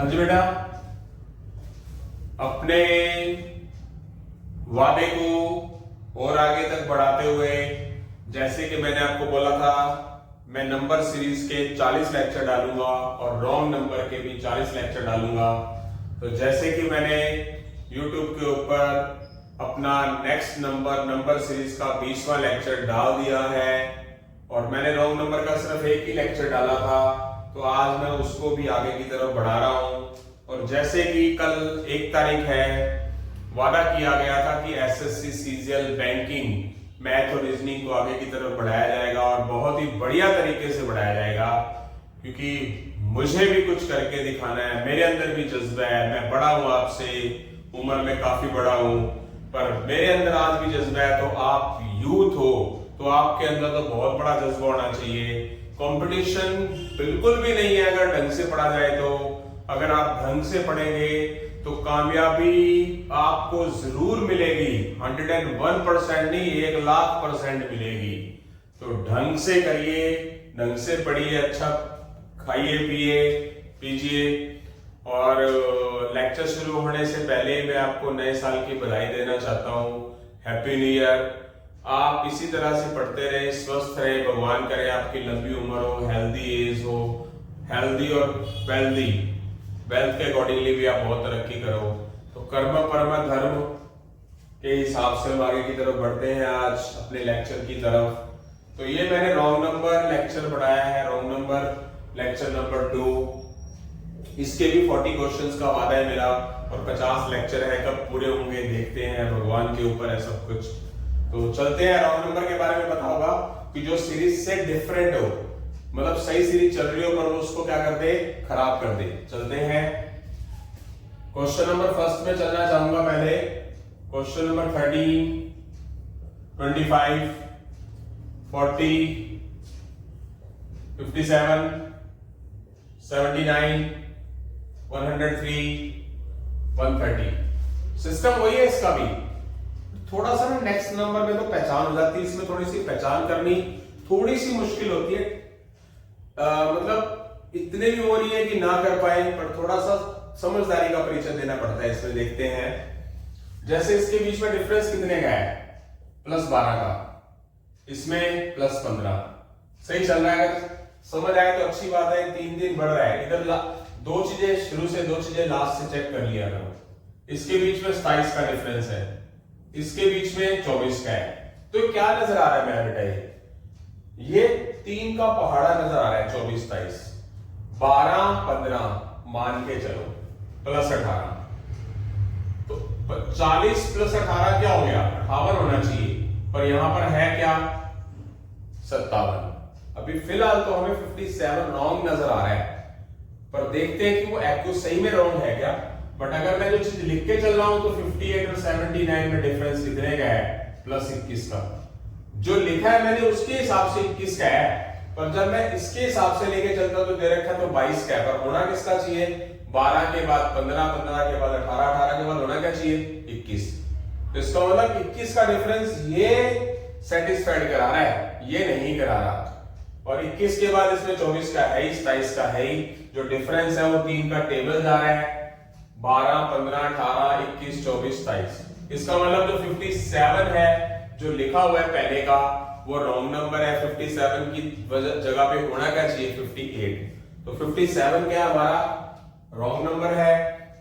हाँ जी बेटा, अपने वादे को और आगे तक बढ़ाते हुए, जैसे कि मैंने आपको बोला था, मैं नंबर सीरीज के 40 लेक्चर डालूंगा और रॉन्ग नंबर के भी 40 लेक्चर डालूंगा। तो जैसे कि मैंने YouTube के ऊपर अपना नेक्स्ट नंबर सीरीज का 20वां लेक्चर डाल दिया है और मैंने रॉन्ग नंबर का सिर्फ एक ही लेक्चर डाला था, तो आज मैं उसको भी आगे की तरफ बढ़ा रहा हूं। और जैसे कि कल 1 तारीख है, वादा किया गया था कि एसएससी सीजीएल बैंकिंग मैथ और रीजनिंग को आगे की तरफ बढ़ाया जाएगा और बहुत ही बढ़िया तरीके से बढ़ाया जाएगा, क्योंकि मुझे भी कुछ करके दिखाना है। मेरे अंदर भी जज्बा है, मैं बड़ा हूं आपसे, उम्र में काफी बड़ा हूं, पर मेरे अंदर आज भी जज्बा है। तो आप यूथ हो तो आपके अंदर तो बहुत बड़ा जज्बा होना चाहिए। कंपटीशन बिल्कुल भी नहीं है अगर ढंग से पढ़ा जाए तो। अगर आप ढंग से पढ़ेंगे तो कामयाबी आपको जरूर मिलेगी, 101% नहीं 1,00,000% मिलेगी। तो ढंग से करिए, ढंग से पढ़िए, अच्छा खाइए पीजिए। और लेक्चर शुरू होने से पहले मैं आपको नए साल की बधाई देना चाहता हूँ। Happy new year. आप इसी तरह से पढ़ते रहे, स्वस्थ रहे, भगवान करे आपकी लंबी उम्र हो, हेल्दी एज हो, हेल्दी और वेल्थ के अकॉर्डिंगली भी आप बहुत तरक्की करो। तो कर्म परम धर्म के हिसाब से हम आगे की तरफ बढ़ते हैं आज अपने लेक्चर की तरफ। तो ये मैंने रॉन्ग नंबर लेक्चर पढ़ाया है, रॉन्ग नंबर लेक्चर नंबर 2। इसके भी 40 क्वेश्चंस का वादा है मेरा और 50 लेक्चर है, कब पूरे होंगे देखते हैं, भगवान के ऊपर है सब कुछ। तो चलते हैं, रॉन्ग नंबर के बारे में पता होगा कि जो सीरीज से डिफरेंट हो, मतलब सही सीरीज चल रही हो पर वो उसको क्या कर दे, खराब कर दे। चलते हैं क्वेश्चन नंबर फर्स्ट में चलना चाहूंगा पहले। Question number 13, 25, 40, 57, 79, 103, 130। सिस्टम वही है इसका भी, थोड़ा सा ना नेक्स्ट नंबर में तो पहचान हो जाती है, इसमें थोड़ी सी पहचान करनी थोड़ी सी मुश्किल होती है। मतलब इतने भी वो नहीं है कि ना कर पाए, पर थोड़ा सा समझदारी का परिचय देना पड़ता है इसमें। देखते हैं जैसे इसके बीच में डिफरेंस कितने का है, +12 का, इसमें +15। सही चल रहा है, अगर समझ आए तो अच्छी बात है। 3 दिन बढ़ रहा है, इधर 2 चीजें शुरू से, 2 चीजें लास्ट से चेक कर लिया करो। इसके बीच में 27 का डिफरेंस है, इसके बीच में 24 का है। तो क्या नजर आ रहा है मेरा बेटा, ये 3 का पहाड़ा नजर आ रहा है, 24, 27, 12, 15 मान के चलो, +18। तो 40 + 18 क्या हो गया, 58 होना चाहिए, पर यहां पर है क्या, 57। अभी फिलहाल तो हमें 57 रॉन्ग नजर आ रहा है, पर देखते हैं कि वो एक्चुअली सही में रॉन्ग है क्या। बट अगर मैं जो चीज लिख के चल रहा हूं तो 58 और 79 में डिफरेंस कितने का है, +21 का। जो लिखा है मैंने उसके हिसाब से 21 का है, पर जब मैं इसके हिसाब से लेके चलता तो दे रखा तो 22 का है, पर होना किसका चाहिए, 12 के बाद 15, 15 के बाद 18, 18 के बाद होना क्या चाहिए, 21। तो इसका मतलब 21 का डिफरेंस ये सेटिस्फाइड करा रहा है, ये नहीं करा रहा। और 21 के बाद इसमें 24 का है ही, 27 का है ही। जो डिफरेंस है वो 3 का टेबल जा रहा है, 12, 15, 18, 21, 24, 27। इसका मतलब जो 57 है जो लिखा हुआ है पहले का, वो रॉन्ग नंबर है। 57 की जगह पे होना क्या चाहिए, 58। तो 57 क्या हमारा रॉन्ग नंबर है।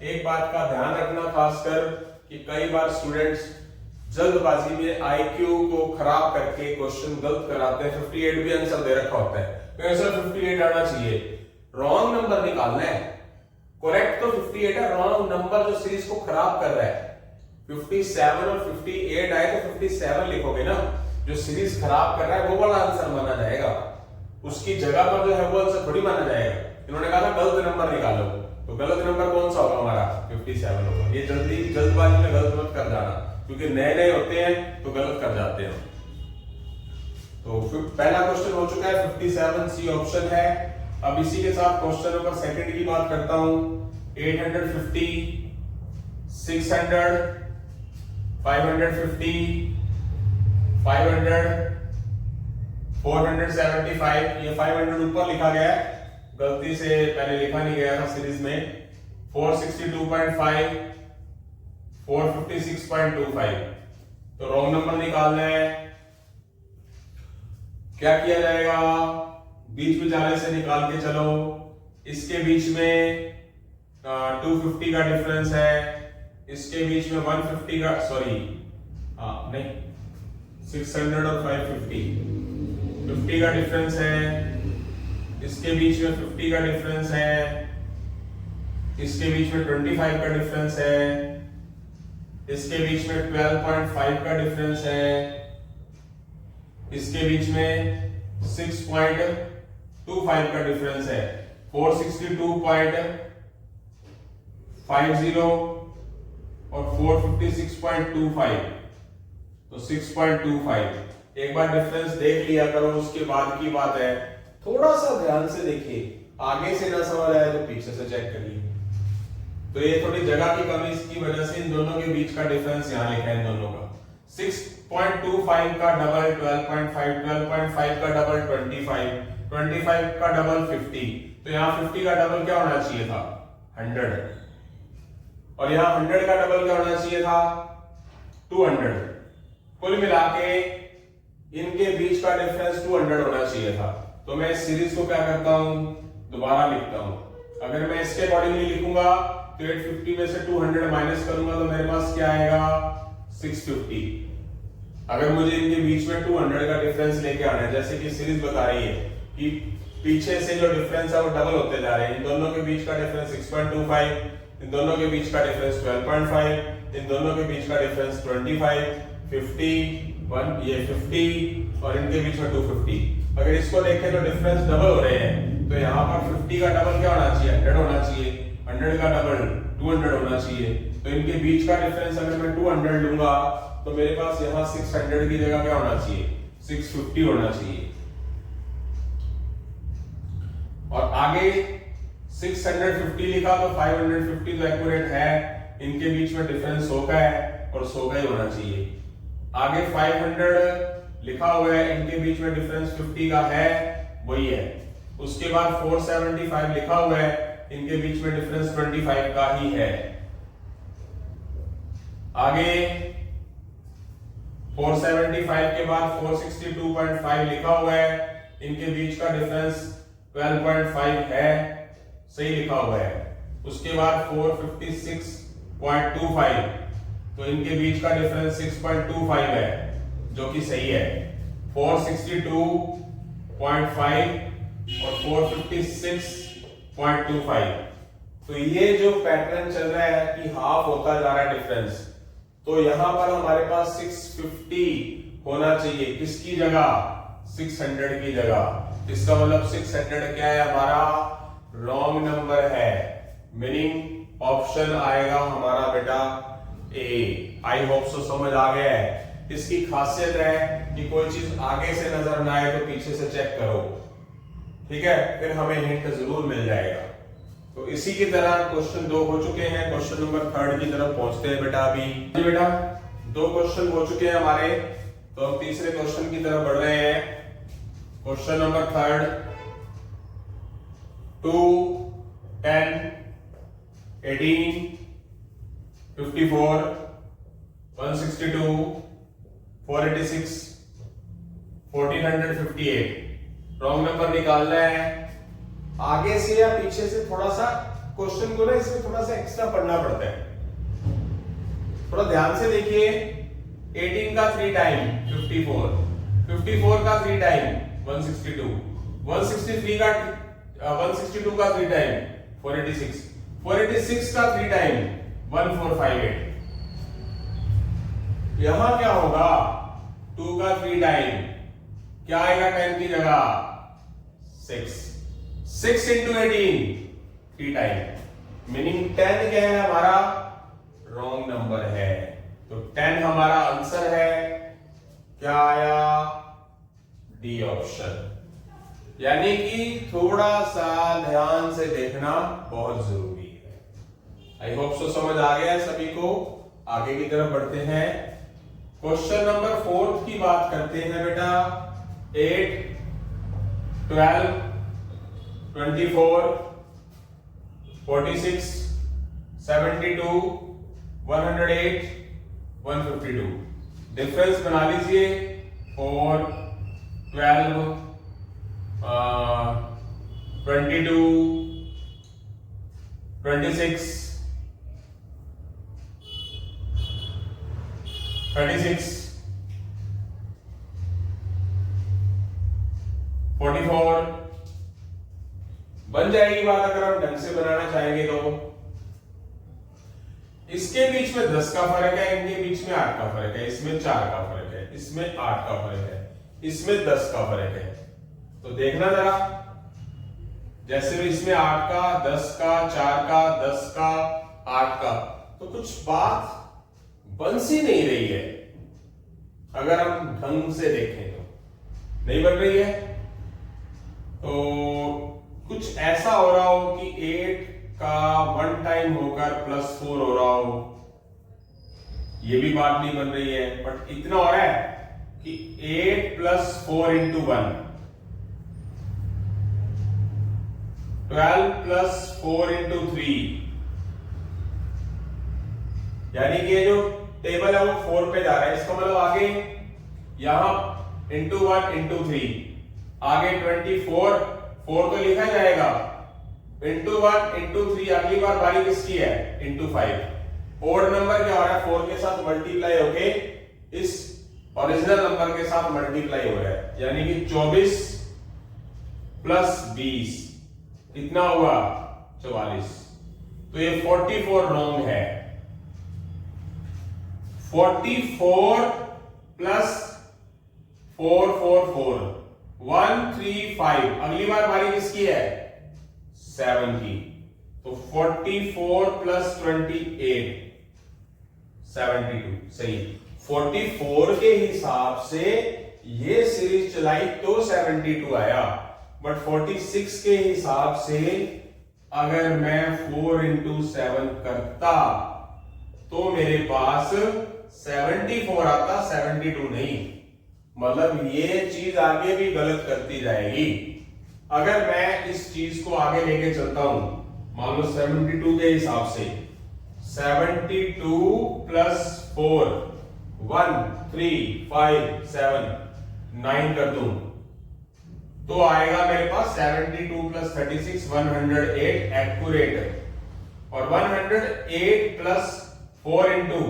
एक बात का ध्यान रखना खासकर कि कई बार स्टूडेंट्स जल्दबाजी में आईक्यू को खराब करके क्वेश्चन गलत कराते हैं। 58 भी आंसर दे रखा होता है, तो ऐसा 58 आना चाहिए, रॉन्ग नंबर निकालना है। करेक्ट तो 58 है, रॉन्ग नंबर जो सीरीज को खराब कर रहा है। 57 और 58 आए तो 57 लिखोगे ना, जो सीरीज खराब कर रहा है वो वाला आंसर माना जाएगा, उसकी जगह पर जो है वो आंसर थोड़ी माना जाएगा। इन्होंने कहा था गलत नंबर निकालो, तो गलत नंबर कौन सा होगा हमारा, 57 होगा। ये जल्दबाजी में गलत मत कर जाना, क्योंकि नए नए होते हैं तो गलत कर जाते हैं। तो पहला क्वेश्चन हो चुका है, 57C ऑप्शन है। अब इसी के साथ क्वेश्चन नंबर सेकंड की बात करता हूं। 850, 600, 550, 500, 475। ये 500 ऊपर लिखा गया है, गलती से पहले लिखा नहीं गया था सीरीज में। 462.5, 456.25। तो रॉन्ग नंबर निकालना है। क्या किया जाएगा? बीच में जाने से निकाल के चलो। इसके बीच में 250 का डिफरेंस है, इसके बीच में 150 का, सॉरी नहीं, 600 और 550, 50 का डिफरेंस है, इसके बीच में 50 का डिफरेंस है, इसके बीच में 25 का डिफरेंस है, इसके बीच में 12.5 का डिफरेंस है, इसके बीच में 6.25 का डिफरेंस है, 462.50 और 456.25, तो 6.25। एक बार डिफरेंस देख लिया करो, उसके बाद की बात है। थोड़ा सा ध्यान से देखिए, आगे से ना समझ आए तो पीछे से चेक करिए। तो ये थोड़ी जगह की कमी की वजह से इन दोनों के बीच का डिफरेंस यहाँ लिखा है, इन दोनों का। 6.25 का डबल 12.5, 12.5 का डबल 25, 25 का डबल 50। तो यहाँ 50 का डबल क्या होना चाहिए था? 100। और यहाँ 100 का डबल क्या होना चाहिए था? 200। कुल मिला के इनके बीच का डिफरेंस 200 होना चाहिए था। तो मैं इस सीरीज को क्या करता हूं, दोबारा लिखता हूं। अगर मैं इसके अकॉर्डिंगली लिखूंगा तो 850 में से 200 माइनस करूंगा तो मेरे पास क्या आएगा? 650। अगर मुझे इनके बीच में 200 का डिफरेंस लेके आना है, जैसे कि सीरीज बता रही है कि पीछे से जो डिफरेंस है वो डबल होते जा रहे हैं। इन दोनों के बीच का डिफरेंस 6.25, इन दोनों के बीच का डिफरेंस 12.5, इन दोनों के बीच का डिफरेंस 25, 50, ये 50 और इनके बीच में 250। अगर इसको देखें तो डिफरेंस डबल हो रहे हैं, तो यहाँ पर 50 का डबल क्या होना चाहिए? 100 होना चाहिए। 100 का डबल 200 होना चाहिए। तो इनके बीच का डिफरेंस अगर मैं 200 लूंगा तो मेरे पास यहाँ 600 की जगह क्या होना चाहिए? 650 होना चाहिए। और आगे 650 लिखा तो 550 तो एक्यूरेट है। इनके बीच में डिफरेंस 100 का है और 100 का ही होना चाहिए। आगे 500 लिखा हुआ है, इनके बीच में डिफरेंस 50 का है, वही है। उसके बाद 475 लिखा हुआ है, इनके बीच में डिफरेंस 25 का ही है। आगे 475 के बाद 462.5 लिखा हुआ है, इनके बीच का डिफरेंस 12.5 है, सही लिखा हुआ है। उसके बाद 456.25, तो इनके बीच का डिफरेंस 6.25 है, जो कि सही है। 462.5 और 456.25। तो ये जो पैटर्न चल रहा है कि हाफ होता जा रहा है डिफरेंस, तो यहां पर हमारे पास 650 होना चाहिए। किसकी जगह? 600 की जगह। इसका मतलब 600 क्या है? हमारा रॉन्ग नंबर है। मीनिंग ऑप्शन आएगा हमारा बेटा ए। आई होप सो समझ आ गया है। इसकी खासियत है कि कोई चीज आगे से नजर ना आए तो पीछे से चेक करो, ठीक है? फिर हमें हिंट जरूर मिल जाएगा। तो इसी की तरह क्वेश्चन 2 हो चुके हैं। क्वेश्चन नंबर 3 की तरफ पहुंचते हैं बेटा। अभी जी बेटा 2 क्वेश्चन हो चुके हैं हमारे, तो हम तीसरे क्वेश्चन की तरफ बढ़ रहे हैं। Question number 3, 2, 10, 18, 54, 162, 486, 1458। रॉन्ग नंबर निकालना है। आगे से या पीछे से थोड़ा सा क्वेश्चन को ना इसमें थोड़ा सा एक्स्ट्रा पढ़ना पड़ता है। थोड़ा ध्यान से देखिए। 18 का 3 टाइम 54, 54 का 3 टाइम 162, 162 का 3 टाइम 486, 486 का 3 टाइम 1458। यहां क्या होगा? 2 का 3 टाइम क्या आएगा 10 की जगह? 6 into 18 3 टाइम। मीनिंग 10 क्या है? हमारा रॉन्ग नंबर है। तो 10 हमारा आंसर है। क्या आया? D option. यानी कि थोड़ा सा ध्यान से देखना बहुत जरूरी है। आई होप सो समझ आ गया है सभी को। आगे की तरफ बढ़ते हैं। क्वेश्चन नंबर 4 की बात करते हैं बेटा। 8, 12, 24, 46, 72, 108, 152। डिफरेंस बना लीजिए। 4, 12, 22, 26, 36, 44 बन जाएगी बात अगर हम ढंग से बनाना चाहेंगे तो। इसके बीच में 10 का फर्क है, इनके बीच में 8 का फर्क है, इसमें 4 का फर्क है, इसमें 8 का फर्क है, इसमें 10 का फर्क है। तो देखना जरा, जैसे इसमें 8 का, 10 का, 4 का, 10 का, 8 का, तो कुछ बात बन सी नहीं रही है। अगर हम ढंग से देखें तो नहीं बन रही है। तो कुछ ऐसा हो रहा हो कि 8 का 1 टाइम होकर +4 हो रहा हो, ये भी बात नहीं बन रही है। बट इतना हो रहा है कि 8 + 4 × 1, 12 + 4 × 3, यानी कि ये जो टेबल है वो 4 पे जा रहा है। इसका मतलब आगे यहां ×1 × 3, आगे 24, 4 तो लिखा जाएगा, ×1 × 3, अगली बार बारी किसकी है, ×5। ओड नंबर क्या हो रहा है, 4 के साथ मल्टीप्लाई होके इस ओरिजिनल नंबर के साथ मल्टीप्लाई हो रहा है, यानी कि 24 + 20 कितना हुआ, 44। तो ये 44 रॉन्ग है। 44 + 4, 4, 4, 135। अगली बार बारी किसकी है, 7 की। तो 44 + 28, 72। सही। 44 के हिसाब से ये सीरीज चलाई तो 72 आया, बट 46 के हिसाब से अगर मैं 4 × 7 करता तो मेरे पास 74 आता, 72 नहीं। मतलब ये चीज आगे भी गलत करती जाएगी। अगर मैं इस चीज को आगे लेके चलता हूं, मान लो 72 के हिसाब से 72 + 4, 1, 3, 5, 7, 9 कर दूं तो आएगा मेरे पास 72 + 36, 108 एक्यूरेट। और 108 + 4 ×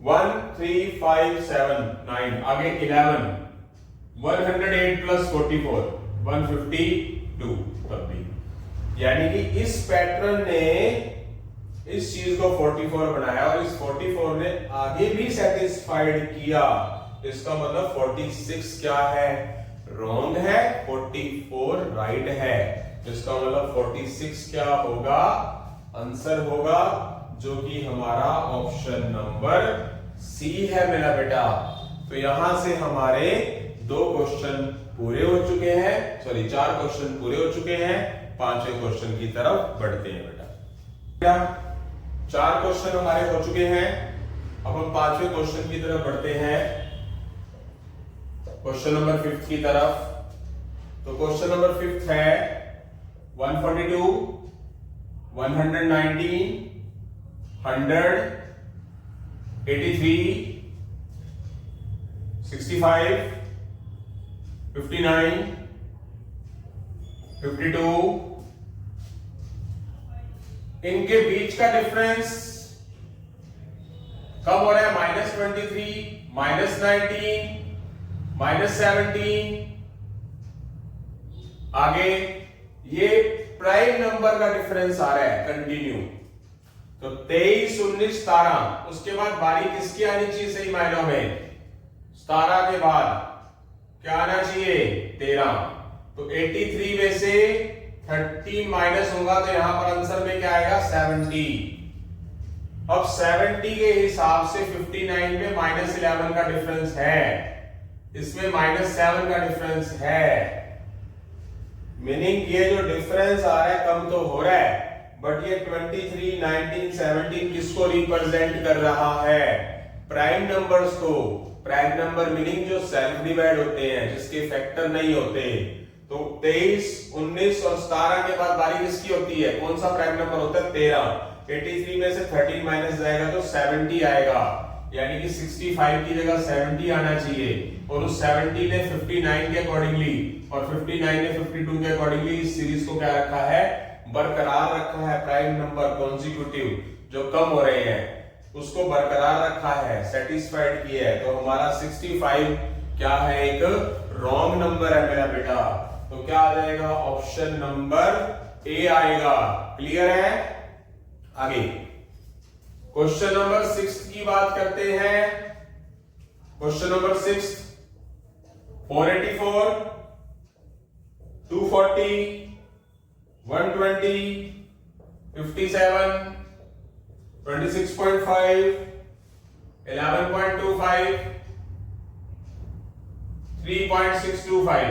1, 3, 5, 7, 9, आगे 11, 108 + 44, 152 तब भी। यानी कि इस पैटर्न ने इस चीज को 44 बनाया और इस 44 ने आगे भी सेटिस्फाइड किया। इसका मतलब 46 क्या है, रॉन्ग है, 44 राइट है। इसका मतलब 46 क्या होगा, आंसर होगा जो कि हमारा ऑप्शन नंबर सी है मेरा बेटा। तो यहां से हमारे 2 क्वेश्चन पूरे हो चुके हैं, सॉरी 4 क्वेश्चन पूरे हो चुके हैं। 5वें क्वेश्चन की तरफ बढ़ते हैं बेटा। 4 क्वेश्चन हमारे हो चुके हैं, अब हम 5वें क्वेश्चन की तरफ बढ़ते हैं, क्वेश्चन नंबर 5 की तरफ। तो क्वेश्चन नंबर 5 है 142, 119, 100, 83, 65, 59, 52, इनके बीच का डिफरेंस कब हो रहा है, -23, -19, -17। आगे ये प्राइम नंबर का डिफरेंस आ रहा है कंटिन्यू। तो 23, 19, 17, उसके बाद बारी किसकी आनी चाहिए सही मायनों में, 17 के बाद क्या आना चाहिए, 13। तो 83 में से 30 माइनस होगा तो यहां पर आंसर में क्या आएगा, 70। अब 70 के हिसाब से 59 में -11 का डिफरेंस है, इसमें -7 का डिफरेंस है। मीनिंग ये जो डिफरेंस आ रहा है कम तो हो रहा है, बट ये 23, 19, 17 किसको रिप्रेजेंट कर रहा है, प्राइम नंबर्स को। प्राइम नंबर मीनिंग जो सेल्फ डिवाइड होते हैं, जिसके फैक्टर नहीं होते। तो 23, 19 और 17 के बाद बारी किसकी होती है, कौन सा प्राइम नंबर होता है, 13। 83 में से 13 माइनस जाएगा तो 70 आएगा, यानी कि 65 की जगह 70 आना चाहिए। और उस 70 ने 59 के अकॉर्डिंगली और 59 ने 52 के अकॉर्डिंगली इस सीरीज को क्या रखा है, बरकरार रखा है। प्राइम नंबर कॉन्जिक्यूटिव जो कम हो रहे हैं उसको बरकरार रखा है, सेटिस्फाइड किया है। तो हमारा 65 क्या है, एक रॉन्ग नंबर है मेरा बेटा। तो क्या आ जाएगा, ऑप्शन नंबर ए आएगा। क्लियर है? आगे क्वेश्चन नंबर 6 की बात करते हैं। क्वेश्चन नंबर 6, 484, 240, 120, 57, 26.5, 11.25, 3.625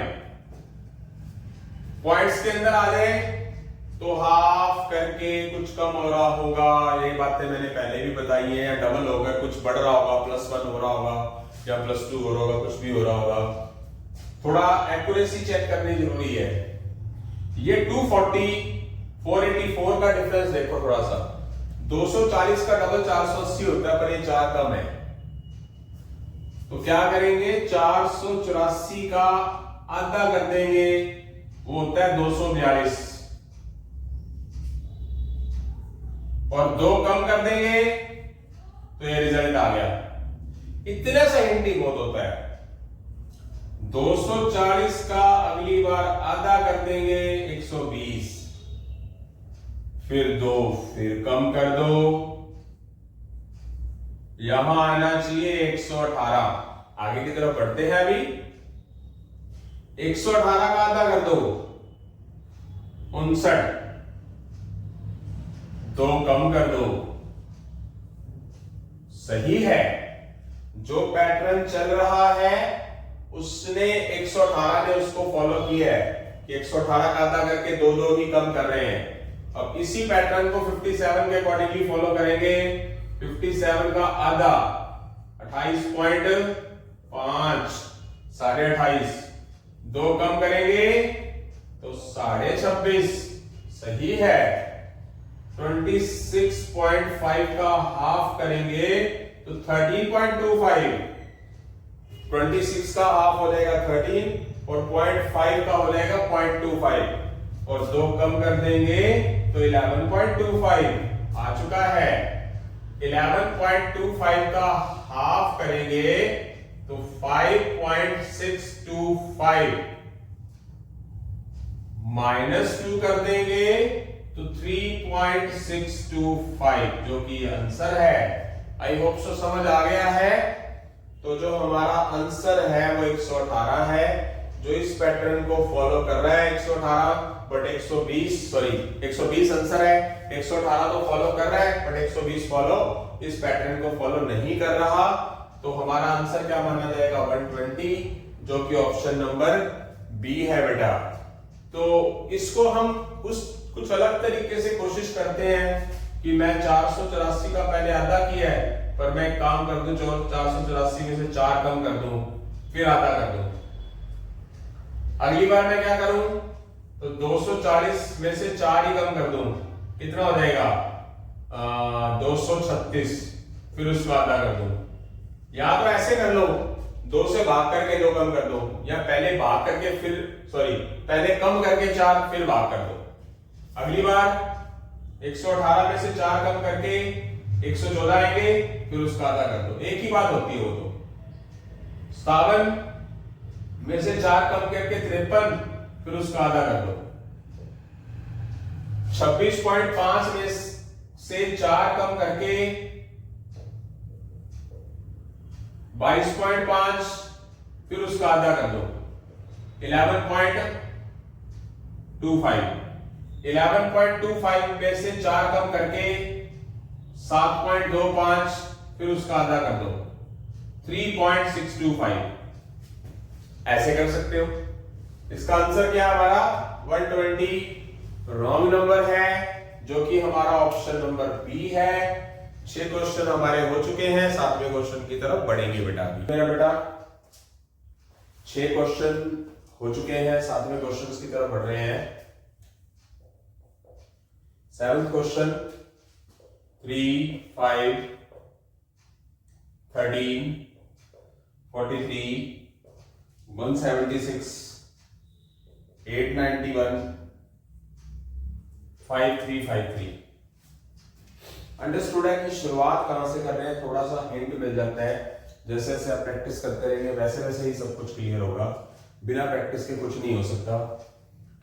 पॉइंट्स के अंदर आ जाए तो हाफ करके कुछ कम हो रहा होगा। ये बातें मैंने पहले भी बताई है, या डबल होगा, कुछ बढ़ रहा होगा, +1 हो रहा होगा या +2 हो रहा होगा, कुछ भी हो रहा होगा। थोड़ा एक्यूरेसी चेक करनी जरूरी है। ये 240, 484 का डिफरेंस देखो थोड़ा सा। 240 का डबल 480 होता है, पर ये 4 कम है। तो क्या करेंगे, 484 का आधा कर देंगे, वो होता है 242, और 2 कम कर देंगे तो ये रिजल्ट आ गया। इतना सा हिंट ही बहुत होता है। 240 का अगली बार आधा कर देंगे 120, फिर 2, फिर कम कर दो, यहां आना चाहिए 118। आगे की तरफ बढ़ते हैं। अभी 118 का आधा कर दो 59, 2 कम कर दो। सही है, जो पैटर्न चल रहा है उसने 118 ने उसको फॉलो किया है कि 118 का आधा करके 2 ही कम कर रहे हैं। अब इसी पैटर्न को 57 के अकॉर्डिंगली फॉलो करेंगे। 57 का आधा 28.5, 28.5, 2 कम करेंगे तो 26.5। सही है। 26.5 का हाफ करेंगे तो 13.25। 26 का हाफ हो जाएगा 13 और 0.5 का हो जाएगा 0.25, और 2 कम कर देंगे तो 11.25 आ चुका है। 11.25 का हाफ करेंगे तो 5.625, -2 कर देंगे तो 3.625, जो कि आंसर है। आई होप सो समझ आ गया है। तो जो हमारा आंसर है वो 118 है, जो इस पैटर्न को फॉलो कर रहा है 118, बट 120 आंसर है। 118 तो फॉलो कर रहा है बट 120 फॉलो इस पैटर्न को फॉलो नहीं कर रहा। तो हमारा आंसर क्या माना जाएगा, 120, जो कि ऑप्शन नंबर बी है बेटा। तो इसको हम कुछ अलग तरीके से कोशिश करते हैं कि मैं 484 का पहले आधा किया है, पर मैं एक काम कर दूं, 484 में से 4 कम कर दूं, फिर आधा कर दूं। अगली बार मैं क्या करूं, तो 240 में से 4 ही कम कर दूं, कितना हो जाएगा 236, फिर उसको आधा कर दूं। या तो ऐसे कर लो, 2 से भाग करके 2 कम कर दो, या पहले भाग करके पहले कम करके 4 फिर भाग कर दो। अगली बार 118 में से 4 कम करके 114 आएंगे, फिर उसका आधा कर दो। एक ही बात होती है वो तो। 57 में से 4 कम करके 53, फिर उसका आधा कर दो। 26.5 में से 4 कम करके 22.5, फिर उसका आधा कर दो। 11.25 में से 4 कम करके 7.25, फिर उसका आधा कर दो। 3.625 ऐसे कर सकते हो। इसका आंसर क्या है हमारा 120 रॉन्ग नंबर है, जो कि हमारा ऑप्शन नंबर बी है। 6 क्वेश्चन हमारे हो चुके हैं, 7वें क्वेश्चन की तरफ बढ़ेंगे बेटा। मेरा बेटा 6 क्वेश्चन हो चुके हैं, 7वें क्वेश्चन की तरफ बढ़ रहे हैं। 7th question, 3, 5, 13, 43, 176, 891, 5353। अंडरस्टूड है कि शुरुआत कहां से कर रहे हैं, थोड़ा सा हिंट मिल जाता है। जैसे जैसे आप प्रैक्टिस करते रहेंगे वैसे वैसे ही सब कुछ क्लियर होगा। बिना प्रैक्टिस के कुछ नहीं हो सकता।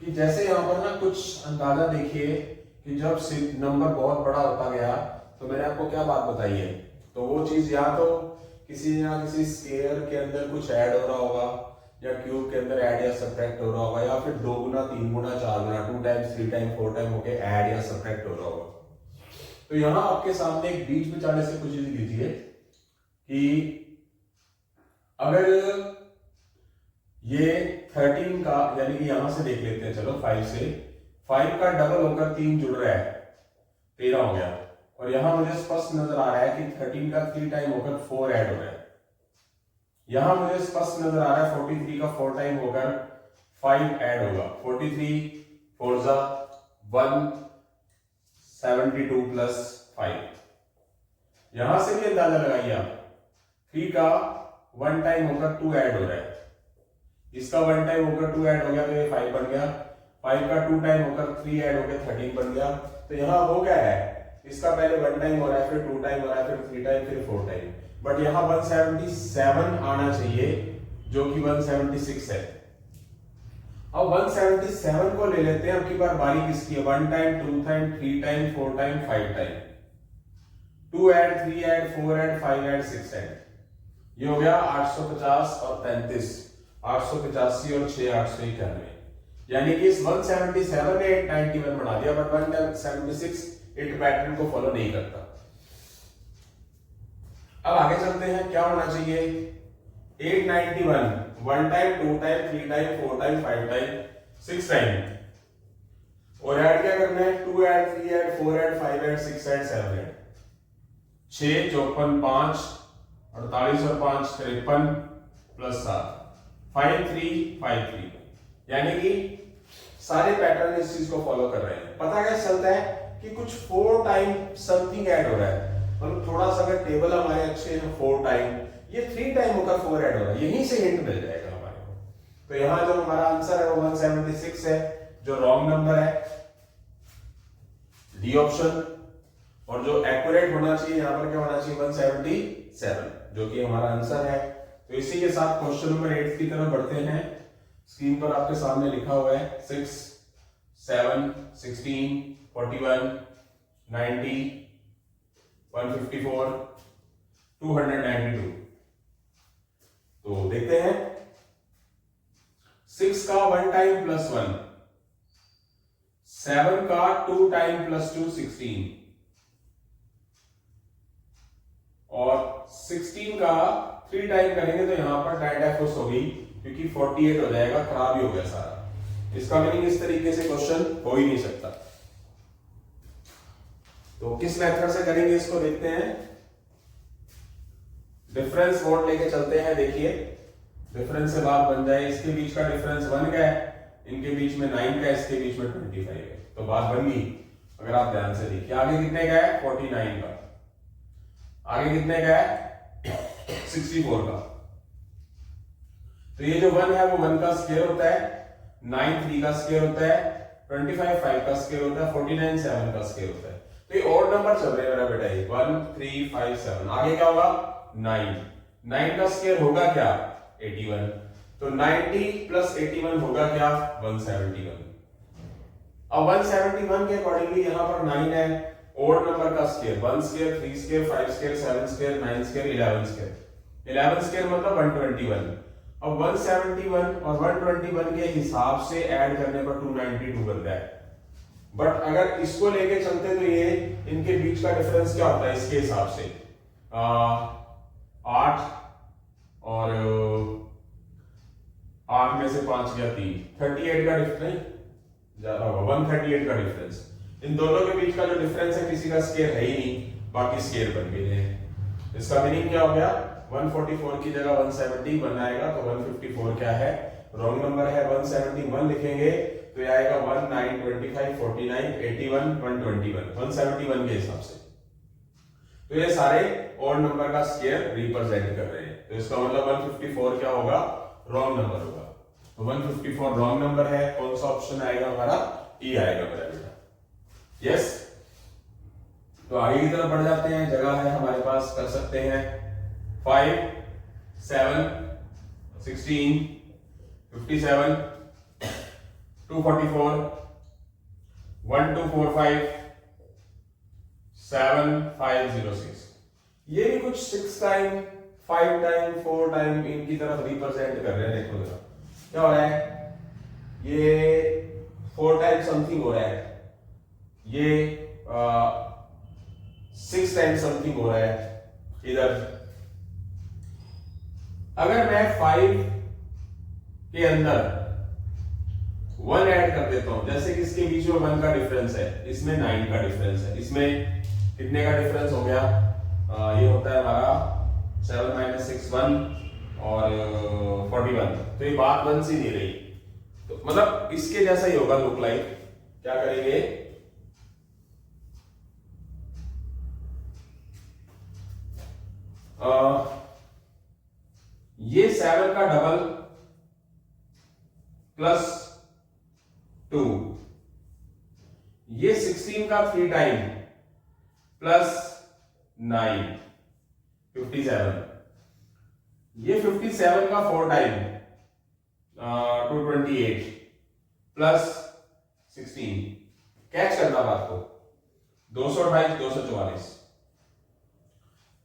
कि जैसे यहाँ पर ना कुछ अंदाजा देखिए कि जब नंबर बहुत बड़ा होता गया तो मैंने आपको क्या बात बताई है, तो वो चीज या तो किसी ना किसी स्केयर के अंदर कुछ ऐड हो रहा होगा, या क्यूब के अंदर ऐड या सब्ट्रैक्ट हो रहा होगा, या फिर 2 गुना 3 गुना 4 गुना 2 टाइम्स 3 टाइम 4 टाइम होके ऐड या सब्ट्रैक्ट हो रहा होगा। तो यहां आपके सामने एक बीच में जाने से कुछ चीज लीजिए कि अगर ये 13 का, यानी कि यहां से देख लेते हैं, चलो 5 से 5 का डबल होकर 3 जुड़ रहा है, 13 हो गया। और यहां मुझे स्पष्ट नजर आ रहा है कि 13 का 3 टाइम होकर 4 ऐड हो रहा है। यहां मुझे स्पष्ट नजर आ रहा है 43 का 4 टाइम होकर 5 ऐड होगा। 43 4 जा 172 प्लस 5। यहां से भी अंदाजा लगाइए आप, 3 का 1 टाइम होकर 2 ऐड हो रहा है, इसका 1 टाइम होकर 2 ऐड हो गया तो ये 5 बन गया। 5 का 2 टाइम होकर 3 ऐड हो गया 13 बन गया। तो यहां वो क्या है, इसका पहले 1 टाइम हो रहा है, फिर 2 टाइम हो रहा है, फिर 3 टाइम, फिर 4 टाइम। बट यहां 177 आना चाहिए जो कि 176 है। अब 177 को ले लेते हैं, अब की बार बारी किसकी है, 1 time 2 time 3 time 4 time 5 time, 2 add 3 add 4 add 5 add 6 add, ये हो गया 850 और 33, 885 और 6 891। यानी कि इस 177 ने 891 बना दिया, बट 176 इट पैटर्न को फॉलो नहीं करता। अब आगे चलते हैं, क्या होना चाहिए, 891 1 time 2 time 3 time 4 time 5 time 6 time, और ऐड क्या करना है, 2 add 3 add 4 add 5 add 6 add 7 add, 6 54 5 48 और 5 53 प्लस 7 5353। यानी कि सारे पैटर्न इस चीज को फॉलो कर रहे हैं। पता क्या चलता है कि कुछ 4 टाइम समथिंग ऐड हो रहा है, मतलब थोड़ा सा अगर टेबल हमारे अच्छे हैं 4 टाइम, ये 3 टाइम होकर 4 ऐड हो रहा है, यहीं से हिंट मिल जाएगा हमारे को। तो यहां जो हमारा आंसर है वो 176 है, जो रॉन्ग नंबर है, डी ऑप्शन। और जो एक्यूरेट होना चाहिए यहां पर क्या होना चाहिए, 177, जो कि हमारा आंसर है। तो इसी के साथ क्वेश्चन नंबर 8 की तरफ बढ़ते हैं। स्क्रीन पर आपके सामने लिखा हुआ है 6 7 16 41 90 154 292। तो देखते हैं, 6 का 1 टाइम प्लस 1, 7 का 2 टाइम प्लस 2 16, और 16 का 3 टाइम करेंगे तो यहां पर डाइडेफोस होगी, क्योंकि 48 हो जाएगा, खराब ही हो गया सारा। इसका मीनिंग इस तरीके से क्वेश्चन हो ही नहीं सकता। तो किस मेथड से करेंगे इसको देखते हैं। डिफरेंस बोर्ड लेके चलते हैं। देखिए डिफरेंस से बात बन जाए, इसके बीच का डिफरेंस 1 का है, इनके बीच में 9 का, इसके बीच में 25 है, तो बात बन गई। अगर आप ध्यान से देखिए, आगे कितने का है, 49 का, आगे कितने का है, 64 का। तो ये जो 1 है वो 1 का स्क्वायर होता है, 9 3 का स्क्वायर होता है, 25 5 का स्क्वायर होता है, 49 7 का स्क्वायर होता है। तो ये ऑड नंबर चल रहे हैं मेरा बेटा, ये 1 3 5 7। आगे क्या होगा, 9 का स्क्वायर होगा क्या, 81। तो 90 प्लस 81 होगा क्या, 171। अब 171 के अकॉर्डिंगली यहां पर 9 है, ऑड नंबर का square, 1 square 3 square 5 square 7 square 9 square 11 square, 11 square मतलब 121। अब 171 और 121 के हिसाब से ऐड करने पर 292 बनता है। बट अगर इसको लेके चलते तो ये इनके बीच का डिफरेंस क्या होता है, इसके हिसाब से 8 और 8 में से 5 गया 3, 38 का डिफरेंस ज्यादा होगा, 138 का डिफरेंस। इन दोनों के बीच का जो डिफरेंस है, किसी का स्क्वायर है ही नहीं, बाकी स्क्वायर बन गए हैं। इसका मीनिंग क्या हो गया, 144 की जगह 170 बनाएगा, तो 154 क्या है, रॉन्ग नंबर है। 171 लिखेंगे तो ये आएगा 19 25 49 81 121, 171 के हिसाब से। तो ये सारे ऑड नंबर का स्क्वायर रिप्रेजेंट कर रहे हैं। तो इसका मतलब 154 क्या होगा, रॉन्ग नंबर होगा। तो 154 रॉन्ग नंबर है। कौन सा ऑप्शन आएगा हमारा, ई आएगा मेरा बेटा। यस, तो आगे की तरफ बढ़ जाते हैं। जगह है हमारे पास, कर सकते हैं 5 7 16 57 244 1 2 4 5 7 5 0 6। ये भी कुछ 6 टाइम 5 टाइम 4 टाइम इनकी तरफ रिप्रेजेंट कर रहे हैं। देखो जरा क्या हो रहा है, ये 4 टाइम समथिंग हो रहा है, ये 6 टाइम समथिंग हो रहा है इधर। अगर मैं 5 के अंदर 1 ऐड कर देता हूं, जैसे कि इसके बीच में 1 का डिफरेंस है, इसमें 9 का डिफरेंस है, इसमें कितने का डिफरेंस हो गया, ये होता है हमारा 7 - 6 1 और 41। तो ये बात बन सी नहीं रही, तो मतलब इसके जैसा ही होगा लुक लाइक। क्या करेंगे, ये 7 का डबल प्लस 2, ये 16 का 3 टाइम प्लस 9 57, ये 57 का 4 टाइम 228 प्लस 16। कैच करना बात को, 228 244,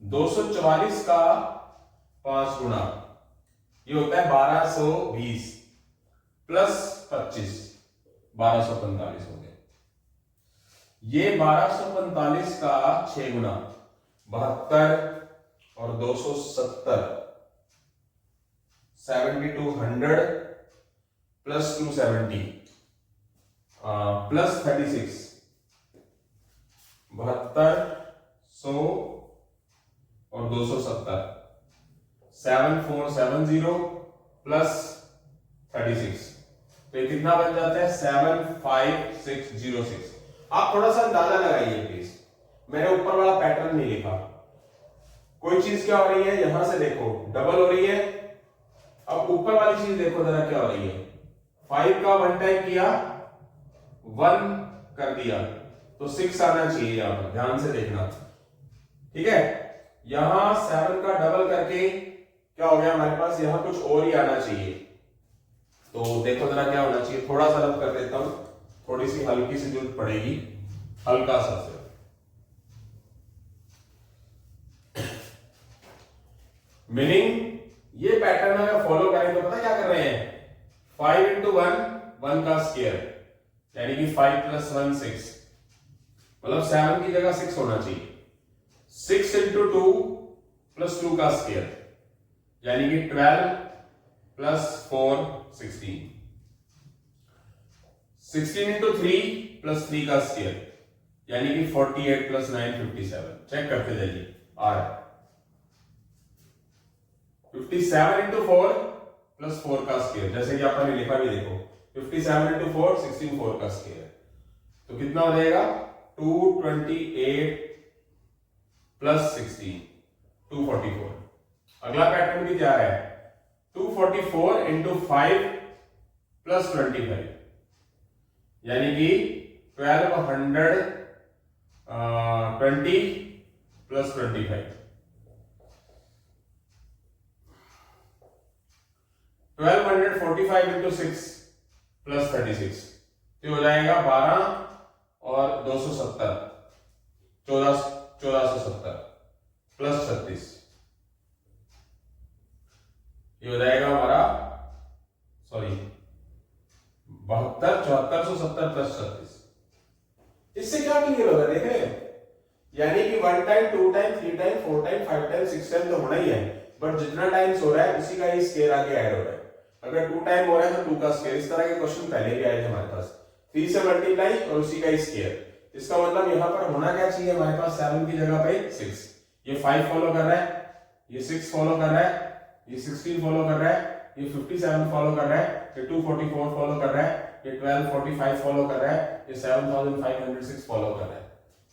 244 का 5 गुना ये होता है 1220 प्लस 25 1245 हो गया। ये 1245 का 6 गुना 72 और 270 7200 प्लस 270 प्लस 36 72 100 और 270 7470 प्लस 36। तो ये कितना बन जाता है 75606। आप थोड़ा सा अंदाजा लगाइए प्लीज, मैंने ऊपर वाला पैटर्न नहीं लिखा। कोई चीज क्या हो रही है, यहां से देखो डबल हो रही है, अब ऊपर वाली चीज देखो जरा क्या हो रही है। 5 का 1 टाइम किया 1 कर दिया, तो 6 आना चाहिए यहां पर, ध्यान से देखना, ठीक है। यहां 7 का डबल करके क्या हो गया हमारे पास, यहां कुछ और ही आना चाहिए। तो देखो जरा क्या होना चाहिए, थोड़ा सा रब कर देता हूं, थोड़ी सी हल्की सी जरूरत पड़ेगी, हल्का सा से। मीनिंग ये पैटर्न अगर फॉलो करें तो पता क्या कर रहे हैं, 5 into 1 का स्क्वायर, यानी कि 5 + 1 6, मतलब 7 की जगह 6 होना चाहिए। 6 into 2 + 2 का स्क्वायर, यानी कि 12 + 4 16। 16 into 3 + 3 का स्क्वायर, यानी कि 48 + 9 57। चेक करते जाइए आ रहा है। 57 into 4 + 4 का स्क्वायर, जैसे कि आपने लिखा भी देखो, 57 into 4 16 4 का स्क्वायर, तो कितना हो जाएगा 228 + 16 244। अगला पैटर्न भी क्या है, 244 into 5 + 25, यानी कि 1220 + 25, 1245 into 6 + 36, तो हो जाएगा 12 और 270 1470 प्लस 36, ये हो जाएगा हमारा, सॉरी 72 7470 प्लस 36। इससे क्या क्लियर होगा, देख रहे हैं, यानी कि 1 time 2 time 3 time 4 time 5 time 6 time तो होना ही है, बट जितना टाइम्स हो रहा है उसी का ही स्क्वायर आगे ऐड हो रहा है। अगर 2 टाइम हो रहा है तो 2 का स्क्वायर। इस तरह के क्वेश्चन पहले भी आए थे हमारे पास, 3 से मल्टीप्लाई और उसी का स्क्वायर। इसका मतलब यहां पर होना क्या चाहिए हमारे पास, 7 की जगह पे 6। ये 5 फॉलो कर रहा है, ये 6 फॉलो कर रहा है, ये 16 फॉलो कर रहा है, ये 57 फॉलो कर रहा है, ये 244 फॉलो कर रहा है, ये 1245 फॉलो कर रहा है, ये 7506 फॉलो कर रहा है।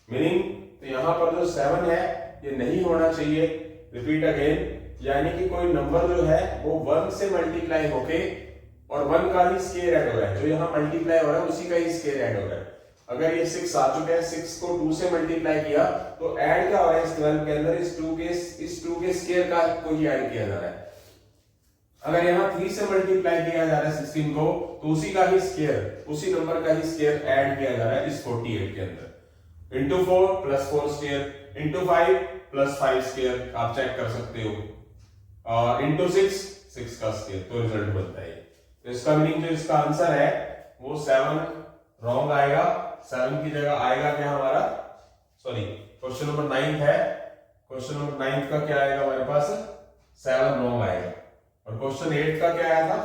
मीनिंग तो यहां पर जो 7 है ये नहीं होना चाहिए। रिपीट अगेन, यानी कि कोई नंबर जो है वो 1 से मल्टीप्लाई होके और 1 का ही स्क्वायर ऐड हो रहा है, जो यहाँ मल्टीप्लाई हो रहा है उसी का ही स्क्वायर ऐड हो रहा है। अगर ये 6 आ चुका है, 6 को 2 से मल्टीप्लाई किया तो ऐड क्या हो रहा है इस 12 के अंदर, इस 2 के स्क्वायर का को ही ऐड किया जा रहा है। अगर यहाँ 3 से मल्टीप्लाई किया जा रहा है 16 को, तो उसी का ही स्क्वायर, उसी नंबर का ही स्क्वायर ऐड किया जा रहा है इस 48 के अंदर। Into 4 plus 4 square into 5 plus 5 square, आप चेक कर सकते हो, और इंटू 6 का स्क्वायर, तो रिजल्ट बनता है। तो इसका मीनिंग जो इसका आंसर है वो 7 रॉन्ग आएगा। 7 की जगह आएगा क्या हमारा, सॉरी क्वेश्चन नंबर 9 है, क्वेश्चन नंबर 9 का क्या आएगा हमारे पास, 7 रॉन्ग आएगा। और क्वेश्चन 8 का क्या आया था,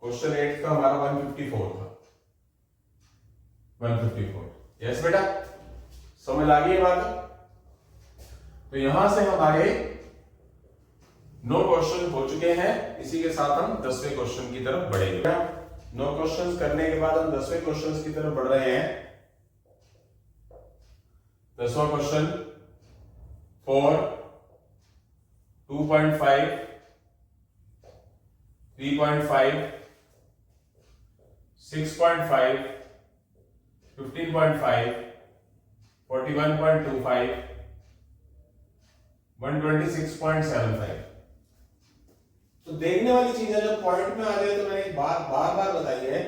क्वेश्चन 8 का हमारा 154 था, 154। यस बेटा, समझ आ गई बात। तो यहां से हमारे 9 क्वेश्चन हो चुके हैं। इसी के साथ हम 10वें क्वेश्चन की तरफ बढ़ेंगे। 9 क्वेश्चन करने के बाद हम 10वें क्वेश्चन की तरफ बढ़ रहे हैं। 10वां क्वेश्चन 4, 2.5, 3.5, 6.5, 15.5, 41.25, 126.75। तो देखने वाली चीज है, जब पॉइंट में आ जाए तो मैंने बार बार बताई है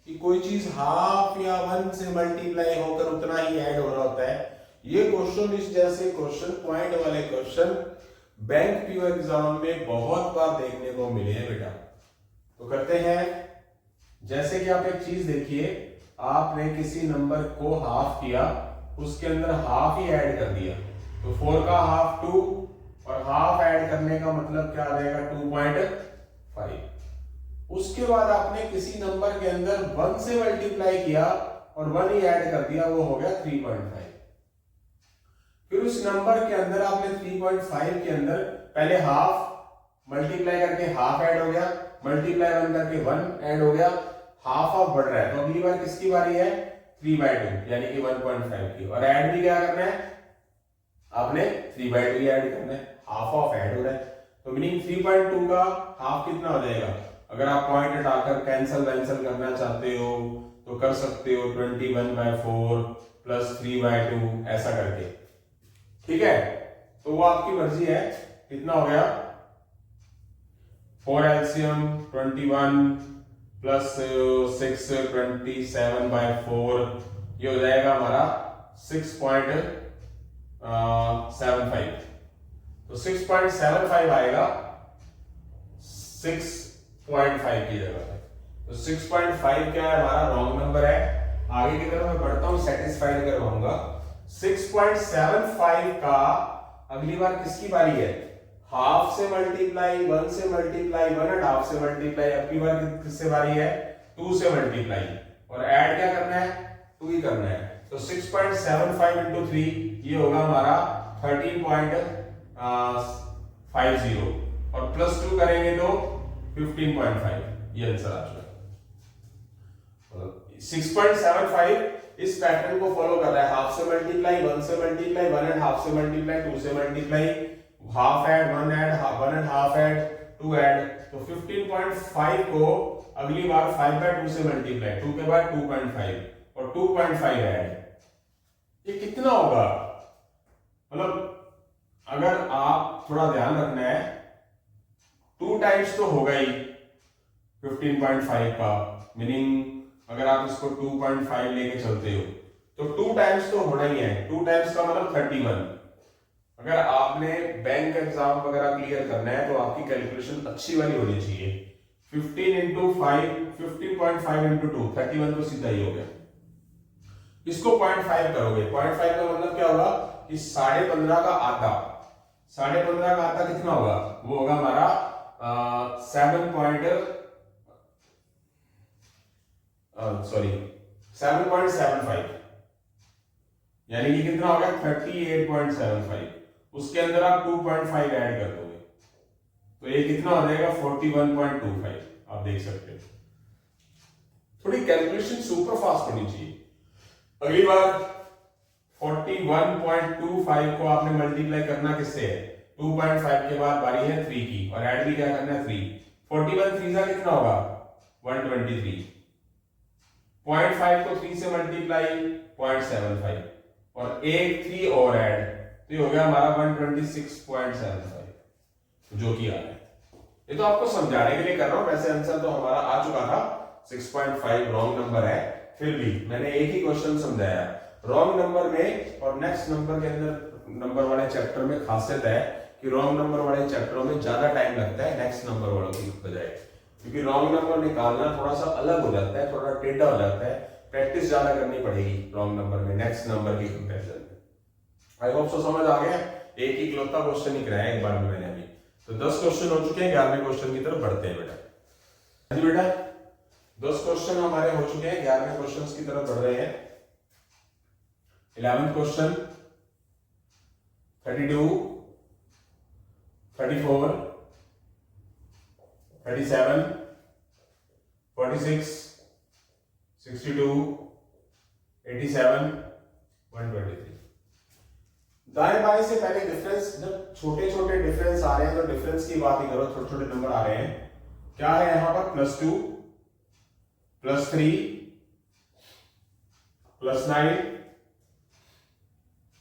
कि कोई चीज हाफ या 1 से मल्टीप्लाई होकर उतना ही ऐड हो रहा होता है। ये क्वेश्चन, इस जैसे क्वेश्चन, पॉइंट वाले क्वेश्चन बैंक पीओ एग्जाम में बहुत बार देखने को मिले हैं बेटा। तो करते हैं, जैसे कि आप एक चीज देखिए, आपने किसी नंबर को हाफ किया, उसके अंदर हाफ ही ऐड कर दिया, तो 4 का हाफ 2, और हाफ ऐड करने का मतलब क्या आ जाएगा 2.5। उसके बाद आपने किसी नंबर के अंदर 1 से मल्टीप्लाई किया और 1 ही ऐड कर दिया, वो हो गया 3.5। फिर उस नंबर के अंदर आपने 3.5 के अंदर पहले हाफ मल्टीप्लाई करके हाफ ऐड हो गया, मल्टीप्लाई 1 करके 1 ऐड हो गया, हाफ बढ़ रहा है, तो अगली बार किसकी बारी है 3/2 यानी कि 1.5 की, और ऐड भी क्या करना है आपने 3/2 ऐड करना है, हाफ ऐड हो रहा है। तो मीनिंग 3.2 का हाफ कितना हो जाएगा, अगर आप पॉइंट हटाकर कैंसिल करना चाहते हो तो कर सकते हो 21/4 प्लस 3/2 ऐसा करके, ठीक है। तो वो आपकी मर्जी है, कितना हो गया 4 LCM 21 प्लस 6 27/4, ये हो जाएगा हमारा 6.75। तो 6.75 आएगा 6.5 की जगह पे। तो 6.5 क्या है हमारा रॉन्ग नंबर है। आगे की तरफ मैं बढ़ता हूं, सेटिस्फाइड करवाऊंगा। 6.75 का अगली बार किसकी बारी है, हाफ से मल्टीप्लाई, 1 से मल्टीप्लाई, 1.5 से मल्टीप्लाई, अगली बार किससे बारी है 2 से मल्टीप्लाई, और ऐड क्या करना है 2 ही करना है। तो 6.75 इंटू 3 ये होगा हमारा 13.50, और प्लस 2 करेंगे तो 15.5, ये आंसर आ चुका। 6.75 इस पैटर्न को फॉलो कर रहा है, हाफ से मल्टीप्लाई, 1 से मल्टीप्लाई, 1.5 से मल्टीप्लाई, 2 से multiply, half add, 1 add, 1.5 add, 2 add. तो 15.5 को अगली बार 5/2 से मल्टीप्लाई, 2 के बाद 2.5 और 2.5 ऐड, ये कितना होगा, मतलब अगर आप थोड़ा ध्यान रखना है, 2 टाइम्स तो होगा ही 15.5 का, मीनिंग अगर आप इसको 2.5 लेके चलते हो तो 2 टाइम्स तो होना ही है। 2 टाइम्स का मतलब 31। अगर आपने बैंक एग्जाम वगैरह क्लियर करना है तो आपकी कैलकुलेशन अच्छी वाली होनी चाहिए। 15 इंटू 5, 15.5 इंटू 2, 31 तो सीधा ही हो गया। इसको 0.5 करोगे, 0.5 का मतलब क्या होगा कि 15.5 का आधा, 15.5 का आधा कितना होगा, वो होगा हमारा 7.75, यानी कि कितना होगा 38.75। उसके अंदर आप 2.5 ऐड कर दोगे तो ये कितना हो जाएगा 41.25। आप देख सकते हो, थोड़ी कैलकुलेशन सुपर फास्ट होनी चाहिए। अगली बार 41.25 को आपने मल्टीप्लाई करना किससे है? 2.5 के बाद बारी है 3 की, और ऐड भी क्या करना है? 3। 41 3 का कितना होगा? 123। 0.5 को 3 से मल्टीप्लाई 0.75, और एक 3 और ऐड, तो ये हो गया हमारा 126.75, जो कि आ रहा है। ये तो आपको समझाने के लिए कर रहा हूं, वैसे आंसर तो हमारा आ चुका था। 6.5 रॉन्ग नंबर है, फिर भी मैंने एक ही क्वेश्चन समझाया। रॉन्ग नंबर में और नेक्स्ट नंबर के अंदर नंबर वाले चैप्टर में खासियत है कि रॉन्ग नंबर वाले चैप्टरों में ज्यादा टाइम लगता है नेक्स्ट नंबर वालों की बजाय, क्योंकि रॉन्ग नंबर निकालना थोड़ा सा अलग हो जाता है, थोड़ा टेढ़ा हो जाता है, प्रैक्टिस ज्यादा करनी पड़ेगी रॉन्ग नंबर में नेक्स्ट नंबर की कंपैरिजन में। आई होप सो समझ आ गया। एक ही इकलौता क्वेश्चन ही कराया एक बार में मैंने अभी, तो 10 क्वेश्चन हो चुके हैं। 11वें क्वेश्चन की तरफ बढ़ते हैं बेटा। जी बेटा 10 क्वेश्चन हमारे हो चुके हैं, 11वें क्वेश्चन की तरफ बढ़ रहे हैं। 11th question 32, 34, 37, 46, 62, 87, 123। दाएं बाएं से पहले डिफरेंस, जब छोटे छोटे डिफरेंस आ रहे हैं तो डिफरेंस की बात ही करो। छोटे छोटे नंबर आ रहे हैं, क्या है यहां पर? +2, +3, +9,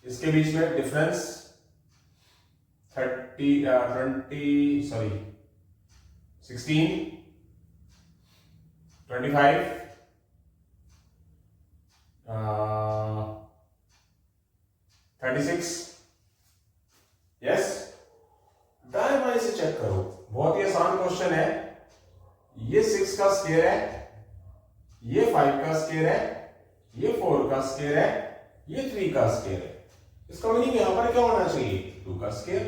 इसके बीच में डिफरेंस 16, 25, 36। यस, दाएं बाएं से चेक करो, बहुत ही आसान क्वेश्चन है। ये 6 का स्क्वायर है, ये 5 का स्क्वायर है, ये 4 का स्क्वायर है, ये 3 का स्क्वायर है। इसका मीनिंग यहां पर क्या होना चाहिए? 2 का स्क्वायर।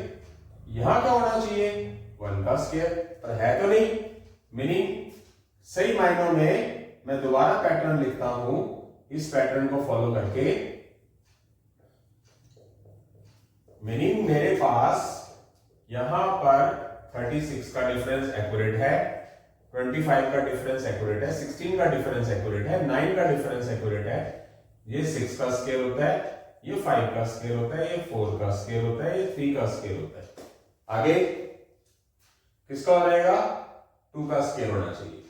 यहां क्या होना चाहिए? 1 का स्क्वायर, पर है तो नहीं। मीनिंग सही मायनों में मैं दोबारा पैटर्न लिखता हूं, इस पैटर्न को फॉलो करके। मीनिंग मेरे पास यहां पर 36 का डिफरेंस एक्यूरेट है, 25 का डिफरेंस एक्यूरेट है, 16 का डिफरेंस एक्यूरेट है, 9 का डिफरेंस एक्यूरेट है। ये 6 का स्क्वायर होता है, ये 5 का स्क्वायर होता है, ये 4 का स्क्वायर होता है, ये 3 का स्क्वायर होता है। आगे किसका हो रहेगा? 2 का स्क्वायर होना चाहिए,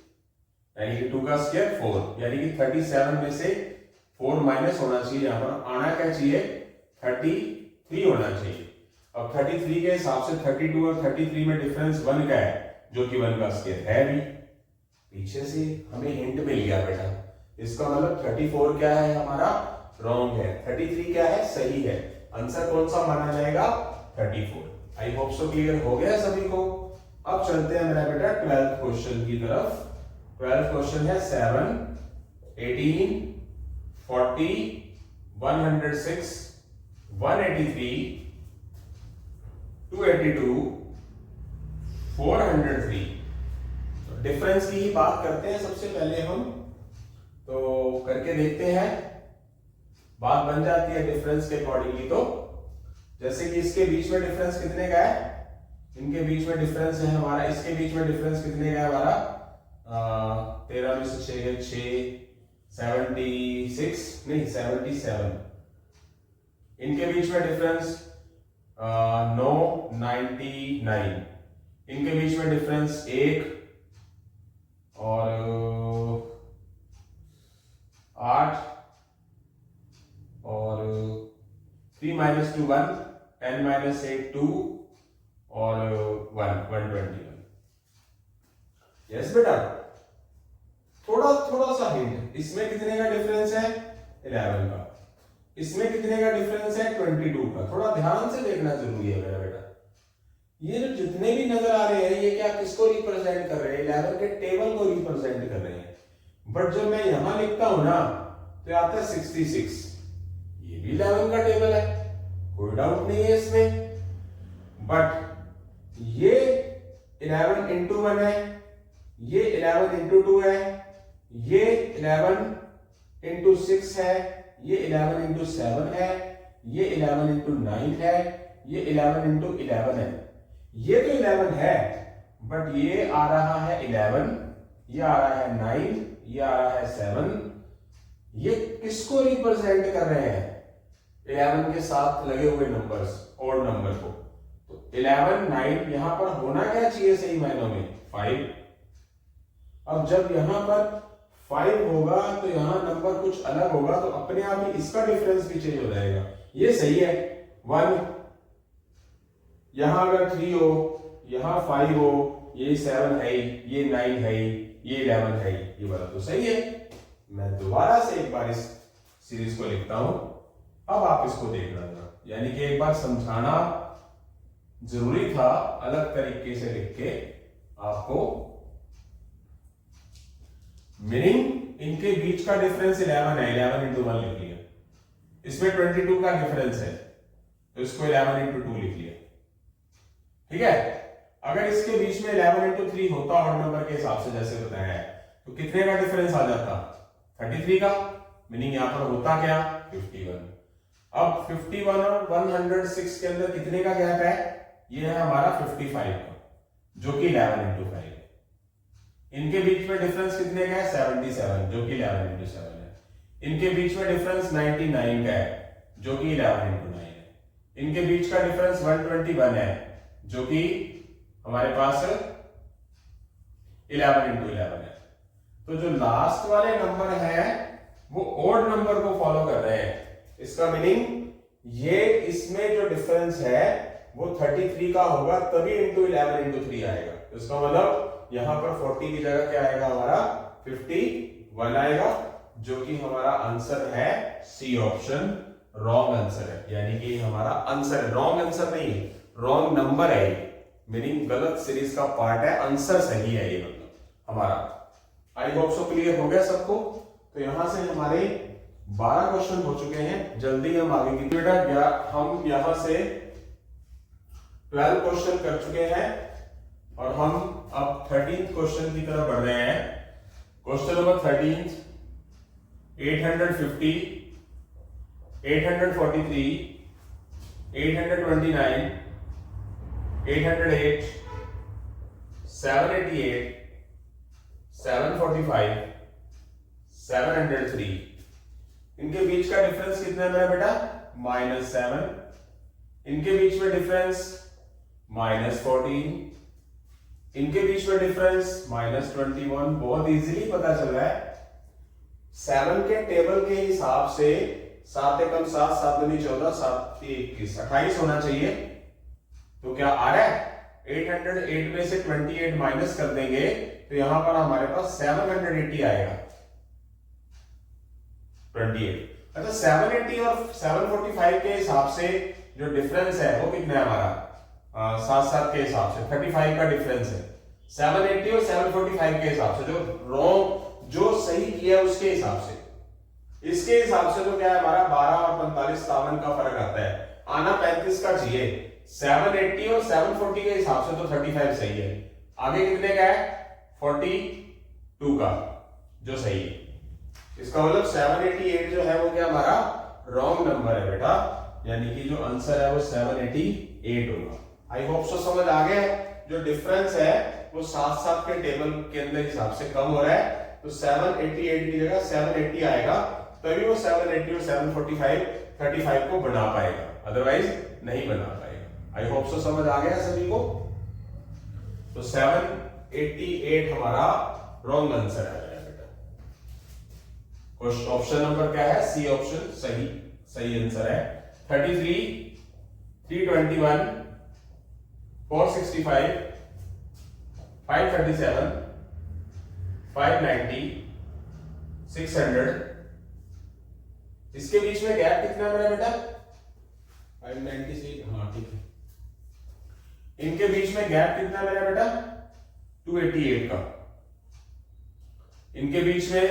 यानी कि 2 का स्क्वायर 4, यानी कि 37 में से 4 माइनस होना चाहिए। यहां पर आना क्या चाहिए? 33 होना चाहिए। अब 33 के हिसाब से 32 और 33 में डिफरेंस 1 का है, जो कि 1 का स्क्वायर है भी। पीछे से हमें हिंट मिल गया बेटा, इसका मतलब 34 क्या है हमारा? रॉन्ग है। 33 क्या है? सही है। आंसर कौन सा माना जाएगा? 34। आई होप सो क्लियर हो गया सभी को। अब चलते हैं मेरा बेटा 12th क्वेश्चन की तरफ। 12th क्वेश्चन है 7, 18, 40, 106, 183, 282, 403। तो डिफरेंस की ही बात करते हैं सबसे पहले हम, तो करके देखते हैं। बात बन जाती है डिफरेंस के अकॉर्डिंगली। तो जैसे कि इसके बीच में डिफरेंस कितने का है? इनके बीच में डिफरेंस है हमारा, इसके बीच में डिफरेंस कितने का है हमारा? 13 में से 6 है 6, 76 नहीं 77। इनके बीच में डिफरेंस 9, 99। इनके बीच में डिफरेंस 1 और 8 और 3 - 2 1, 10 - 8 2 और 121। यस बेटा, थोड़ा सा हिंट। इसमें कितने का डिफरेंस है? 11 का। इसमें कितने का डिफरेंस है? 22 का। थोड़ा ध्यान से देखना जरूरी है मेरा बेटा। ये जो जितने भी नजर आ रहे हैं, ये क्या किसको रिप्रेजेंट कर रहे हैं? 11 के टेबल को रिप्रेजेंट कर रहे हैं। बट जब मैं यहां लिखता हूं ना, तो आता है 66। ये भी 11 का टेबल है, कोई डाउट नहीं है इसमें। बट ये 11 इंटू 1 है, ये 11 इंटू 2 है, ये 11 इंटू 6 है, ये 11 इंटू 7 है, ये 11 इंटू 9 है, ये 11 इंटू 11 है। ये तो 11 है, बट ये आ रहा है 11, ये आ रहा है 9, ये आ रहा है 7। ये किसको रिप्रेजेंट कर रहे हैं? 11 के साथ लगे हुए नंबर्स, ऑड नंबर को, तो 11 9 यहां पर होना क्या चाहिए सही मायनों में 5। अब जब यहां पर 5 होगा तो यहां नंबर कुछ अलग होगा, तो अपने आप ही इसका डिफरेंस भी चेंज हो जाएगा। ये सही है 1, यहां अगर 3 हो, यहां 5 हो, ये 7 है, ये 9 है, ये 11 है, ये वाला तो सही है। मैं दोबारा से एक बार इस सीरीज को लिखता हूं, अब आप इसको देखना जरा, यानी कि एक बार समझाना जरूरी था अलग तरीके से लिख के आपको। मीनिंग इनके बीच का डिफरेंस 11 है, 11 इंटू 1 लिख लिया। इसमें 22 का डिफरेंस है, तो इसको 11 इंटू 2 लिख लिया। ठीक है, अगर इसके बीच में 11 इंटू 3 होता ऑड नंबर के हिसाब से जैसे बताया है, तो कितने का डिफरेंस आ जाता 33 का। मीनिंग यहां पर होता क्या 51। अब 51 और 106 के अंदर कितने का गैप है, ये है हमारा 55 का, जो कि 11 इंटू 5 है। इनके बीच में डिफरेंस कितने का है 77, जो कि 11 इंटू 7 है। इनके बीच में डिफरेंस 99 का है, जो कि 11 इंटू 9 है। इनके बीच का डिफरेंस 121 है, जो कि हमारे पास 11 इंटू 11 है। तो जो लास्ट वाले नंबर है वो ऑड नंबर को फॉलो कर रहे हैं। इसका मीनिंग ये इसमें जो डिफरेंस है वो 33 का होगा, तभी इंटू 11 इंटू 3 आएगा। तो इसका मतलब यहां पर 40 की जगह क्या आएगा हमारा 51 आएगा, जो कि हमारा आंसर है सी ऑप्शन। रॉन्ग आंसर है, यानी कि हमारा आंसर रॉन्ग आंसर नहीं, रॉन्ग नंबर है, मीनिंग गलत सीरीज का पार्ट है, आंसर सही है ये मतलब हमारा। आई होप सो क्लियर हो गया सबको। तो यहां से हमारे 12 क्वेश्चन हो चुके हैं, जल्दी हम आगे की बेटा हम यहां से 12 क्वेश्चन कर चुके हैं और हम अब 13th क्वेश्चन की तरफ बढ़ रहे हैं। Question number 13, 850, 843, 829, 808, 788, 745, 703। इनके बीच का डिफरेंस कितना है मेरा बेटा -7। इनके बीच में डिफरेंस -14। इनके बीच में डिफरेंस -21। बहुत इजीली पता चल रहा है 7 के टेबल के हिसाब से 7 एकम 7, 7 दूनी 14, 7 21, 28 होना चाहिए। तो क्या आ रहा है 808 में से 28 माइनस कर देंगे तो यहां पर हमारे पास 780 आएगा। 28 अच्छा 780 और 745 के हिसाब से जो डिफरेंस है वो कितना है हमारा 7 के हिसाब से 35 का डिफरेंस है। 780 और 745 के हिसाब से जो सही किया उसके हिसाब से, इसके हिसाब से तो क्या है हमारा 12 और 45 57 का फर्क आता है, आना 35 का चाहिए। 780 और 740 के हिसाब से तो 35 सही है। आगे कितने का है 42 का जो सही है। इसका मतलब 788 जो है वो क्या हमारा रॉन्ग नंबर है बेटा, यानी कि जो आंसर है वो 788 होगा। आई होप सो समझ आ गया है। जो डिफरेंस है वो 7 के टेबल के अंदर हिसाब से कम हो रहा है, तो 788 की जगह 780 आएगा, तभी वो 780 और 745 35 को बना पाएगा, अदरवाइज नहीं बना पाएगा। आई होप सो समझ आ गया सभी को। तो 788 हमारा रॉन्ग आंसर है बेटा। ऑप्शन नंबर क्या है सी ऑप्शन सही आंसर है। 33, 321, 465, 537, 590, 600। इसके बीच में गैप कितना है मेरा बेटा 596। हाँ ठीक है। इनके बीच में गैप कितना है मेरा बेटा 288 का। इनके बीच में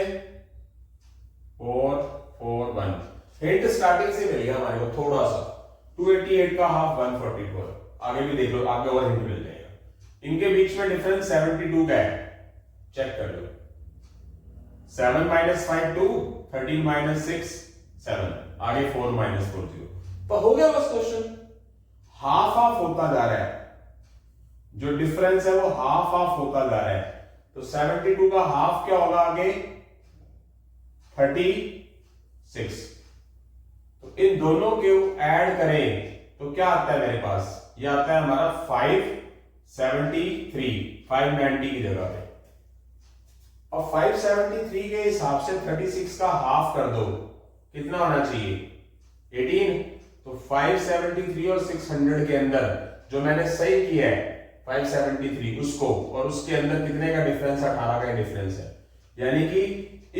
441। हिंट स्टार्टिंग से मिल गया हमारे को थोड़ा सा। 288 का हाफ 142। आगे भी देख लो, आगे और हिंट मिल जाएगा। इनके बीच में डिफरेंस 72 का है, चेक कर लो। 7 - 5 2, 13 - 6 7, आगे 4 - 4 0। तो हो गया बस क्वेश्चन। हाफ हाफ होता जा रहा है, जो डिफरेंस है वो हाफ हाफ होता जा रहा है। तो 72 का हाफ क्या होगा आगे 36। तो इन दोनों को ऐड करें तो क्या आता है मेरे पास, ये आता है हमारा 573, 590 की जगह पे। और 573 के हिसाब से 36 का हाफ कर दो, कितना होना चाहिए 18। तो 573 और 600 के अंदर जो मैंने सही किया है 573 उसको, और उसके अंदर कितने का डिफरेंस है, 18 का डिफरेंस है। यानी कि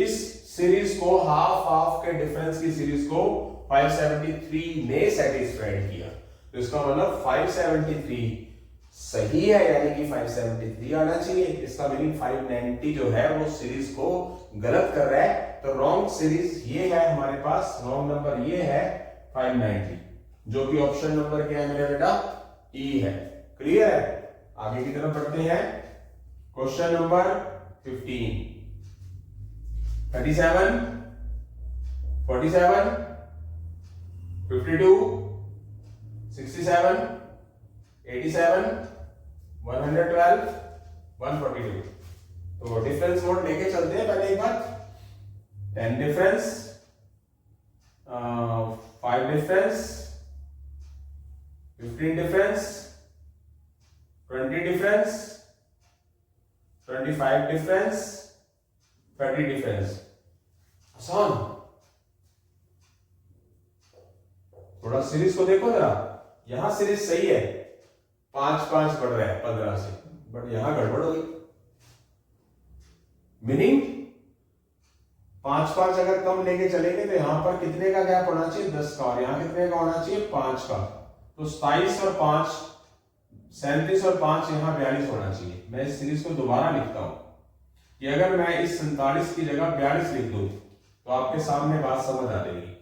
इस सीरीज को हाफ के डिफरेंस की सीरीज को 573 ने सेटिस्फाइड किया। तो इसका मतलब 573 सही है, यानी कि 573 आना चाहिए। इसका मीनिंग 590 जो है वो सीरीज को गलत कर रहा है। तो रॉन्ग सीरीज ये है हमारे पास, रॉन्ग नंबर ये है 590, जो कि ऑप्शन नंबर क्या है मेरे बेटा, ई है। क्लियर है? आगे की तरफ बढ़ते हैं। Question number 15, 37, 47, 52, 67, 87, 112, 142। तो डिफरेंस मोड लेके चलते हैं पहले एक बार। 10 difference, 5 difference, 15 difference, 20 difference, 25 difference, 30 difference. आसान। थोड़ा सीरीज को देखो जरा, यहां सीरीज सही है, 5-5 बढ़ रहा है 15 से, बट यहां गड़बड़ हो गई। मीनिंग 5-5 अगर कम लेके चलेंगे तो यहां पर कितने का गैप होना चाहिए, 10 का, और यहां कितने का होना चाहिए, 5 का। तो 27 और 5, 37 और 5 यहां 42 होना चाहिए। मैं इस सीरीज को दोबारा लिखता हूं कि अगर मैं इस 47 की जगह 42 लिख दूं तो आपके सामने बात समझ आ जाएगी।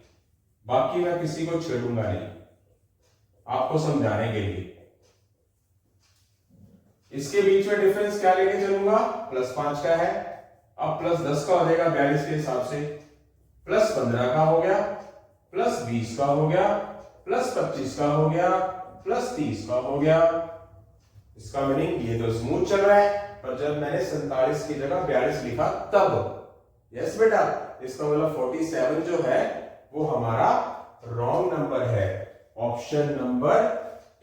बाकी मैं किसी को छेड़ूंगा नहीं, आपको समझाने के लिए। इसके बीच में डिफरेंस क्या लेके चलूंगा, +5 का है। अब +10 का हो जाएगा 42 के हिसाब से, +15 का हो गया, +20 का हो गया, +25 का हो गया, +30 का हो गया। इसका मीनिंग ये तो स्मूथ चल रहा है, पर जब मैंने 47 की जगह 42 लिखा तब, यस बेटा, इसका मतलब 47 जो है वो हमारा रॉन्ग नंबर है। ऑप्शन नंबर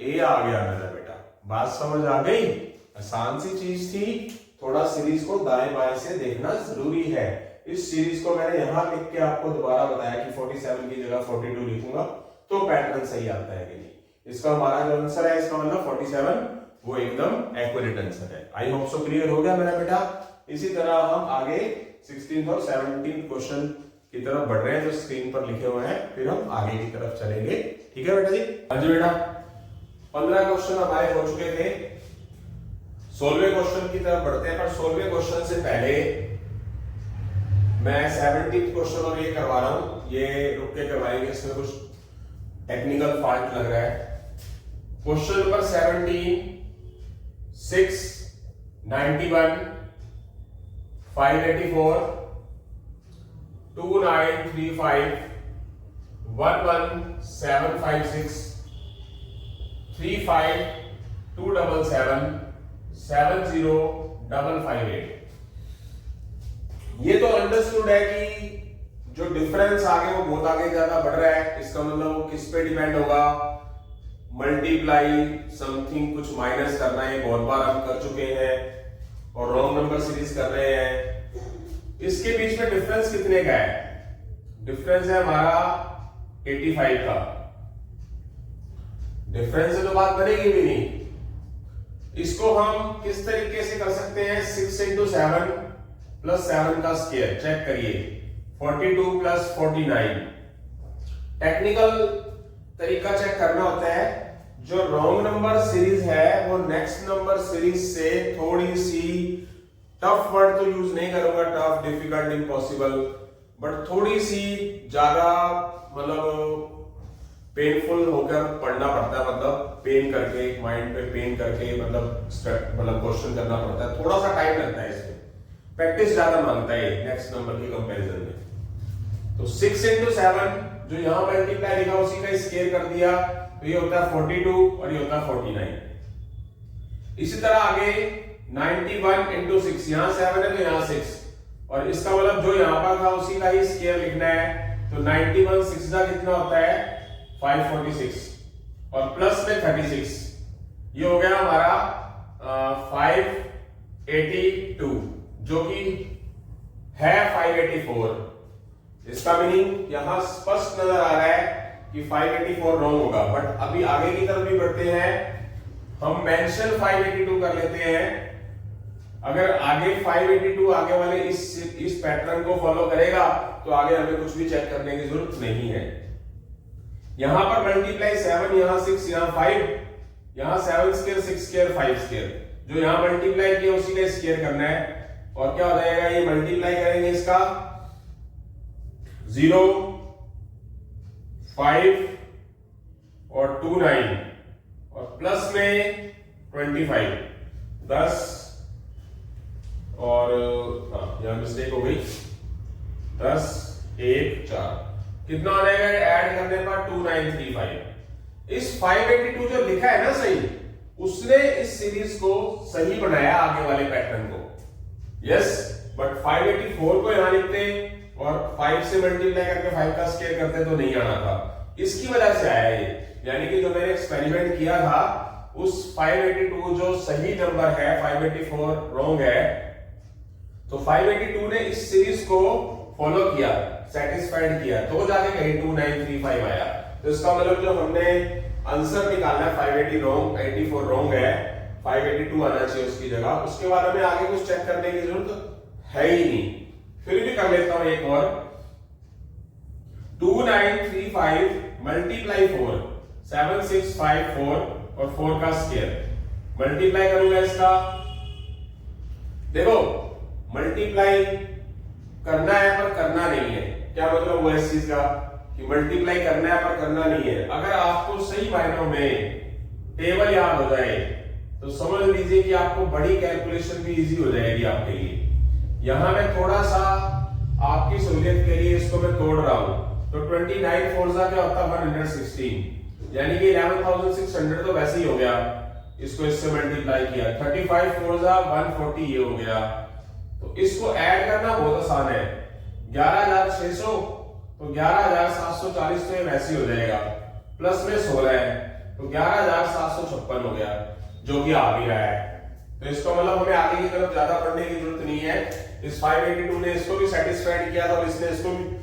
ए आ गया मेरा बेटा। बात समझ आ गई? आसान सी चीज थी, थोड़ा सीरीज को दाएं बाएं से देखना जरूरी है। इस सीरीज को मैंने यहां लिख के आपको दोबारा बताया कि 47 की जगह 42 लिखूंगा तो पैटर्न सही आता है कि नहीं। इसका हमारा जो आंसर है, इसका मतलब 47 वो एकदम एक्यूरेट आंसर है। आई होप सो क्लियर हो गया मेरा बेटा। इसी तरह हम आगे 16th और 17th क्वेश्चन की तरफ बढ़ रहे हैं जो स्क्रीन पर लिखे हुए हैं, फिर हम आगे की तरफ चलेंगे। ठीक है बेटा जी? हाँ जी बेटा। 15 क्वेश्चन हमारे हो चुके थे। 16वें क्वेश्चन की तरफ बढ़ते हैं, पर 16वें क्वेश्चन से पहले मैं 17th क्वेश्चन और ये करवा रहा हूं, ये रुक के करवाएंगे, इसमें कुछ टेक्निकल फॉल्ट लग रहा है। Question number 17, 6, 91, 584, 2935, 11756, 35277, 70558। ये तो अंडरस्टूड है कि जो डिफरेंस आगे वो बहुत आगे ज्यादा बढ़ रहा है। इसका मतलब वो किस पे डिपेंड होगा, मल्टीप्लाई समथिंग कुछ माइनस करना है, बहुत बार हम कर चुके हैं, और रॉन्ग नंबर सीरीज कर रहे हैं। इसके बीच में डिफरेंस कितने का है? डिफरेंस है हमारा 85 का। डिफरेंस से तो बात बनेगी भी नहीं। इसको हम किस तरीके से कर सकते हैं, 6 into 7 + 7 का स्क्वायर। चेक करिए, 42 + 49। टेक्निकल तरीका चेक करना होता है। जो रॉन्ग नंबर सीरीज है वो नेक्स्ट नंबर सीरीज से थोड़ी सी, टफ वर्ड तो यूज नहीं करूंगा, टफ, डिफिकल्ट, इम्पॉसिबल, बट थोड़ी सी ज्यादा मतलब पेनफुल होकर पढ़ना पड़ता है, मतलब पेन करके, माइंड पे पेन करके, मतलब क्वेश्चन करना पड़ता है, थोड़ा सा टाइम लगता है इसमें, प्रैक्टिस ज्यादा मांगता है नेक्स्ट नंबर की कंपैरिजन में। तो 6 into 7 जो यहां मल्टीप्लाई लिखा उसी का स्क्वायर कर दिया, तो ये होता है 42 और ये होता है 49। इसी तरह आगे 91 into 6, यहां 7 है तो यहां 6, और इसका मतलब जो यहां पर था उसी का ही स्क्वायर लिखना है। तो 91 6 का कितना होता है 546 और प्लस में 36, ये हो गया हमारा 582 जो कि है 584। इसका मीनिंग यहां स्पष्ट नजर आ रहा है कि 584 रॉन्ग होगा। बट अभी आगे की तरफ भी बढ़ते हैं, हम मेंशन 582 कर लेते हैं। अगर आगे 582 आगे वाले इस पैटर्न को फॉलो करेगा तो आगे हमें कुछ भी चेक करने की जरूरत नहीं है। यहां पर मल्टीप्लाई 7, यहां 6, यहां 5, यहां 7 स्क्वायर 6 स्क्वायर 5 स्क्वायर, जो यहां मल्टीप्लाई किया उसी का स्क्वायर करना है। और क्या हो जाएगा, ये मल्टीप्लाई करेंगे इसका 0 5 और 2 9 और प्लस में 25 10 और यहां मिस्टेक हो गई 10 1 4, कितना आ जाएगा ऐड करने पर 2935। इस 582 जो लिखा है ना सही, उसने इस सीरीज को सही बनाया आगे वाले पैटर्न को। यस, बट 584 को यहां लिखते और 5 से मल्टीप्लाई करके 5 का स्क्वायर करते तो नहीं आना था, इसकी वजह से आया ये। यानी कि जो मैंने एक्सपेरिमेंट किया था उस 582 जो सही नंबर है 584 रॉन्ग है, तो 582 ने इस सीरीज को फॉलो किया, सेटिस्फाइड किया, तो जाके कहीं 2935 आया। तो इसका मतलब जो हमने आंसर निकालना है 580 रॉन्ग 84 रॉन्ग है, 582 आना चाहिए उसकी जगह। उसके बाद हमें आगे कुछ चेक करने की जरूरत है ही नहीं। फिर भी कर लेता हूं एक और, 2935 मल्टीप्लाई 4 7654 और 4 का स्क्वायर मल्टीप्लाई करूंगा इसका। देखो मल्टीप्लाई करना है पर करना नहीं है, क्या मतलब वो इस चीज का कि मल्टीप्लाई करना है पर करना नहीं है। अगर आपको सही मायनों में टेबल याद हो जाए तो समझ लीजिए कि आपको बड़ी कैलकुलेशन भी इजी हो जाएगी आपके लिए। यहां मैं थोड़ा सा आपकी सहूलियत के लिए इसको मैं तोड़ रहा हूं, तो 29 4 क्या होता है 116, यानी कि 11600 तो वैसे ही हो गया, इसको इससे मल्टीप्लाई किया। 35 4 140 ये हो गया। तो इसको ऐड करना बहुत आसान है, 11600 तो 11740 तो ये वैसे ही हो जाएगा, प्लस में 16 है तो 11756 हो गया, जो कि आ भी रहा है। तो इसका मतलब हमें आगे की तरफ ज्यादा पढ़ने की जरूरत नहीं है। इस 582 ने इसको भी सेटिस्फाइड किया था और इसने इसको भी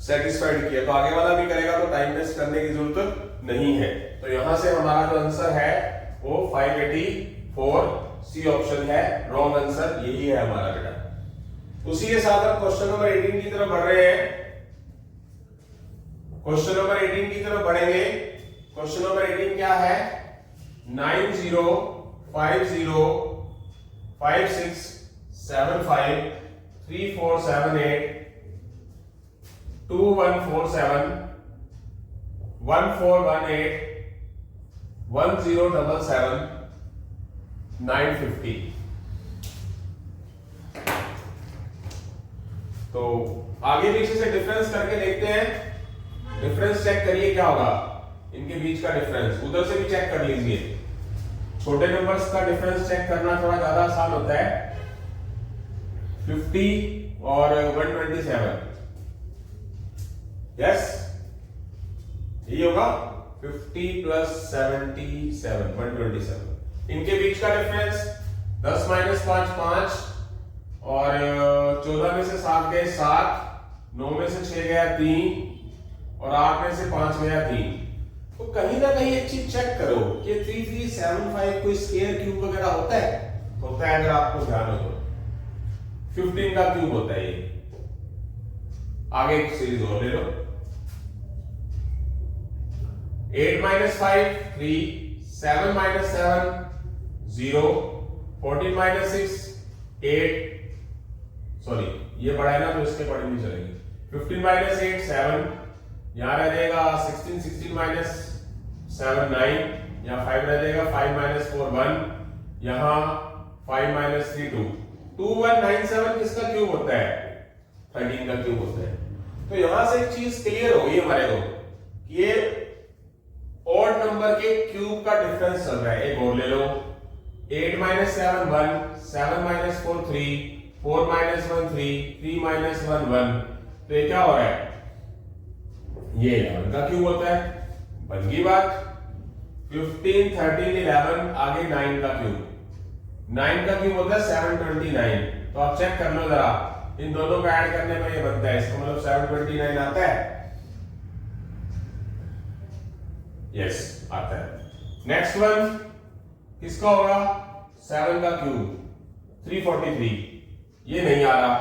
सेटिस्फाइड किया, तो आगे वाला भी करेगा तो टाइम वेस्ट करने की जरूरत नहीं है। तो यहां से हमारा जो आंसर है वो 584 सी ऑप्शन है, रॉन्ग आंसर यही है हमारा बेटा। उसी के साथ हम क्वेश्चन नंबर 18 की तरफ बढ़ रहे हैं। क्वेश्चन नंबर 18 की तरफ बढ़ेंगे। क्वेश्चन नंबर 18 क्या है, 905056753478 2147 1418 1077 950। तो आगे पीछे से डिफरेंस करके देखते हैं। डिफरेंस चेक करिए क्या होगा इनके बीच का डिफरेंस, उधर से भी चेक कर लीजिए। छोटे नंबर्स का डिफरेंस चेक करना थोड़ा ज्यादा आसान होता है। 50 और 127, यस यही होगा 50 प्लस 77 127। इनके बीच का डिफरेंस 10 माइनस 5 5 और 14 में से 7 गए 7, 9 में से 6 गया 3 और 8 में से 5 गया 3। तो कहीं ना कहीं एक चीज चेक करो कि 3375 कोई स्क्वायर क्यूब वगैरह होता है अगर आपको ध्यान हो तो 15 का क्यूब होता है ये। आगे एक सीरीज और ले लो, 8 माइनस 5 3, 7 माइनस 7 0, 14 माइनस 6 8, सॉरी ये बड़ा है ना तो इसके बड़े नहीं चलेंगे। 15 माइनस 8 7, यहां रह जाएगा 16 माइनस 7 9, यहां 5 रह जाएगा 5 माइनस 4 1, यहां 5 माइनस 3 2। 2197 किसका क्यूब होता है 13 का क्यूब होता है। तो यहां से एक चीज क्लियर हो गई हमारे को, ये ऑड नंबर के क्यूब का डिफरेंस चल रहा है। एक और ले लो, 8 माइनस 7 1, 7 माइनस 4 3, 4 माइनस 1 3, 3 माइनस 1 1। तो ये क्या हो रहा है ये 11 का क्यूब होता है। बन गई बात। 15, 13, 11 आगे 9 का क्यूब। 9 का क्यूब होता है 729। तो आप चेक कर लो जरा, इन दोनों को ऐड करने में ये बनता है, इसका मतलब 729 आता है। यस आता है। नेक्स्ट वन किसका होगा? 7 का क्यूब 343। ये नहीं आ रहा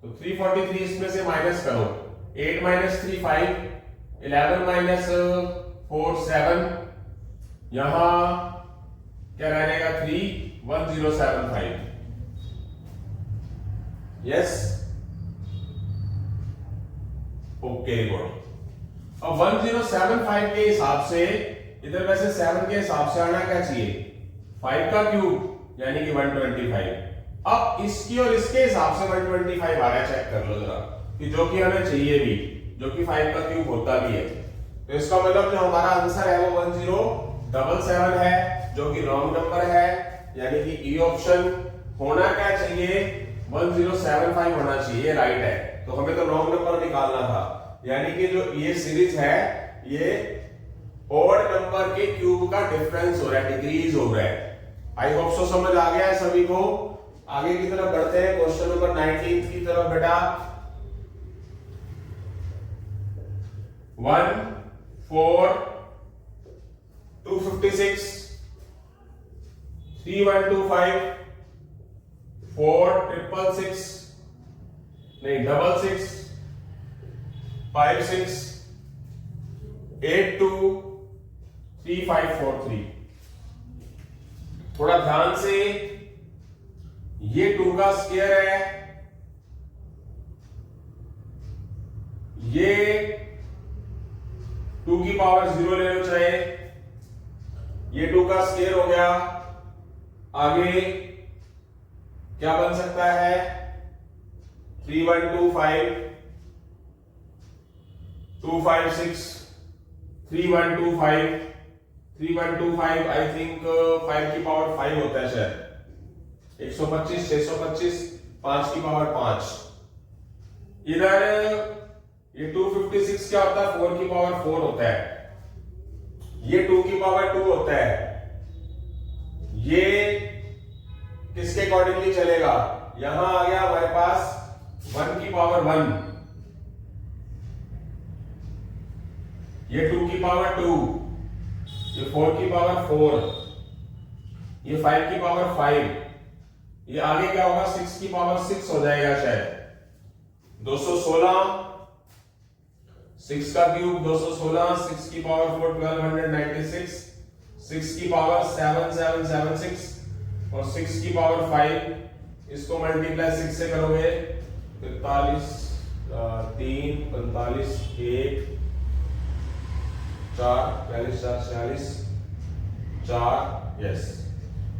तो 343 इसमें से माइनस करो। 8 - 3 5, 11 - 4 7, यहां क्या रहेगा? 3 1075। Yes okay good. अब 1075 के हिसाब से इधर वैसे 7 के हिसाब से आना क्या चाहिए? 5 का क्यूब यानी कि 125। अब इसकी और इसके हिसाब से 125 आ रहा है, चेक कर लो जरा कि जो कि हमें चाहिए भी, जो कि 5 का क्यूब होता भी है। तो इसका मतलब जो हमारा आंसर है वो 1077 है, जो कि रॉन्ग नंबर है। यानी कि ई ऑप्शन होना क्या चाहिए? 1075 होना चाहिए, राइट है। तो हमें तो रॉन्ग नंबर निकालना था। यानी कि जो ये सीरीज है ये ऑड नंबर के क्यूब का डिफरेंस हो रहा है, डिक्रीज हो रहा है। आई होप सो समझ आ गया है सभी को। आगे की तरफ बढ़ते हैं, क्वेश्चन नंबर 19 की तरफ बेटा। 1 4 256 3125 4 666 नहीं 66 56 82 3543। थोड़ा ध्यान से, ये 2 का स्क्वायर है, ये 2 की पावर 0 ले लो चाहे, ये 2 का स्क्वायर हो गया। आगे क्या बन सकता है? 3125 256 3125 3125 आई थिंक 5 की पावर 5 होता है शायद। 125 625 5 की पावर 5। इधर ये 256 क्या होता है? 4 की पावर 4 होता है। ये 2 की पावर 2 होता है। ये किसके अकॉर्डिंगली चलेगा? यहां आ गया हमारे पास 1 की पावर 1, ये 2 की पावर 2, ये 4 की पावर 4, ये 5 की पावर 5। ये आगे क्या होगा? 6 की पावर 6 हो जाएगा शायद। 216 6 का क्यूब 216, 6 की पावर 4 1296, 6 की पावर 7776 और 6 की पावर 5। इसको मल्टीप्लाई 6 से करोगे 43 3 45 1 4 42 46 4। यस,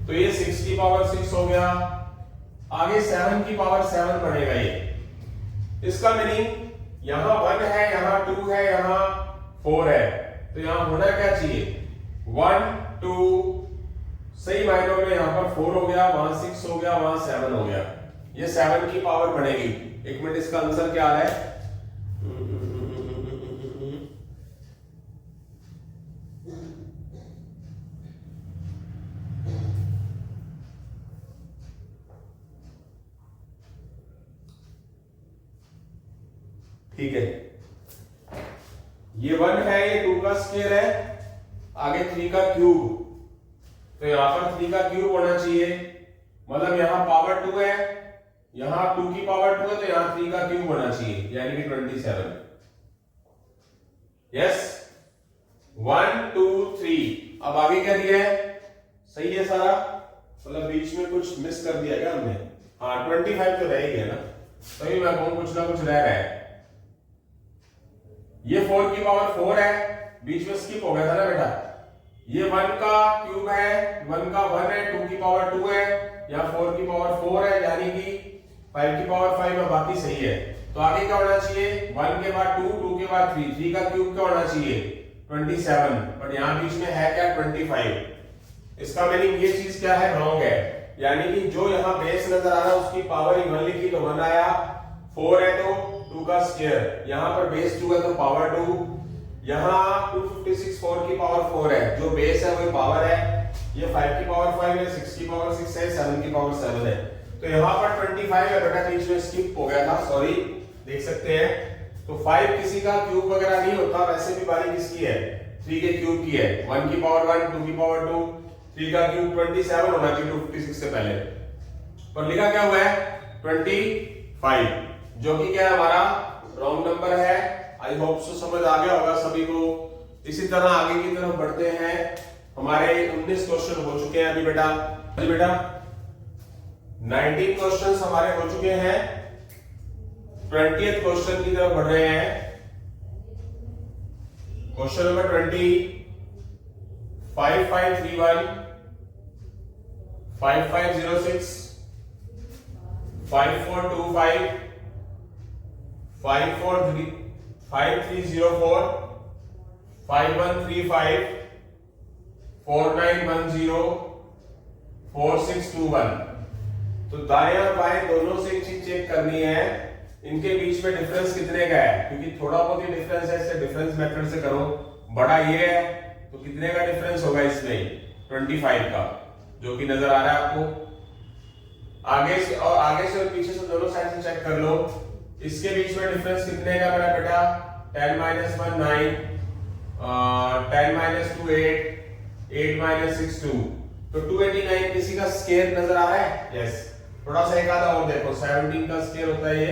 तो ये 6 की पावर 6 हो गया। आगे 7 की पावर 7 बढ़ेगा। ये इसका मीनिंग यहां 1 है, यहां 2 है, यहां 4 है। तो यहां होना क्या चाहिए? 1 2 सही मायनों में यहां पर 4 हो गया, वहां 6 हो गया, वहां 7 हो गया। ये 7 की पावर बढ़ेगी। एक मिनट, इसका आंसर क्या आ रहा है? ठीक है, ये 1 है, ये 2 का स्क्वायर है, आगे 3 का क्यूब। तो यहां पर 3 का क्यूब होना चाहिए, मतलब यहां पावर 2 है, यहां 2 की पावर 2 है, तो यहां 3 का क्यूब होना चाहिए, यानी कि 27। यस, 1 2 3। अब आगे क्या दिया है? सही है सारा, मतलब बीच में कुछ मिस कर दिया क्या हमने? हाँ 25 तो रह गया ना, तभी मैं कहूं कुछ ना कुछ रह रहा है। ये 4 की पावर 4 है, बीच में स्किप हो गया था ना बेटा। ये 1 का क्यूब है, 1 का 1 है, 2 की पावर 2 है, या 4 की पावर 4 है, यानी कि 5 की पावर 5 है, बाकी सही है। तो आगे क्या होना चाहिए? 1 के बाद 2, 2 के बाद 3, 3 का क्यूब क्या होना चाहिए? 27, बट यहां बीच में है क्या? 25। इसका मीनिंग ये चीज क्या है? रॉन्ग है। यानी कि जो यहां बेस नजर आ रहा है उसकी पावर ही 1 लिखी तो 1 आया, 4 है तो 2 का स्क्वायर, यहां पर बेस 2 है तो पावर 2, यहाँ 256 4 की पावर 4 है, जो बेस है वही पावर है, ये 5 की पावर 5 है, 6 की पावर 6 है, 7 की पावर 7 है। तो यहाँ पर 25 है बेटा, बीच में स्किप हो गया था, सॉरी, देख सकते हैं। तो 5 किसी का क्यूब वगैरह नहीं होता, वैसे भी बारी किसकी है, 3 के क्यूब की है, 1 की पावर 1, 2 की पावर 2, 3 का क्यूब 27 होना चाहिए 256 से पहले, पर लिखा क्या हुआ है 25, जो कि क्या है हमारा रॉन्ग नंबर है। आई होप सो समझ आ गया होगा सभी को। इसी तरह आगे की तरफ बढ़ते हैं, हमारे 19 क्वेश्चन हो चुके हैं अभी बेटा। 19 क्वेश्चन हमारे हो चुके हैं, 20th क्वेश्चन की तरफ बढ़ रहे हैं। Question number 20, 5531, 5506, 5425, 5304, 5135, 4910, 4621। तो दाएं और बाएं दोनों से एक चीज चेक करनी है, इनके बीच में डिफरेंस कितने का है, क्योंकि थोड़ा बहुत ही डिफरेंस है, इससे डिफरेंस मेथड से करो। बड़ा ये है तो कितने का डिफरेंस होगा इसमें 25 का, जो कि नजर आ रहा है आपको। आगे से और पीछे से दोनों साइड से चेक कर लो, इसके बीच में डिफरेंस कितने का मेरा बेटा 10 - 1 9, 10 - 2 8, 8 - 6 2, तो 289 किसी का स्केयर नजर आ रहा है। यस, थोड़ा सा एक आधा और देखो, 17 का स्केयर होता है, ये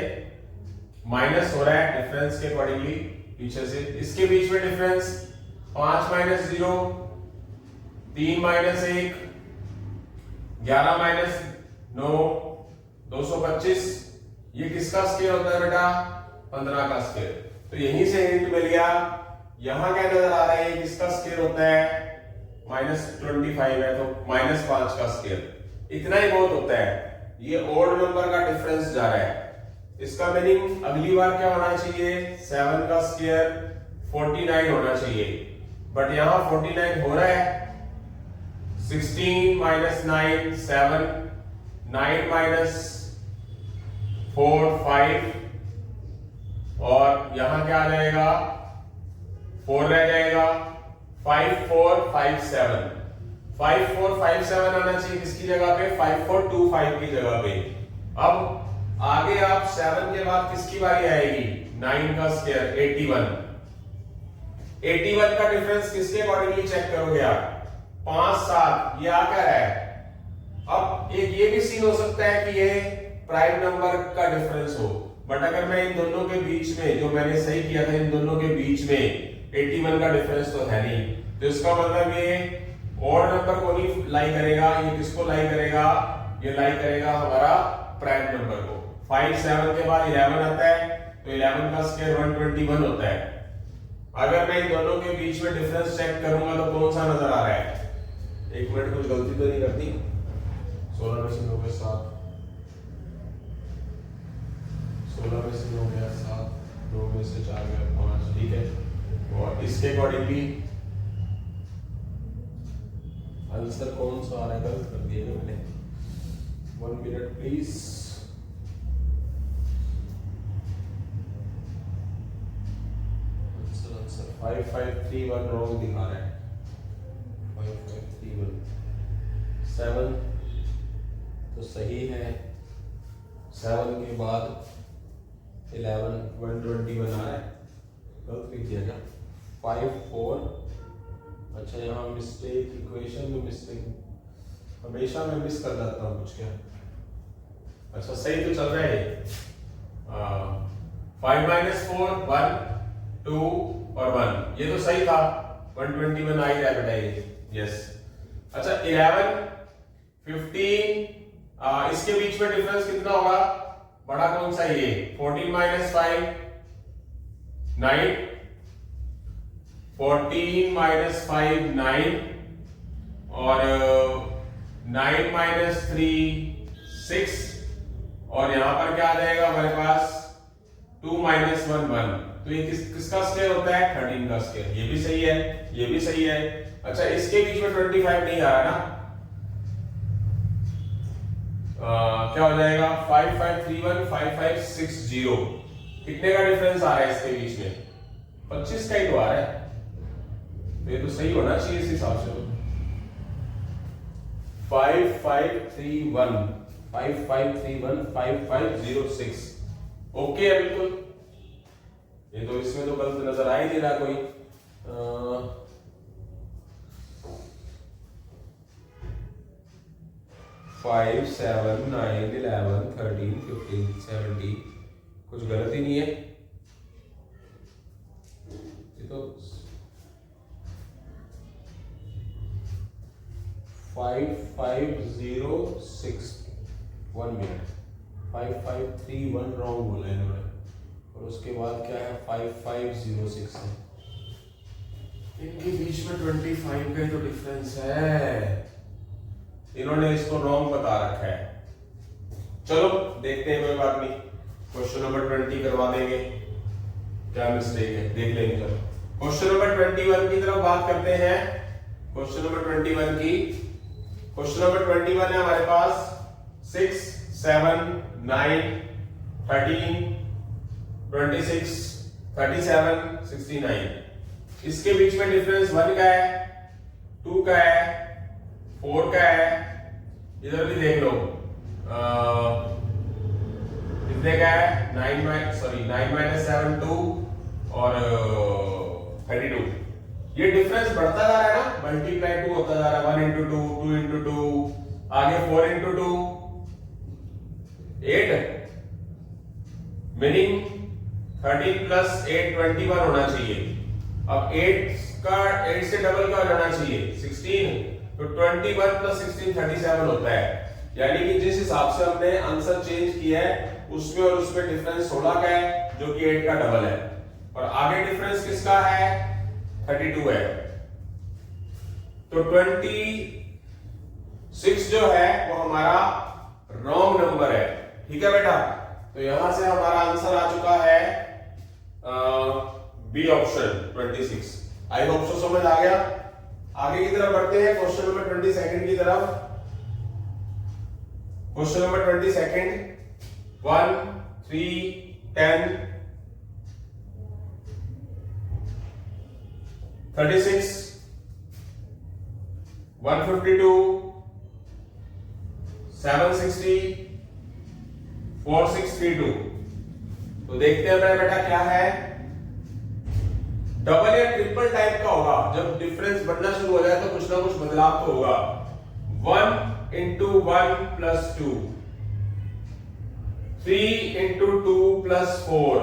माइनस हो रहा है डिफरेंस के अकॉर्डिंगली पीछे से। इसके बीच में डिफरेंस 5 - 0, 3 - 1, 11 - 9, 225, ये किसका स्केयर होता है बेटा 15 का स्केयर। तो यहीं से हिंट मिल गया, यहां क्या नजर आ रहा है, ये किसका स्केयर होता है -25 है, तो -5 का स्केयर। इतना ही बहुत होता है, ये ओड नंबर का डिफरेंस जा रहा है। इसका मीनिंग अगली बार क्या होना चाहिए, 7 का स्केयर 49 होना चाहिए, बट यहां 49 हो रहा है। 16 - 9 7, 9 - 4 5, और यहां क्या आ जाएगा 4 रह जाएगा, 5 4 5 7, 5 4 5 7 आना चाहिए किसकी जगह पे 5 4 2 5 की जगह पे। अब आगे आप 7 के बाद किसकी बारी आएगी, 9 का स्क्वायर 81, 81 का डिफरेंस किसके अकॉर्डिंगली चेक करोगे आप 5 7, ये आ क्या है। अब एक ये भी सीन हो सकता है कि ये प्राइम नंबर का डिफरेंस हो, बट अगर मैं इन दोनों के बीच में, जो मैंने सही किया था, इन दोनों के बीच में 81 का डिफरेंस तो है नहीं, तो इसका मतलब ये ऑड नंबर को नहीं लाई करेगा, ये किसको लाई करेगा, ये लाई करेगा हमारा प्राइम नंबर को। 5 7 के बाद 11 आता है, तो 11 का स्क्वायर 121 होता है। अगर मैं इन दोनों के बीच में डिफरेंस चेक करूंगा तो कौन सा नजर आ रहा है, एक मिनट, कुछ गलती तो नहीं करती। 16 में से 9 गया 7, 16 में से 9 गया 7, 2 में से 4 गया 5, ठीक है। और इसके अकॉर्डिंगली आंसर कौन सा आ रहा है, गलत कर दिया मैंने, 1 मिनट प्लीज। आंसर 5531 रॉन्ग दिखा रहा है, 5531, 7 तो सही है, 7 के बाद 11 121 आ रहा है, गलत लिख दिया क्या 5 4, अच्छा यहाँ मिस्टेक, इक्वेशन में मिस्टेक, हमेशा मैं मिस कर जाता हूँ कुछ, क्या अच्छा सही तो चल रहा है। 5 - 4 1 2 और 1, ये तो सही था, 121 आ ही रहा है बेटा ये, यस। अच्छा 11 15, इसके बीच में डिफरेंस कितना होगा, बड़ा कौन सा ये 14 - 5 9, 14 - 5 9, और 9 - 3 6, और यहां पर क्या आ जाएगा हमारे पास 2 - 1 1, तो ये किसका स्क्वायर होता है 13 का स्क्वायर, ये भी सही है, ये भी सही है। अच्छा इसके बीच में 25 नहीं आ रहा ना, क्या हो जाएगा 5531 5560, कितने का डिफरेंस आ रहा है इसके बीच में 25 का ही तो आ रहा है, ये तो सही होना चाहिए इस हिसाब से। 5531 5531 5506 ओके है बिल्कुल। ये तो इसमें तो गलत नजर आ ही नहीं रहा कोई। 5 7 9 11 13 15 17 कुछ गलत ही नहीं है ये तो। 5506 1 मिनट 5531 रॉन्ग बोला इन्होंने और उसके बाद क्या है 5506 है। इनके बीच में 25 का ही तो डिफरेंस है, इन्होंने इसको रॉन्ग बता रखा है। चलो देखते हैं, कोई बात नहीं, क्वेश्चन नंबर 20 करवा देंगे, क्या मिस्टेक है देख लेंगे। चलो क्वेश्चन नंबर 21 की तरफ बात करते हैं। क्वेश्चन नंबर 21 की, क्वेश्चन नंबर 21 है हमारे पास 6 7 9 13 26 37 69। इसके बीच में डिफरेंस 1 का है, 2 का है, 4 का है, इधर भी देख लो कितने का है 9 - 7 2 और 32। ये डिफरेंस बढ़ता जा रहा है ना, मल्टीप्लाई 2 होता जा रहा है, 1 into 2 2 into 2 आगे 4 into 2 8 मीनिंग 13 plus 8 21 होना चाहिए। अब 8 से डबल का हो जाना चाहिए 16, तो 21 plus 16 37 होता है। यानी कि जिस हिसाब से हमने आंसर चेंज किया है उसमें और उसमें डिफरेंस 16 का है जो कि 8 का डबल है, और आगे डिफरेंस किसका है 32 है। तो 26 जो है वो हमारा रॉन्ग नंबर है, ठीक है बेटा। तो यहां से हमारा आंसर आ चुका है B option 26। I hope so समझ आ गया। आगे की तरफ बढ़ते हैं क्वेश्चन नंबर 22 की तरफ। Question number 22 1 3 10 36 152 760 4632। तो देखते हैं बेटा क्या है, डबल या ट्रिपल टाइप का होगा। जब डिफरेंस बढ़ना शुरू हो जाए तो कुछ ना कुछ बदलाव तो होगा। 1 into 1 plus 2, 3 into 2 plus 4,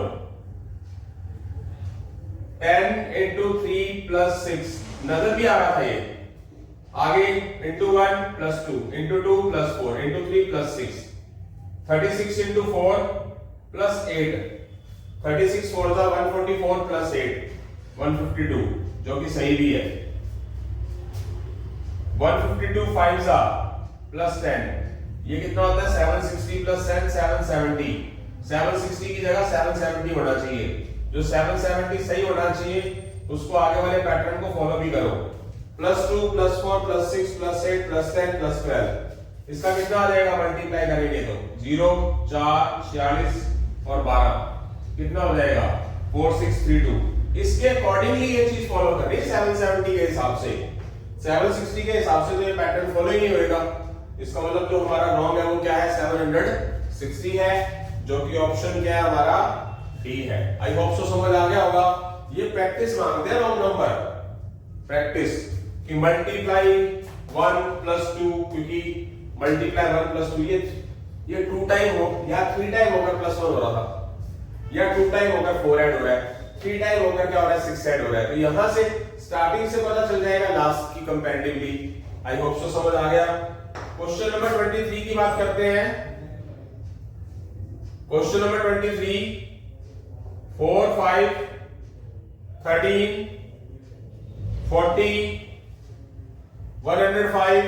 10 into 3 plus 6 नजर भी आ रहा था ये। आगे into 1 plus 2 into 2 plus 4 into 3 plus 6, 36 into 4 plus 8, 36 4 जा 144 plus 8 152 जो कि सही भी है। 152 5 जा plus 10 ये कितना होता है 760 plus 10 770। 760 की जगह 770 होना चाहिए। जो 770 सही होना चाहिए उसको आगे वाले पैटर्न को फॉलो भी करो। +2 +4 +6 +8 +10 +12 इसका कितना आ जाएगा मल्टीप्लाई करेंगे तो 0 4 46 और 12 कितना हो जाएगा 4632। इसके अकॉर्डिंगली ये चीज फॉलो करनी है 770 के हिसाब से। 760 के हिसाब से तो ये पैटर्न फॉलो ही नहीं होएगा। इसका मतलब जो हमारा रॉन्ग है वो क्या है 760 है, जो कि ऑप्शन क्या है हमारा डी है। आई होप सो समझ आ गया होगा। ये प्रैक्टिस मांगते हैं रॉन्ग नंबर, प्रैक्टिस कि मल्टीप्लाई 1 + 2, क्योंकि मल्टीप्लाई 1 + 2 ये 2 टाइम हो या 3 टाइम होकर +1 हो रहा था, या 2 टाइम होकर 4 ऐड हो रहा है, 3 टाइम होकर क्या हो रहा है 6 ऐड हो रहा है। तो यहां से स्टार्टिंग से पता चल जाएगा लास्ट की कंपैरेटिवली। आई होप सो समझ आ गया। क्वेश्चन नंबर 23 की बात करते हैं। Question number 23 4 5 13 40 105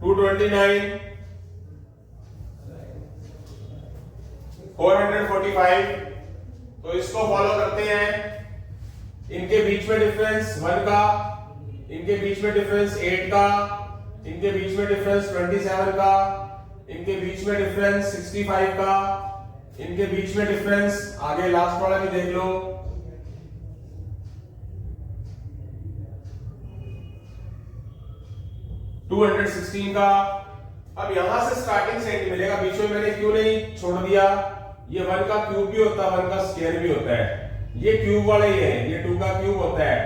229 445। तो इसको फॉलो करते हैं। इनके बीच में डिफरेंस 1 का, इनके बीच में डिफरेंस 8 का, इनके बीच में डिफरेंस 27 का, इनके बीच में डिफरेंस 65 का, इनके बीच में डिफरेंस आगे लास्ट वाला भी देख लो 216 का। अब यहां से स्टार्टिंग सेट मिलेगा, बीच में मैंने क्यों नहीं छोड़ दिया, ये 1 का क्यूब भी होता है, 1 का स्क्वायर भी होता है, ये क्यूब वाले ये है, ये 2 का क्यूब होता है,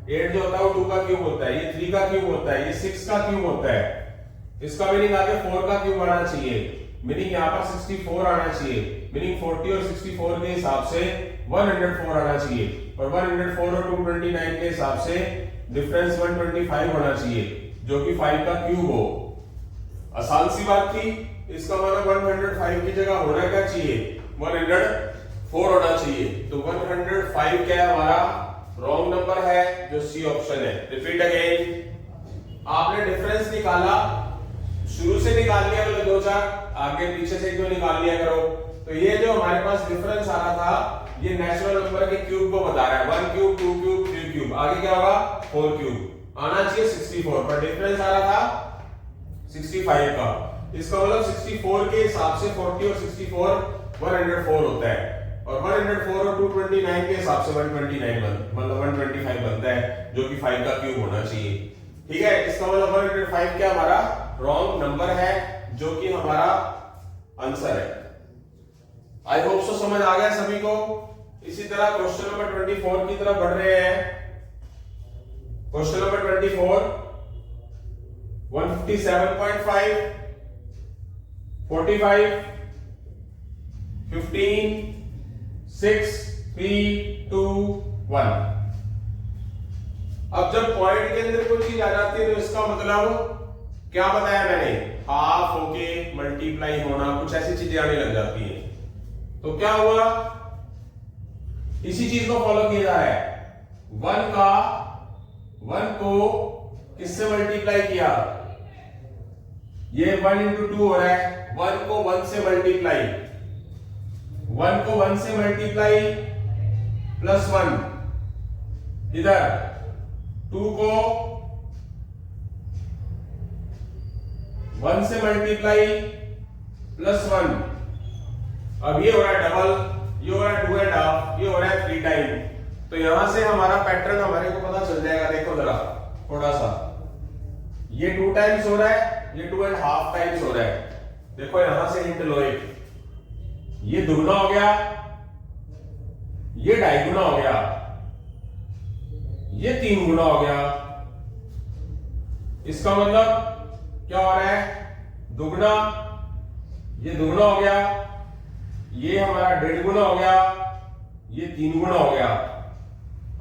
8 जो होता है वो 2 का क्यूब होता है, ये 3 का क्यूब होता है, ये 6 का क्यूब होता है। इसका मीनिंग आगे 4 का क्यूब आना चाहिए, मीनिंग यहाँ पर 64 आना चाहिए, मीनिंग 40 और 64 के हिसाब से 104 आना चाहिए, और 104 और 229 के हिसाब से डिफरेंस 125 होना चाहिए, जो कि 5 का क्यूब हो। आसान सी बात थी। इसका मतलब 105 की जगह होना क्या चाहिए, 104 होना चाहिए। तो 105 क्या है हमारा रॉन्ग नंबर है, जो सी ऑप्शन है। रिपीट अगेन, आपने डिफरेंस निकाला, शुरू से निकाल लिया तो 2-4, आगे पीछे से क्यों निकाल लिया करो। तो ये जो हमारे पास डिफरेंस आ रहा था, ये नेचुरल नंबर के क्यूब को बता रहा है, 1 क्यूब, 2 क्यूब, 3 क्यूब, आगे क्या होगा 4 क्यूब, आना चाहिए 64, पर डिफरेंस आ रहा था 65 का। इसका मतलब 64 के हिसाब से 40 और 64 104 होता है, और 104 और 229 के हिसाब से 129 मतलब 125 बनता है, जो कि 5 का क्यूब होना चाहिए। ठीक है, इसका मतलब 105 क्या हमारा रॉन्ग नंबर है, जो कि हमारा आंसर है। आई होप सो समझ आ गया सभी को। इसी तरह क्वेश्चन नंबर 24 की तरफ बढ़ रहे हैं। Question number 24, 157.5, 45, 15, 6, 3, 2, 1। अब जब पॉइंट के अंदर कोई चीज आ जाती है तो इसका मतलब क्या बताया मैंने, हाफ होके मल्टीप्लाई होना, कुछ ऐसी चीजें आने लग जाती हैं। तो क्या हुआ, इसी चीज को फॉलो किया जा रहा है। 1 को किससे मल्टीप्लाई किया, ये 1 into 2 हो रहा है, 1 को 1 से मल्टीप्लाई, 1 को 1 से मल्टीप्लाई प्लस 1, इधर 2 को 1 से मल्टीप्लाई प्लस 1, अब ये हो रहा है डबल, ये हो रहा है 2.5, ये हो रहा है 3 टाइम। तो यहां से हमारा पैटर्न हमारे को पता चल जाएगा। देखो जरा थोड़ा सा, ये 2 टाइम्स हो रहा है, ये 2.5 टाइम्स हो रहा है। देखो यहां से हिंट लो, एक ये दुगना हो गया, ये 2.5 गुना हो गया, ये 3 गुना हो गया। इसका मतलब क्या हो रहा है, दुगना, ये दुगना हो गया, ये हमारा 1.5 गुना हो गया, ये 3 गुना हो गया,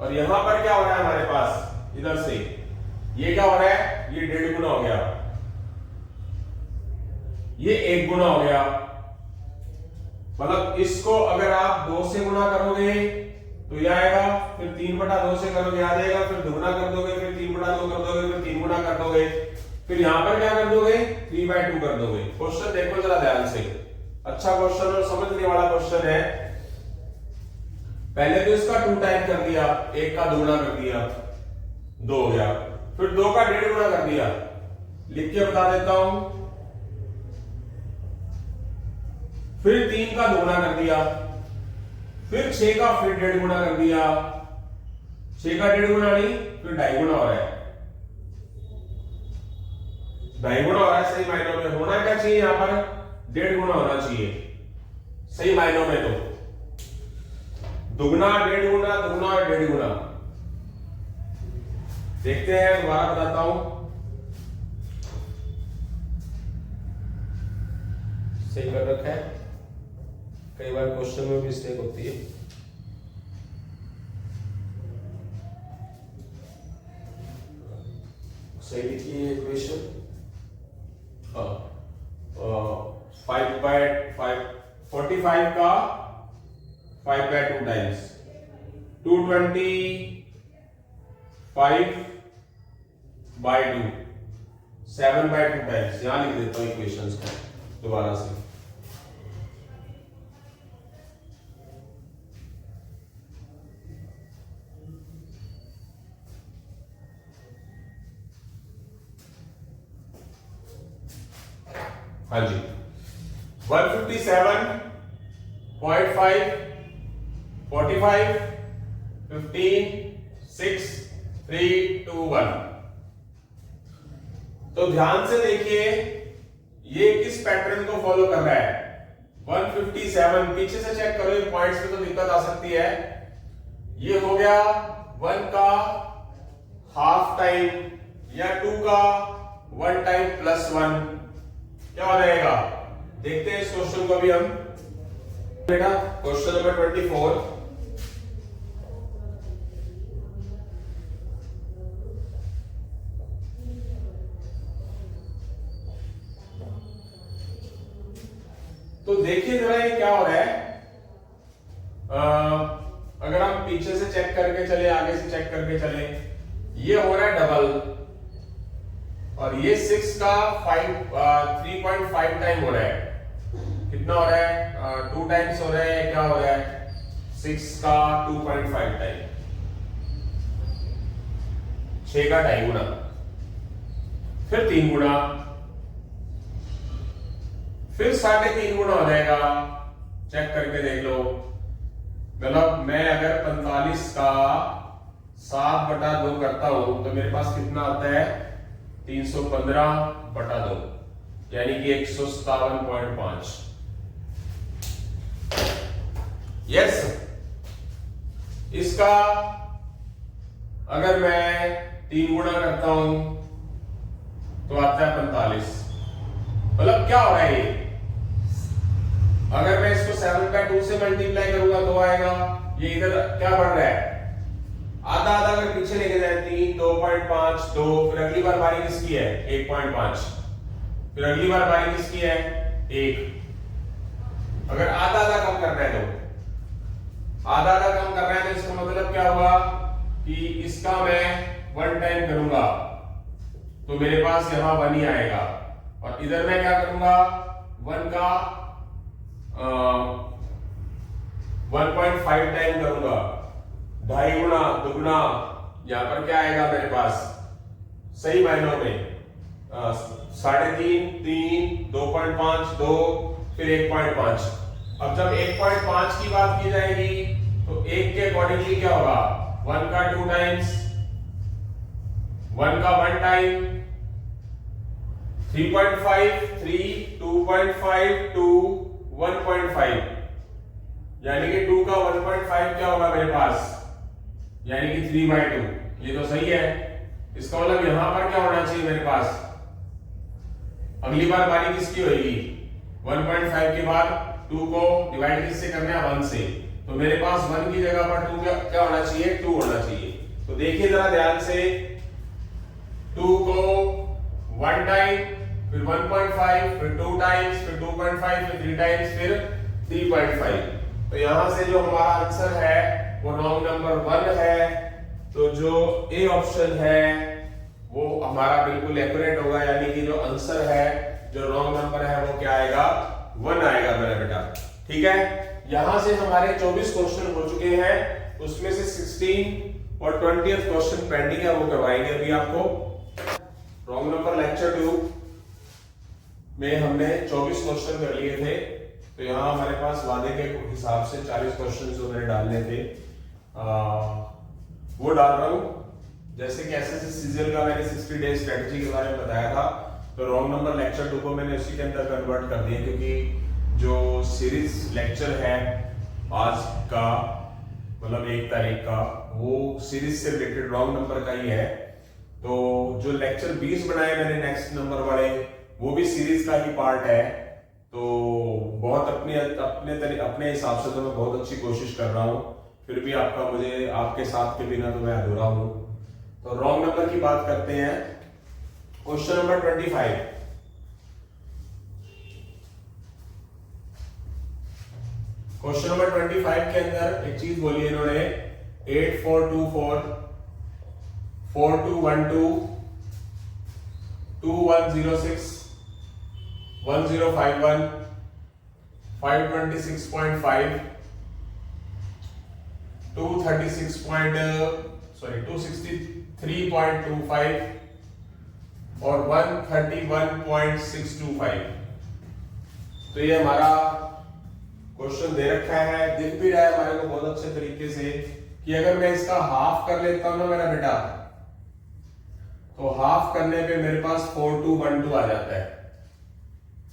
और यहां पर क्या हो रहा है हमारे पास, इधर से ये क्या हो रहा है, ये 1.5 गुना हो गया, ये 1 गुना हो गया। मतलब इसको अगर आप 2 से गुना करोगे तो ये आएगा, फिर 3/2 से करोगे आ जाएगा, फिर दुगना कर दोगे, फिर 3/2 कर दोगे, फिर 3 गुना कर दोगे, फिर यहां पर क्या कर दोगे 3/2 कर दोगे। क्वेश्चन देखो जरा ध्यान से, अच्छा क्वेश्चन और समझने वाला क्वेश्चन है। पहले तो इसका 2 टाइम कर दिया, 1 का दुगना कर दिया, 2 हो गया, फिर 2 का 1.5 गुना कर दिया, लिख के बता देता हूं, फिर 3 का दुगना कर दिया, फिर 6 का फिर 1.5 गुना कर दिया, 6 का 1.5 गुना नहीं, फिर 2.5 गुना हो रहा है, 2.5 गुना हो रहा है। सही मायनों में होना क्या चाहिए, यहां पर 1.5 गुना होना चाहिए सही मायनों में। तो दुगना 1.5 गुना, दुगना और 1.5 गुना। देखते हैं, दोबारा बताता हूं, सही कर रखा है, कई बार क्वेश्चन में भी मिस्टेक होती है। सही लिखिए इक्वेशन, 45 का 5/2 टाइम्स 225/2 7/2 टाइम्स। यहां लिख देता हूं इक्वेशंस को दोबारा से। हाँ जी, 157.5, 45, 15, 6, 3, 2, 1। तो ध्यान से देखिए ये किस पैटर्न को फॉलो कर रहा है। 157 पीछे से चेक करो, ये पॉइंट्स पे तो दिक्कत आ सकती है। ये हो गया 1 का हाफ टाइम या 2 का 1 टाइम प्लस 1, क्या हो जाएगा? देखते हैं इस क्वेश्चन को भी हम। बेटा क्वेश्चन नंबर 24, तो देखिए जरा ये क्या हो रहा है। अगर हम पीछे से चेक करके चले, आगे से चेक करके चले, ये हो रहा है डबल, और ये 6 का 3.5 टाइम हो रहा है। कितना हो रहा है? 2 टाइम्स हो रहा है। क्या हो रहा है? 6 का 2.5 टाइम, 6 का 2.5 गुना, फिर 3 गुना, फिर 3.5 गुना हो जाएगा। चेक करके देख लो। मतलब मैं अगर 45 का 7/2 करता हूं तो मेरे पास कितना आता है? 315/2, यानी कि 157.5। यस, इसका अगर मैं 3 गुना करता हूं तो आता है 45। मतलब क्या हो रहा है ये? अगर मैं इसको 7/2 से मल्टीप्लाई करूंगा तो आएगा। ये इधर क्या बढ़ रहा है? आधा आधा अगर पीछे लेके जाए 3, 2.5, 2, फिर अगली बार बारी किसकी है? 1.5, फिर अगली बार बारी किसकी है? 1। अगर आधा आधा कम करना है तो आधा आधा कम करना है तो इसका मतलब क्या हुआ कि इसका मैं 1 टाइम करूंगा तो मेरे पास यहां 1 ही आएगा, और इधर मैं क्या करूंगा? 1 का 1.5 टाइम करूंगा, 2.5 गुना, दुगना। यहां पर क्या आएगा मेरे पास? सही मायनों में 3.5, 3, 2.5, 2, फिर 1.5। अब जब 1.5 की बात की जाएगी तो 1 के अकॉर्डिंगली क्या होगा? 1 का 2 टाइम्स, 1 का 1 टाइम, 3.5, 3, 2.5, 2, 1.5, यानी कि 2 का 1.5 क्या होगा मेरे पास? यानी कि 3/2। ये तो सही है। इसका मतलब यहां पर क्या होना चाहिए मेरे पास? अगली बार बारी किसकी होगी? 1.5 के बाद 2 को डिवाइड किससे करना है? 1 से। तो मेरे पास 1 की जगह पर 2 क्या होना चाहिए? 2 होना चाहिए। तो देखिए जरा ध्यान से, 2 को 1 टाइम, फिर 1.5, फिर 2 टाइम्स, फिर 2.5, फिर 3 टाइम्स, फिर 3.5। तो यहां से जो हमारा आंसर है वो रॉन्ग नंबर 1 है। तो जो ए ऑप्शन है वो हमारा बिल्कुल एक्यूरेट होगा, यानी कि जो आंसर है, जो रॉन्ग नंबर है वो क्या आएगा? 1 आएगा मेरा बेटा। ठीक है, यहां से हमारे 24 क्वेश्चन हो चुके हैं, उसमें से 16 और 20th क्वेश्चन पेंडिंग है, वो करवाएंगे अभी आपको। रॉन्ग नंबर लेक्चर 2 में हमने 24 क्वेश्चन कर लिए थे, तो यहाँ हमारे पास वादे के हिसाब से 40 क्वेश्चन जो मैंने डालने थे वो डाल रहा हूँ। जैसे कि एसएससी सीजीएल का मैंने 60 डेज स्ट्रेटजी के बारे में बताया था, तो रॉन्ग नंबर लेक्चर 2 को मैंने उसी के अंदर कन्वर्ट कर दिया, क्योंकि जो सीरीज लेक्चर है आज का, मतलब 1 तारीख का, वो सीरीज से रिलेटेड रॉन्ग नंबर का ही है। तो जो लेक्चर 20 बनाए मैंने नेक्स्ट नंबर वाले, वो भी सीरीज का ही पार्ट है। तो बहुत अपने हिसाब से तो मैं बहुत अच्छी कोशिश कर रहा हूँ, फिर भी मुझे आपके साथ के बिना तो मैं अधूरा हूँ। तो रॉन्ग नंबर की बात करते हैं। Question number 25। क्वेश्चन नंबर 25 के अंदर एक चीज बोली इन्होंने, 8424, 4212, 2106, 1051, 526.5, 263.25 और 131.625। तो ये हमारा क्वेश्चन दे रखा है, दिख भी रहा है हमारे को बहुत अच्छे तरीके से कि अगर मैं इसका हाफ कर लेता हूं ना मेरा बेटा, तो हाफ करने पे मेरे पास 4212 आ जाता है।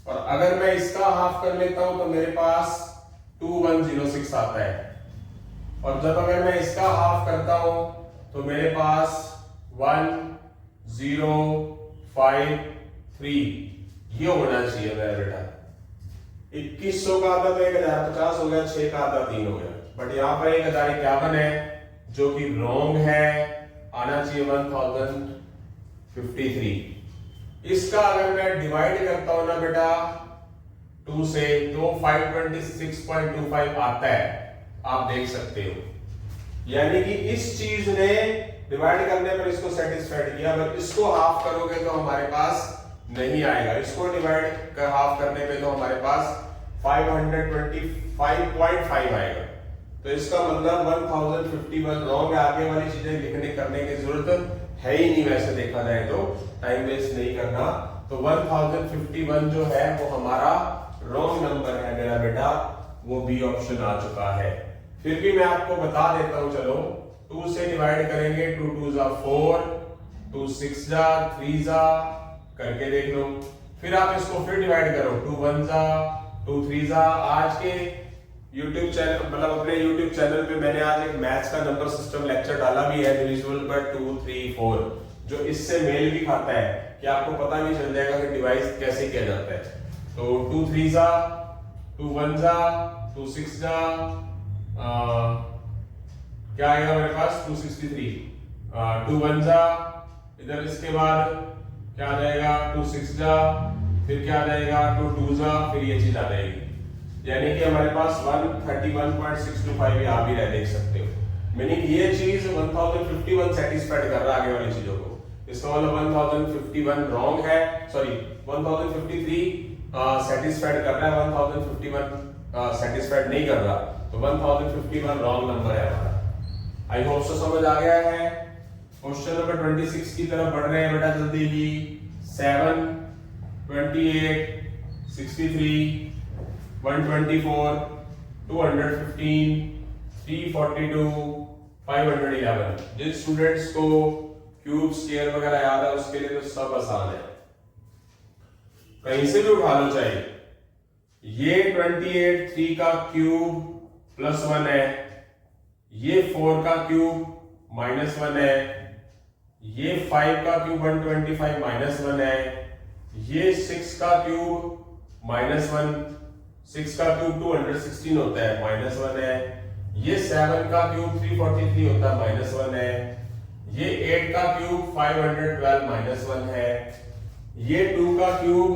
और अगर मैं इसका हाफ कर लेता हूं तो मेरे पास 2106 आता है। और जब अगर मैं इसका हाफ करता हूं तो मेरे पास 1053 ये होना चाहिए मेरा बेटा। 2100 का आधा तो 1050 हो गया, 6 का आधा 3 हो गया। बट यहां पर 1051 है जो कि रॉन्ग है, आना चाहिए 1053। इसका अगर मैं डिवाइड करता हूं ना बेटा 2 से तो 526.25 आता है, आप देख सकते हो। यानी कि इस चीज ने डिवाइड करने पर इसको सेटिस्फाइड किया, बट इसको हाफ करोगे तो हमारे पास नहीं आएगा। इसको डिवाइड कर हाफ करने पे तो हमारे पास 525.5 आएगा। तो इसका मतलब 1051 रॉन्ग है। आगे वाली चीजें लिखने करने की जरूरत है ही नहीं, वैसे देखा जाए तो टाइम वेस्ट नहीं करना। तो 1051 जो है वो हमारा रॉन्ग नंबर है मेरा बेटा, वो बी ऑप्शन आ चुका है। फिर भी मैं आपको बता देता हूं, चलो 2 से डिवाइड करेंगे, 2 2 जा 4, 2 6 जा 3 जा करके देख लो। फिर आप इसको फिर डिवाइड करो, 2 1 जा 2 3 जा। आज के YouTube चैनल मतलब अपने YouTube चैनल पे मैंने आज एक मैथ्स का नंबर सिस्टम लेक्चर डाला भी है, डिविजिबल बाय 2 3 4, जो इससे मेल भी खाता है कि आपको पता भी चल जाएगा कि डिवाइस कैसे किया जाता है। तो 2 3 जा 2 1 जा 2 6 जा क्या आएगा मेरे पास 263, 2 1 जा, इधर इसके बाद क्या आ जाएगा 2 6 जा, फिर क्या आ जाएगा 2 2 जा, फिर ये चीज आ जाएगी। यानी कि हमारे पास 131.625 यहाँ भी देख सकते हो। मीनिंग ये चीज 1051 सेटिस्फाइड कर रहा है आगे वाली चीजों को। इसका मतलब 1051 रॉन्ग है, सॉरी 1053 सेटिस्फाइड कर रहा है, 1051 सेटिस्फाइड नहीं कर रहा। तो 1051 रॉन्ग नंबर है हमारा। आई होप सो समझ आ गया है। क्वेश्चन नंबर 26 की तरफ बढ़ रहे हैं बेटा जल्दी ही। 7 28 63 124 215 342 511। जिन स्टूडेंट्स को क्यूब स्क्वायर वगैरह याद है उसके लिए तो सब आसान है, कहीं से भी उठा लो चाहे। ये 28 3 का क्यूब +1 है, ये 4 का क्यूब -1 है, ये 5 का क्यूब 125 -1 है, ये 6 का क्यूब -1, 6 का क्यूब 216 होता है -1 है, ये 7 का क्यूब 343 होता है -1 है, ये 8 का क्यूब 512 -1 है, ये 2 का क्यूब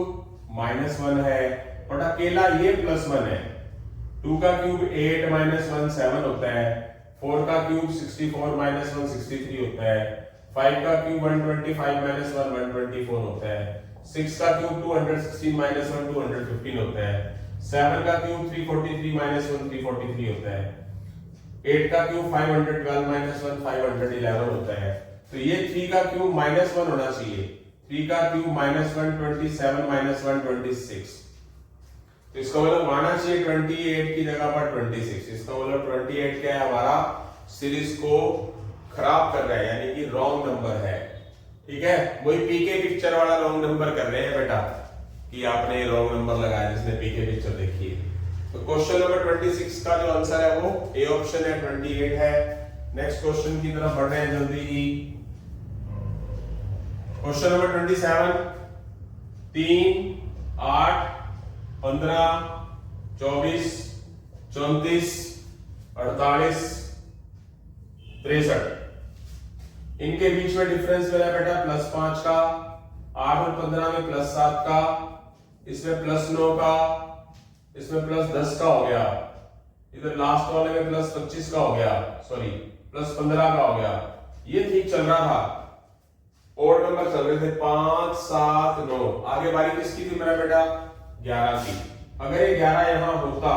-1 है, और अकेला ये +1 है। 2 का क्यूब 8 -1 7 होता है, 4 का क्यूब 64 -1 63 होता है, 5 का क्यूब 125 -1 124 होता है, 6 का क्यूब 216 -1 215 होता है, 7 का क्यूब 343 -1 343 होता है, 8 का क्यूब 512 -1 511 होता है। तो ये 3 का क्यूब -1 होना चाहिए, 3 का क्यूब -127 -126। तो इसका मतलब आना चाहिए 28 की जगह पर 26। इसका मतलब 28 क्या है हमारा, सीरीज को खराब कर रहा है, यानी कि रॉन्ग नंबर है। ठीक है, वही पीके पिक्चर वाला रॉन्ग नंबर कर रहे हैं बेटा, कि आपने रॉन्ग नंबर लगाया जिसने पीके पिक्चर देखी है। तो क्वेश्चन नंबर 26 का जो आंसर है वो ए ऑप्शन है, 28 है। नेक्स्ट क्वेश्चन की तरफ बढ़ रहे हैं जल्दी ही। क्वेश्चन नंबर 27, 3 8 15 24 34 48 63 इनके बीच में डिफरेंस मिला बेटा +5 का, 8 और 15 में +7 का, इसमें +9 का, इसमें +10 का हो गया, इधर लास्ट वाले में +25 का हो गया, सॉरी +15 का हो गया। ये ठीक चल रहा था, ओड नंबर चल रहे थे 5 7 9। आगे बारी किसकी थी मेरा बेटा, 11 की। अगर ये 11 यहां होता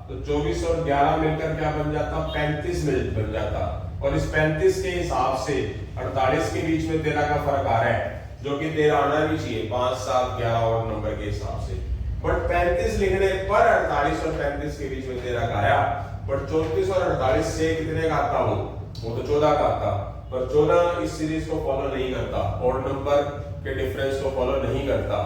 तो 24 और 11 मिलकर क्या बन जाता, 35 बन जाता। और इस 35 के हिसाब से 48 के बीच में 13 का फर्क आ रहा है, जो कि 13 आना भी चाहिए 5 7 11 और नंबर के हिसाब से। बट 35 लिखने पर 48 और 35 के बीच में 13 का आया, बट 34 और 48 से कितने का आता, वो तो 14 का आता। पर 14 इस सीरीज को फॉलो नहीं करता, ऑड नंबर के डिफरेंस को फॉलो नहीं करता।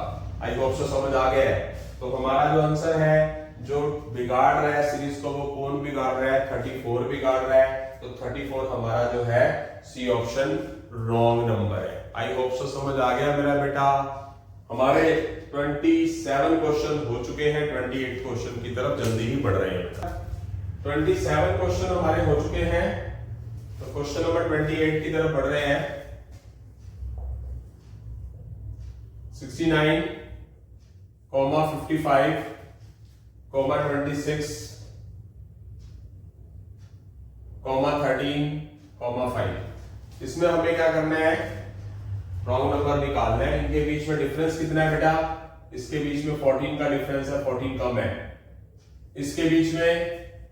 आई होप सो समझ आ गया है। तो हमारा जो आंसर है, जो बिगाड़ रहा है सीरीज को, वो कौन बिगाड़ रहा है? 34 बिगाड़ रहा है। तो 34 हमारा जो है सी ऑप्शन रॉन्ग नंबर है। आई होप सो समझ आ गया मेरा बेटा। हमारे 27 क्वेश्चन हो चुके हैं, 28 क्वेश्चन की तरफ जल्दी ही बढ़ रहे हैं। 27 क्वेश्चन हमारे हो चुके हैं, तो क्वेश्चन नंबर 28 की तरफ बढ़ रहे हैं। 69, 55, 26, 13, 5। इसमें हमें क्या करना है? रॉन्ग नंबर निकालना है। इनके बीच में डिफरेंस कितना है बेटा? इसके बीच में 14 का डिफरेंस है, 14 कम है। इसके बीच में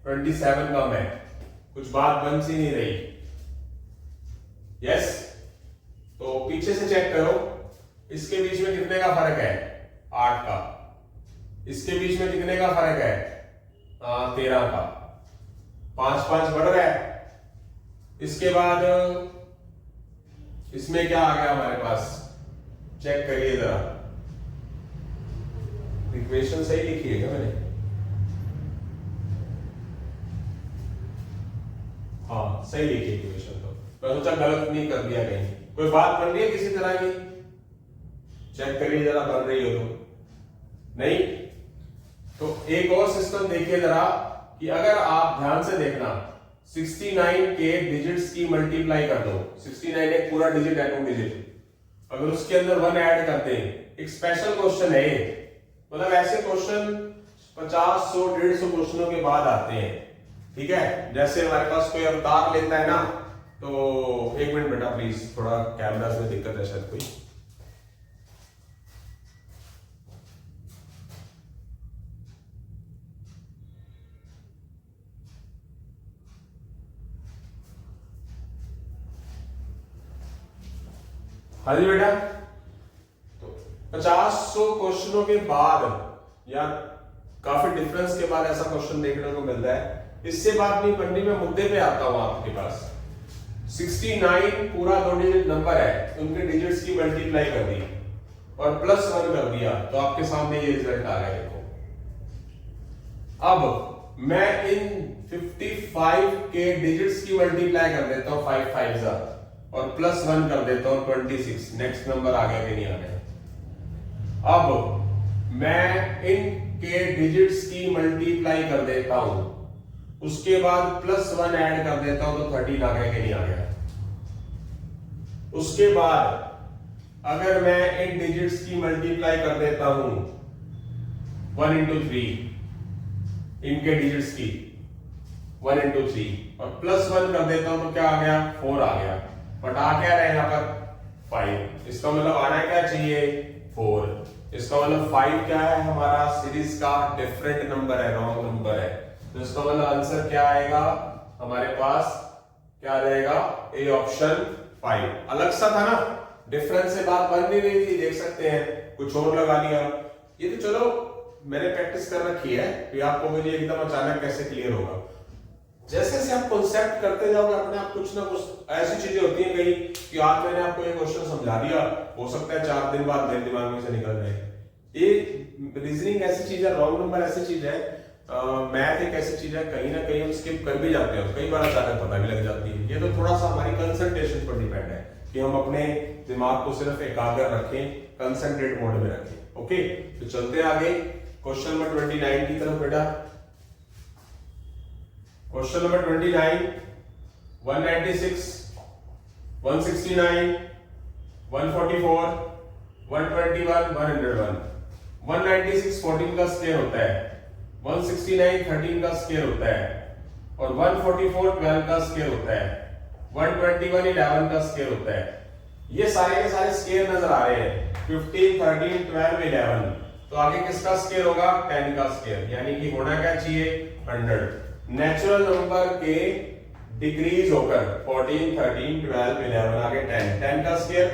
27 कम है। कुछ बात बन सी नहीं रही। यस, तो पीछे से चेक करो। इसके बीच में कितने का फर्क है? 8 का। इसके बीच में कितने का फर्क है? 13 का। 5 बढ़ रहा है। इसके बाद इसमें क्या आ गया हमारे पास? चेक करिए जरा, इक्वेशन सही लिखी है क्या मैंने? हाँ, सही लिखी इक्वेशन। तो मैं सोचा गलत नहीं कर दिया कहीं। कोई बात बन रही है किसी तरह की? चेक करिए जरा, बन रही हो तो। नहीं तो एक और सिस्टम देखिए जरा, कि अगर आप ध्यान से देखना, 69 के डिजिट्स की मल्टीप्लाई कर दो। 69 एक पूरा डिजिट है, 2 डिजिट। अगर उसके अंदर 1 ऐड करते हैं, एक स्पेशल क्वेश्चन है। मतलब ऐसे क्वेश्चन 50, 100, 150 क्वेश्चनों के बाद आते हैं। ठीक है, जैसे हमारे पास कोई अवतार लेता है ना, तो एक मिनट बेटा प्लीज, थोड़ा कैमरा में दिक्कत है शायद कोई। हाँ जी बेटा, तो 50-100 क्वेश्चनों के बाद या काफी डिफरेंस के बाद ऐसा क्वेश्चन देखने को मिलता है। इससे बात नहीं बननी, मैं मुद्दे पे आता हूं आपके पास। 69 पूरा 2 डिजिट नंबर है, उनके डिजिट्स की मल्टीप्लाई कर दी और +1 कर दिया, तो आपके सामने ये रिजल्ट आ गया। देखो, अब मैं इन 55 के डिजिट्स की मल्टीप्लाई कर देता हूं, 5 5 और +1 कर देता हूं 26। नेक्स्ट नंबर आ गया कि नहीं आ गया? अब मैं इन के डिजिट्स की मल्टीप्लाई कर देता हूं, उसके बाद +1 ऐड कर देता हूं, तो 13 आ गया कि नहीं आ गया? उसके बाद अगर मैं इन डिजिट्स की मल्टीप्लाई कर देता हूं 1 into 3, इनके डिजिट्स की 1 into 3 और +1 कर देता हूं, तो क्या आ गया? 4 आ गया। बट आ क्या रहा है यहाँ पर? 5। इसका मतलब आना क्या चाहिए? 4। इसका मतलब 5 क्या है? हमारा सीरीज का डिफरेंट नंबर है, रॉन्ग नंबर है। तो इसका मतलब आंसर क्या आएगा हमारे पास? क्या रहेगा? A option 5। अलग सा था ना, डिफरेंस से बात बन नहीं रही थी, देख सकते हैं, कुछ और लगा लिया। ये तो चलो मैंने प्रैक्टिस कर रखी है, तो आपको मुझे एकदम अचानक कैसे क्लियर होगा? जैसे जैसे आप कॉन्सेप्ट करते जाओगे अपने आप, कुछ ना कुछ ऐसी चीजें होती हैं कहीं कि आज मैंने आपको ये क्वेश्चन समझा दिया, हो सकता है 4 दिन बाद मेरे दिमाग में से निकल जाए। ये रीजनिंग ऐसी चीज है, रॉन्ग नंबर ऐसी चीज है, मैथ एक ऐसी चीज है, कहीं ना कहीं हम स्किप कर भी जाते हैं, कई बार अचानक पता भी लग जाती है। ये तो थोड़ा सा हमारी कंसंट्रेशन पर डिपेंड है कि हम अपने दिमाग को सिर्फ एकाग्र रखें, कंसंट्रेट मोड में रखें। ओके, तो चलते आगे क्वेश्चन नंबर 29 की तरफ बेटा। Question number 29, 196, 169, 144, 121, 101। 196 14 का स्क्वायर होता है, 169 13 का स्क्वायर होता है, और 144 12 का स्क्वायर होता है, 121 11 का स्क्वायर होता है। ये सारे के सारे स्क्वायर नजर आ रहे हैं, 15 13 12 11। तो आगे किसका स्क्वायर होगा? 10 का स्क्वायर, यानी कि होना क्या चाहिए? 100। नेचुरल नंबर के डिक्रीज होकर 14 13 12 11 आगे 10, 10 का स्क्वायर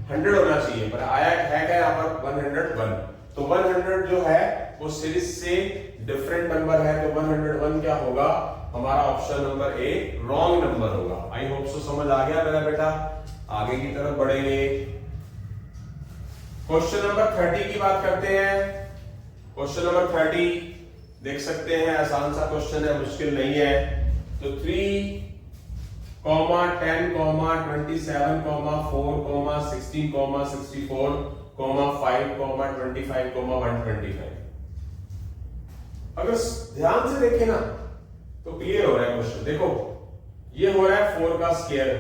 100 होना चाहिए, पर आया है क्या यहाँ पर? 101। तो 100 जो है वो सीरीज से डिफरेंट नंबर है, तो 101 क्या होगा हमारा option number A wrong number होगा। आई होप सो समझ आ गया मेरा बेटा। आगे की तरफ बढ़ेंगे। क्वेश्चन नंबर 30 की बात करते हैं। क्वेश्चन नंबर 30 देख सकते हैं, आसान सा क्वेश्चन है, मुश्किल नहीं है। तो 3, 10, 27, 4, 16, 64, 5, 25, 125। अगर ध्यान से देखें ना तो क्लियर हो रहा है क्वेश्चन। देखो ये हो रहा है 4 का स्क्वायर,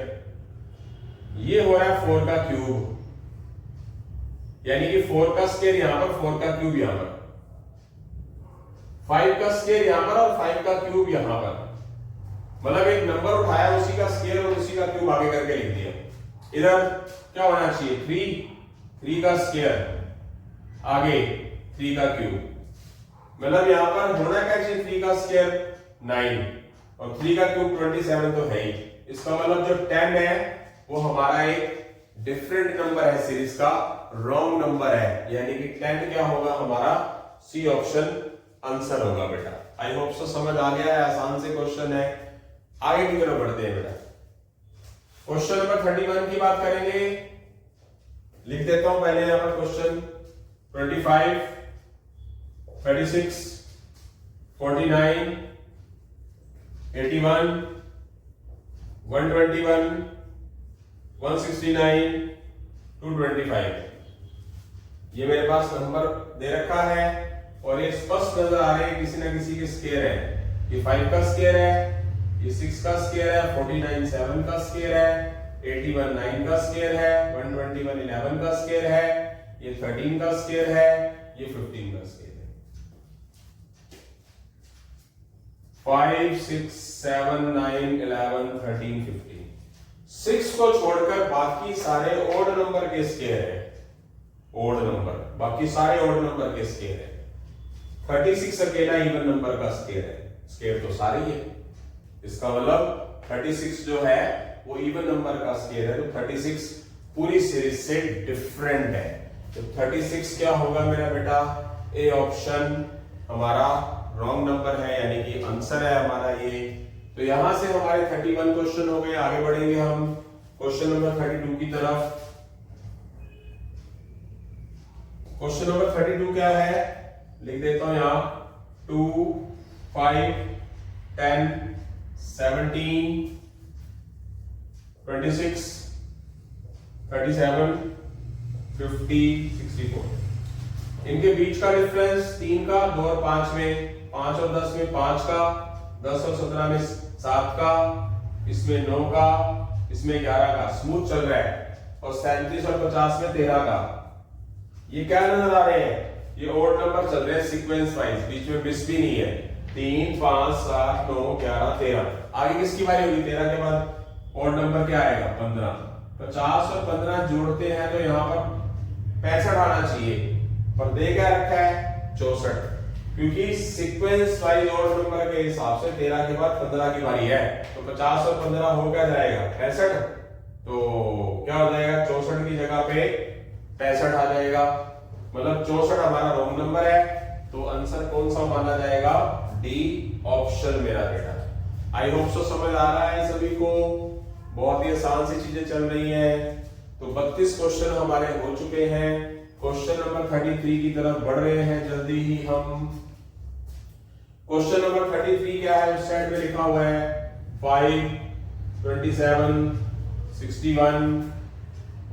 ये हो रहा है 4 का क्यूब, यानी कि 4 का स्क्वायर यहां पर, 4 का क्यूब यहां पर, 5 का स्क्वायर यहां पर और 5 का क्यूब यहां पर। मतलब एक नंबर उठाया, उसी का स्क्वायर और उसी का क्यूब आगे करके लिख दिया। इधर क्या होना चाहिए 3 का स्क्वायर, आगे 3 का क्यूब। मतलब यहां पर होना क्या चाहिए 3 का स्क्वायर 9 और 3 का क्यूब 27 तो है ही। इसका मतलब जो 10 है वो हमारा एक डिफरेंट नंबर है, सीरीज का रॉन्ग नंबर है, यानी कि 10 क्या होगा हमारा सी ऑप्शन आंसर होगा बेटा। आई होप सो समझ आ गया है, आसान से क्वेश्चन है। आगे की तरफ बढ़ते हैं बेटा। क्वेश्चन नंबर 31 की बात करेंगे। लिख देता हूं पहले यहां पर क्वेश्चन 25, 36, 49, 81, 121, 169, 225। ये मेरे पास नंबर दे रखा है और ये स्पष्ट नजर आ रहे हैं किसी ना किसी के स्क्वायर है। ये 5 का स्क्वायर है, ये 6 का स्क्वायर है, 49 7 का स्क्वायर है, 81 9 का स्क्वायर है, 121 11 का स्क्वायर है, ये 13 का स्क्वायर है, ये 15 का स्क्वायर है। 5 6 7 9 11 13 15। 6 को छोड़कर बाकी सारे ओड नंबर के स्क्वायर है, ओड नंबर, बाकी सारे ओड नंबर के स्क्वायर है। 36 अकेला इवन नंबर का स्क्वायर है, स्क्वायर तो सारे ही है। इसका मतलब 36 जो है वो इवन नंबर का स्क्वायर है, तो 36 पूरी सीरीज से डिफरेंट है। तो 36 क्या होगा मेरा बेटा, ए ऑप्शन हमारा रॉन्ग नंबर है, यानी कि आंसर है हमारा ये। तो यहां से हमारे 31 क्वेश्चन हो गए। आगे बढ़ेंगे हम क्वेश्चन नंबर 32 की तरफ। क्वेश्चन नंबर 32 क्या है, लिख देता हूं यहां 2, 5, 10, 17, 26, 37, 50, 64। इनके बीच का डिफरेंस 3 का, 2 और 5 में, 5 और 10 में 5 का, 10 और 17 में 7 का, इसमें 9 का, इसमें 11 का। स्मूथ चल रहा है। और 37 और 50 में 13 का। ये क्या नजर आ रहे हैं, ये ओड नंबर चल रहे हैं सीक्वेंस वाइज, बीच में मिस भी नहीं है। 3 5 7 9 11 13। आगे किसकी बारी होगी 13 के बाद? ओड नंबर क्या आएगा 15। 50 और 15 जोड़ते हैं तो यहाँ पर 65 आना चाहिए, पर दे क्या रखा है 64, क्योंकि सीक्वेंस वाइज ओड नंबर के हिसाब से 13 के बाद 15 की बारी है। तो 50 और 15 हो क्या जाएगा 65, तो क्या हो जाएगा 64 की जगह पे 65 आ जाएगा। मतलब 64 हमारा रॉन्ग नंबर है, तो आंसर कौन सा माना जाएगा, डी ऑप्शन मेरा बेटा। आई होप सो समझ आ रहा है सभी को, बहुत ही आसान सी चीजें चल रही हैं। तो 32 क्वेश्चन हमारे हो चुके हैं। क्वेश्चन नंबर 33 की तरफ बढ़ रहे हैं जल्दी ही हम। क्वेश्चन नंबर 33 क्या है, उस साइड में लिखा हुआ है 5, 27, 61,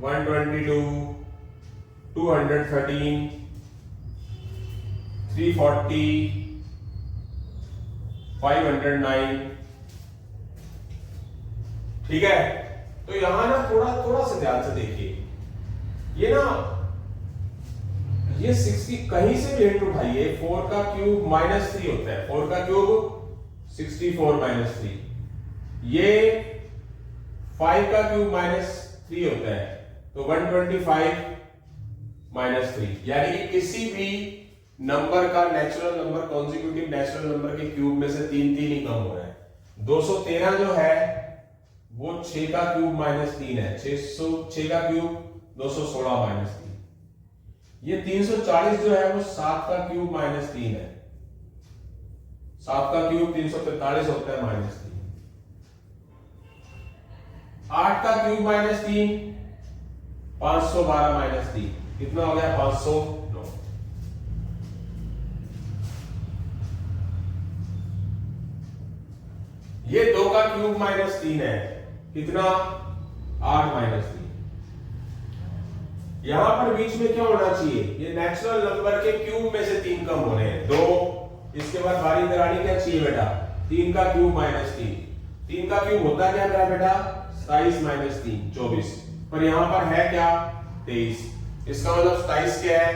122, 213, 340, 509। ठीक है, तो यहां ना थोड़ा सा ध्यान से देखिए, ये ना ये 60 कहीं से भी हिंट उठाइए। 4 का क्यूब -3 होता है, 4 का क्यूब 64 -3। ये 5 का क्यूब -3 होता है, तो 125 -3। यानी कि किसी भी नंबर का natural number, consecutive natural number के क्यूब में से 3 ही कम हो रहा है। 213 जो है वो 6 का क्यूब -3 है, 6 का क्यूब 216 -3। ये 340 जो है वो 7 का क्यूब माइनस 3 है। 7 का क्यूब 343 होता है माइनस 3। 8 का क्यूब माइनस 3 512 माइनस 3 कितना हो गया 509। ये 2 का क्यूब माइनस 3 है कितना 8 माइनस 3। यहां पर बीच में क्या होना चाहिए, ये नेचुरल नंबर के क्यूब में से 3 कम होने हैं 2। इसके बाद बारी दरानी क्या चाहिए बेटा 3 का क्यूब माइनस 3। 3 का क्यूब होता क्या मेरा बेटा 27 माइनस 3 24, पर यहां पर है क्या 23। इसका मतलब 27 क्या है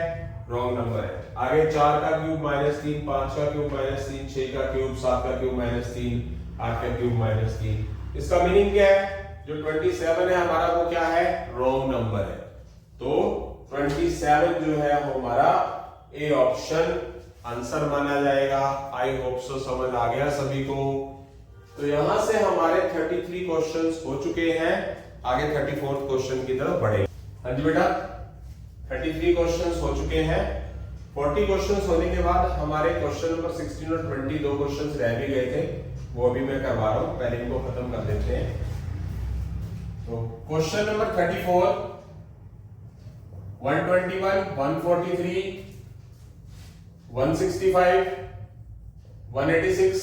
रॉन्ग नंबर है। आगे 4 का क्यूब माइनस 3, 5 का क्यूब माइनस 3, 6 का क्यूब, 7 का क्यूब माइनस 3, 8 का क्यूब माइनस 3। इसका मीनिंग क्या है जो 27 है हमारा वो क्या है रॉन्ग नंबर है। तो 27 जो है वो हमारा ए ऑप्शन आंसर माना जाएगा। आई होप सो समझ आ गया सभी को। तो यहां से हमारे 33 क्वेश्चंस हो चुके हैं, आगे 34th क्वेश्चन की तरफ बढ़े। हाँ जी बेटा 33 क्वेश्चंस हो चुके हैं। 40 क्वेश्चंस होने के बाद हमारे क्वेश्चन नंबर 16 और 20 दो क्वेश्चंस रह भी गए थे, वो अभी मैं करवा रहा हूं, पहले इनको खत्म कर देते हैं। तो क्वेश्चन नंबर 34 121, 143, 165, 186,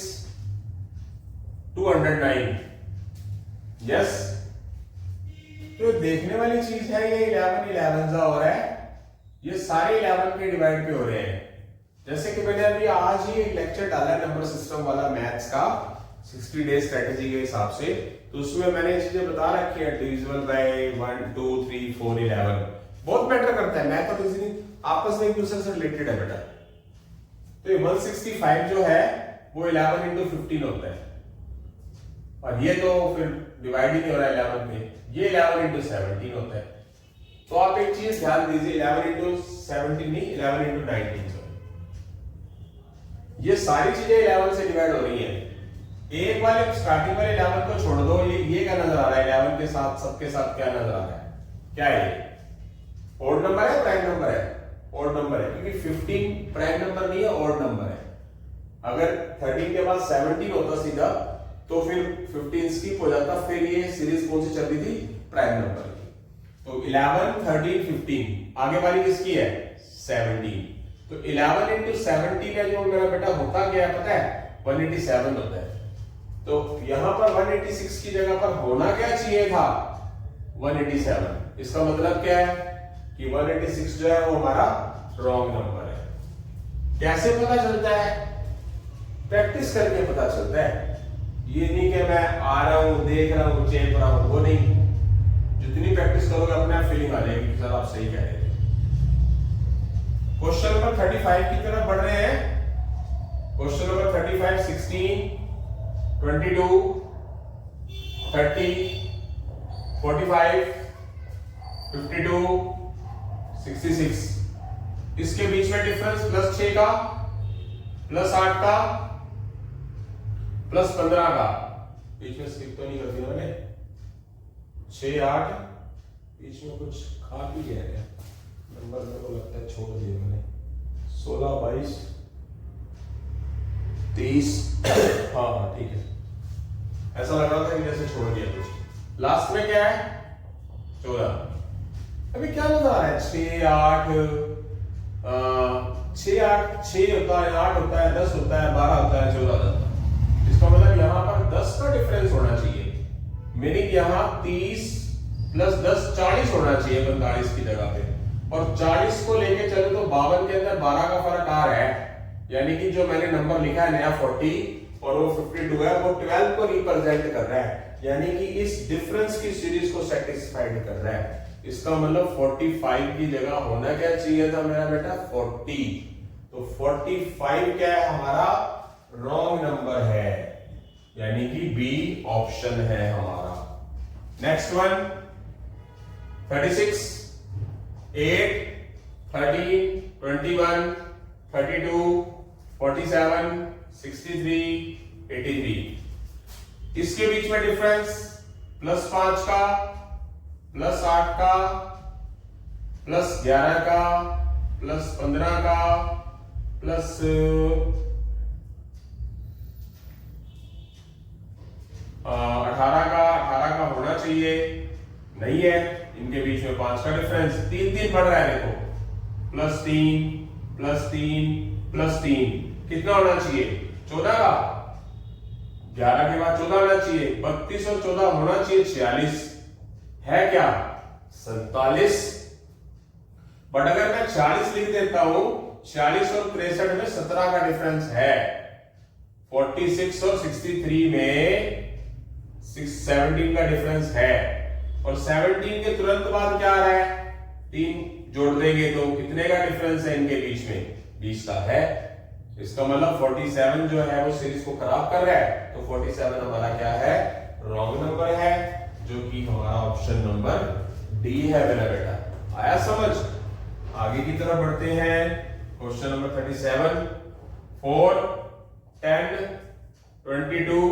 209। यस, तो देखने वाली चीज है ये 11 11 सा हो रहा है, ये सारे 11 के डिवाइड पे हो रहे हैं। जैसे कि मैंने अभी आज ही एक लेक्चर डाला है नंबर सिस्टम वाला मैथ्स का 60 डे स्ट्रेटेजी के हिसाब से, तो उसमें मैंने ये चीजें बता रखी है डिविजिबल बाय 1 2 3 4 11 बहुत मैटर करता है। मैथ और रीजनिंग आपस में एक दूसरे से रिलेटेड है बेटा। तो ये 165 जो है वो 11 into 15 होता है, और ये तो फिर डिवाइड ही नहीं हो रहा है 11 में, ये 11 into 17 होता है। तो आप एक चीज ध्यान दीजिए 11 into 17 नहीं 11 into 19 ये सारी चीजें 11 से डिवाइड हो रही हैं। एक वाले स्टार्टिंग वाले 11 को छोड़ दो, ये क्या नजर आ रहा है 11 के साथ सबके साथ क्या नजर आ रहा है, क्या है ये ऑड नंबर है प्राइम नंबर है, ऑड नंबर है क्योंकि 15 प्राइम नंबर नहीं है ऑड नंबर है। अगर 13 के बाद 17 होता सीधा तो फिर 15 स्किप हो जाता, फिर ये सीरीज कौन सी चल रही थी प्राइम नंबर की। तो 11 13 15 आगे वाली किसकी है 17। तो 11 into 17 है जो मेरा बेटा होता क्या है पता है 187 होता है। तो यहां पर 186 की जगह पर होना क्या चाहिए था 187। इसका मतलब क्या है कि 186 जो है वो हमारा रॉन्ग नंबर है। कैसे पता चलता है, प्रैक्टिस करके पता चलता है। ये नहीं कि मैं आ रहा हूं देख रहा हूं चेप रहा हूं, वो नहीं। जितनी प्रैक्टिस करोगे अपने आप फीलिंग आ जाएगी कि सर आप सही कह रहे थे। क्वेश्चन नंबर 35 की तरफ बढ़ रहे हैं। Question number 35 16 22 30 45 52 66। इसके बीच में डिफरेंस प्लस 6 का प्लस 8 का प्लस 15 का, बीच में स्किप तो नहीं कर दिया मैंने 6 8 बीच में कुछ खा भी गया है नंबर, मेरे को लगता है छोड़ दिया मैंने 16 22 23 हाँ ठीक है, ऐसा लग रहा था कि जैसे छोड़ दिया कुछ। लास्ट में क्या है 14। अभी क्या नजर आ रहा है 6 8 6 8 6 होता है 8 होता है 10 होता है 12 होता है 14 होता है। इसका मतलब यहां पर 10 का डिफरेंस होना चाहिए, मीनिंग यहां 30 प्लस 10 40 होना चाहिए 45 की जगह पे, और 40 को लेके चलो तो 52 के अंदर 12 का फर्क आ रहा है, यानी कि जो मैंने नंबर लिखा है नया 40 और वो 52 है वो 12 को रिप्रेजेंट कर रहा है, यानी कि इस डिफरेंस की सीरीज को सेटिस्फाइड कर रहा है। इसका मतलब 45 की जगह होना क्या चाहिए था मेरा बेटा 40। तो 45 क्या है हमारा रॉन्ग नंबर है, यानी कि बी ऑप्शन है हमारा। Next one 36 8 13 21 32 47 63 83। इसके बीच में डिफरेंस प्लस 5 का प्लस 8 का प्लस 11 का प्लस 15 का प्लस 18 का होना चाहिए, नहीं है, इनके बीच में 5 का डिफरेंस, 3 बढ़ रहा है देखो, +3 +3 +3 कितना होना चाहिए 14 का, 11 के बाद 14 होना चाहिए, 32 और 14 होना चाहिए 46, है क्या 47। बट अगर मैं 40 लिख देता हूं, 46 और 63 में 17 का डिफरेंस है, 46 और 63 में 17 का डिफरेंस है, और 17 के तुरंत बाद क्या आ रहा है, 3 जोड़ देंगे तो कितने का डिफरेंस है इनके बीच में, 20 का है। इसका मतलब 47 जो है वो सीरीज को खराब कर रहा है, तो 47 हमारा क्या है, रॉन्ग नंबर है, जो कि हमारा ऑप्शन नंबर डी है मेरा बेटा। आया समझ? आगे की तरफ बढ़ते हैं, क्वेश्चन नंबर 37, 4 10 22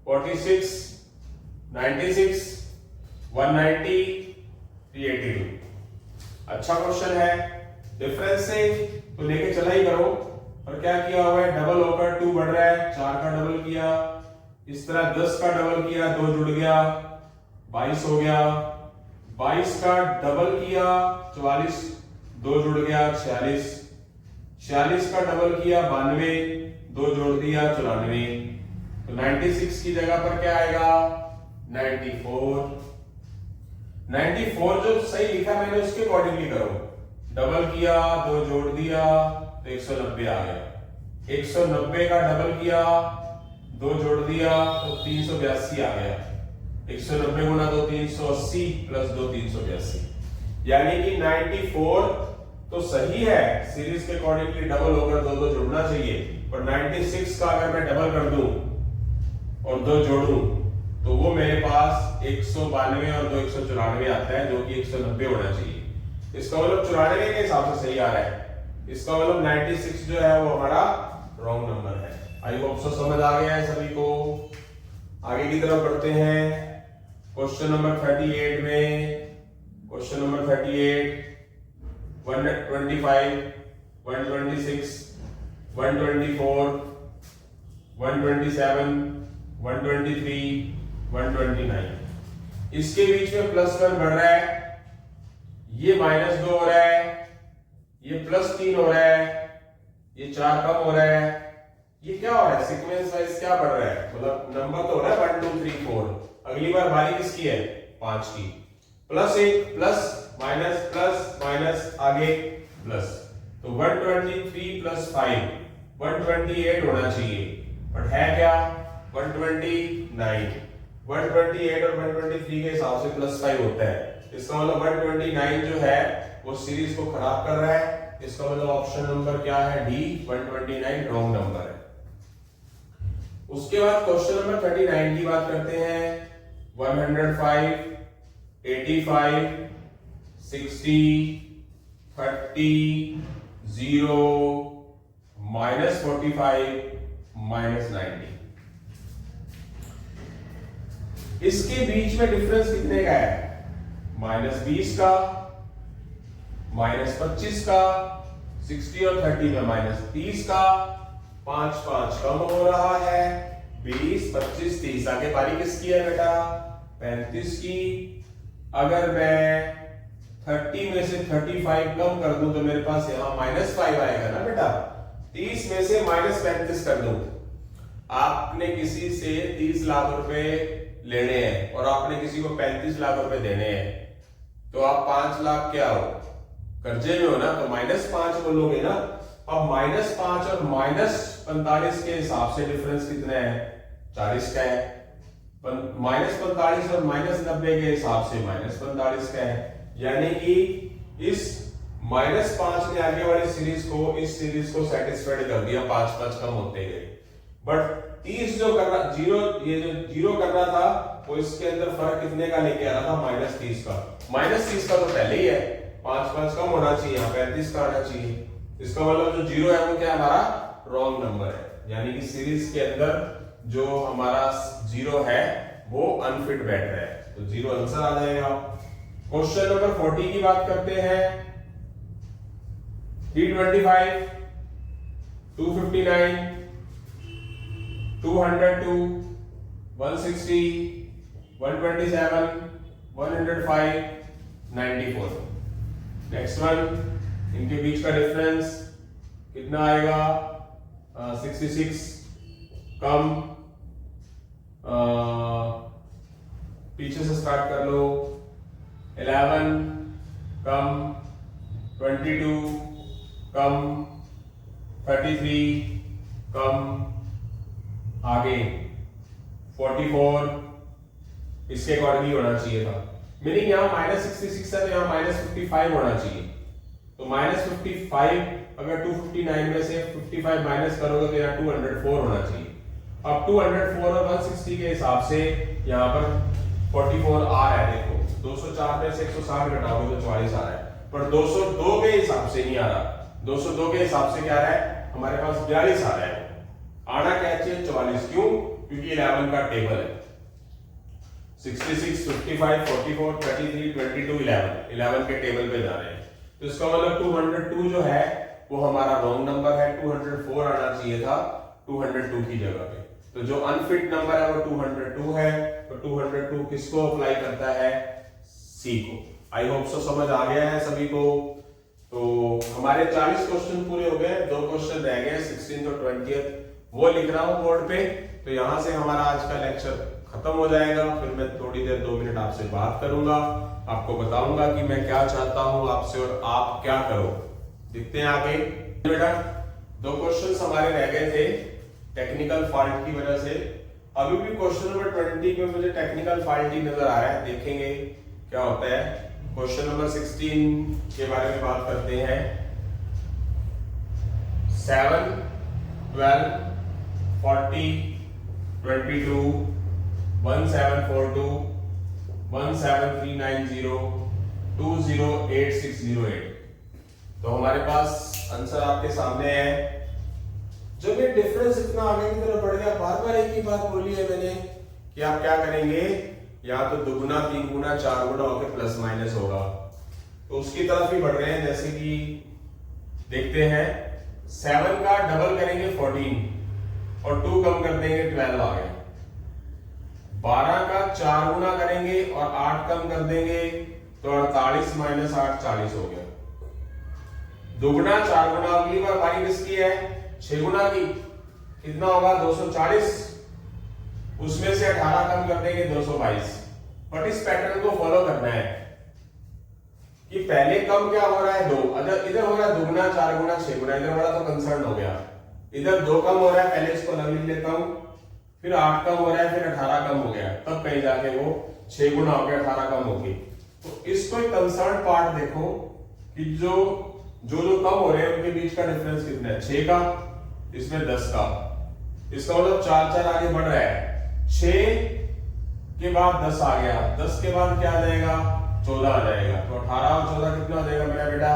46 96 190 382। अच्छा क्वेश्चन है, डिफरेंस से तो लेके चला ही करो, और क्या किया हुआ है, डबल होकर 2 बढ़ रहा है, 4 का डबल किया, इस तरह 10 का डबल किया, 2 जुड़ गया 22 हो गया, 22 का डबल किया 44, 2 जुड़ गया 46, 46 का डबल किया 92, 2 जोड़ दिया 94, तो 96 की जगह पर क्या आएगा 94। 94 जो सही लिखा मैंने उसके अकॉर्डिंगली करो, डबल किया 2 जोड़ दिया तो 190 आ गया, 190 का डबल किया 2 जोड़ दिया तो 382 आ गया, 190 गुना 2 380 प्लस 2 382, यानी कि 94 तो सही है, सीरीज के अकॉर्डिंगली डबल होकर 2 जुड़ना चाहिए, पर 96 का अगर मैं डबल कर दूं और 2 जोड़ूं तो वो मेरे पास 192 और 2 194 आता है, जो कि 190 होना चाहिए। इसका मतलब 94 के हिसाब से सही आ रहा है, इसका मतलब 96 जो है वो हमारा रॉन्ग नंबर है। आई होप सो समझ आ गया है सभी को। आगे की तरफ बढ़ते हैं, क्वेश्चन नंबर 38 में, क्वेश्चन नंबर 38 125 126 124 127 123 129, इसके बीच में +1 बढ़ रहा है, ये -2 हो रहा है, ये +3 हो रहा है, ये 4 कम हो रहा है, ये क्या हो रहा है, सीक्वेंस वाइज क्या बढ़ रहा है, मतलब नंबर तो हो रहा है 1 2 3 4, अगली बार बारी किसकी है 5 की, +1 प्लस माइनस प्लस माइनस आगे प्लस, तो 123 + 5 128 होना चाहिए, बट है क्या 129, 128 और 123 के हिसाब से +5 होता है, इसका मतलब 129 जो है वो सीरीज को खराब कर रहा है, इसका मतलब ऑप्शन नंबर क्या है डी, 129 रॉन्ग नंबर है। उसके बाद क्वेश्चन नंबर 39 की बात करते हैं, 105 85 60 30 0 -45 -90, इसके बीच में डिफरेंस कितने का है, -20 का, -25 का, 60 और 30 में -30 का, 5 5 कम हो रहा है, 20 25 30, आगे बारी किसकी है बेटा 35 की। अगर मैं 30 में से 35 कम कर दूं तो मेरे पास यहां -5 आएगा ना बेटा, 30 में से -35 कर दूं, आपने किसी से 30 लाख रुपए लेने हैं और आपने किसी को 35 लाख रुपए देने हैं, तो आप 5 लाख क्या हो कर्जे में हो ना, तो -5 बोलोगे ना। अब -5 और -45 के हिसाब से डिफरेंस कितना है 40 का है, -45 और -90 के हिसाब से -45 का है, यानी कि इस -5 ने आगे वाली सीरीज को इस सीरीज को सेटिस्फाइड कर दिया, 5 5 कम होते गए, बट 30 जो कर रहा ये जो जीरो कर रहा था वो इसके अंदर फर्क कितने का लेके आ रहा था -30 का, -30 का तो पहले ही है, 5 5 कम होना चाहिए, यहाँ 35 का आना चाहिए, इसका मतलब जो जीरो है वो क्या हमारा रॉन्ग नंबर है, यानी कि सीरीज के अंदर जो हमारा जीरो है वो अनफिट बैठ रहा है, तो जीरो आंसर आ जाएगा। क्वेश्चन नंबर 40 की बात करते हैं, 325, 259, 202, 160, 127, 105, 94। नेक्स्ट वन, इनके बीच का डिफरेंस कितना आएगा? 66 कम, पीछे से स्टार्ट कर लो, 11 कम, 22 कम, 33 कम, आगे 44 इसके अकॉर्डिंगली होना चाहिए था। मीनिंग यहाँ -66 है तो यहाँ -55 होना चाहिए। तो -55 अगर 259 में से 55 माइनस करोगे तो यहाँ 204 होना चाहिए। अब 204 और 160 के हिसाब से यहाँ पर 44 आ रहा है। देखो 204 में से 160 घटाओगे तो 44 आ रहा है, पर 202 के हिसाब से नहीं आ रहा। 202 के हिसाब से क्या आ रहा है? हमारे पास 42 आ रहा है। आना क्या चाहिए? 44। क्यों? क्योंकि 11 का टेबल है। 66, 55, 44, 33, 22, 11 के टेबल पे जा रहे हैं। तो इसका मतलब 202 जो है वो हमारा रॉन्ग नंबर है। 204 आना चाहिए था 202 की जगह पे। तो जो अनफिट नंबर है वो 202 है। तो 202 किसको अप्लाई करता है? सी को। आई होप सो समझ आ गया है सभी को। तो हमारे 40 क्वेश्चन पूरे हो गए, 2 क्वेश्चन रह गए 16 और 20, वो लिख रहा हूं बोर्ड पे। तो यहां से हमारा आज का लेक्चर खत्म हो जाएगा। फिर मैं थोड़ी देर 2 मिनट आपसे बात करूंगा, आपको बताऊंगा कि मैं क्या चाहता हूं आपसे और आप क्या करो। देखते हैं आगे। बेटा 2 क्वेश्चन हमारे रह गए थे टेक्निकल फॉल्ट की वजह से। अभी भी क्वेश्चन नंबर 20 में मुझे टेक्निकल फॉल्ट ही नजर आ रहा है, देखेंगे क्या होता है। क्वेश्चन नंबर 16 के बारे में बात करते हैं। 7, 12, 40, 22, 1742, 17390, 208608। तो हमारे पास आंसर आपके सामने है। जब ये डिफरेंस इतना आगे की तरफ बढ़ गया, बार बार एक ही बात बोली है मैंने कि आप क्या करेंगे, या तो दुगुना, 3 गुना, 4 गुना होकर प्लस माइनस होगा। तो उसकी तरफ ही बढ़ रहे हैं। जैसे कि देखते हैं 7 का डबल करेंगे 14 और 2 कम कर देंगे 12 आ गया। 12 का 4 गुना करेंगे और 8 कम कर देंगे तो 48 माइनस 8 40 हो गया। दुगुना 4 गुना, अगली बार बारी किसकी है? 6 गुना की। कितना होगा? 240। उसमें से 18 कम कर देंगे 222। बट इस पैटर्न को फॉलो करना है कि पहले कम क्या हो रहा है? 2। अगर इधर हो रहा है दुगुना 4 गुना 6 गुना, इधर वाला तो कंसर्न हो गया। इधर 2 कम हो रहा है, पहले इसको अलग लिख लेता हूं। फिर 8 कम हो रहा है, फिर 18 कम हो गया, तब कहीं जाके वो 6 गुना हो गया, 18 कम हो गई। तो इसको एक कंसर्न पार्ट देखो कि जो कम हो रहे हैं उनके बीच का डिफरेंस कितना है? 6 का, इसमें 10 का। इसका मतलब 4 आगे बढ़ रहा है। 6 के बाद 10 आ गया, 10 के बाद क्या आ जाएगा? 14 आ जाएगा। तो 18 और 14 कितना हो जाएगा मेरा बेटा?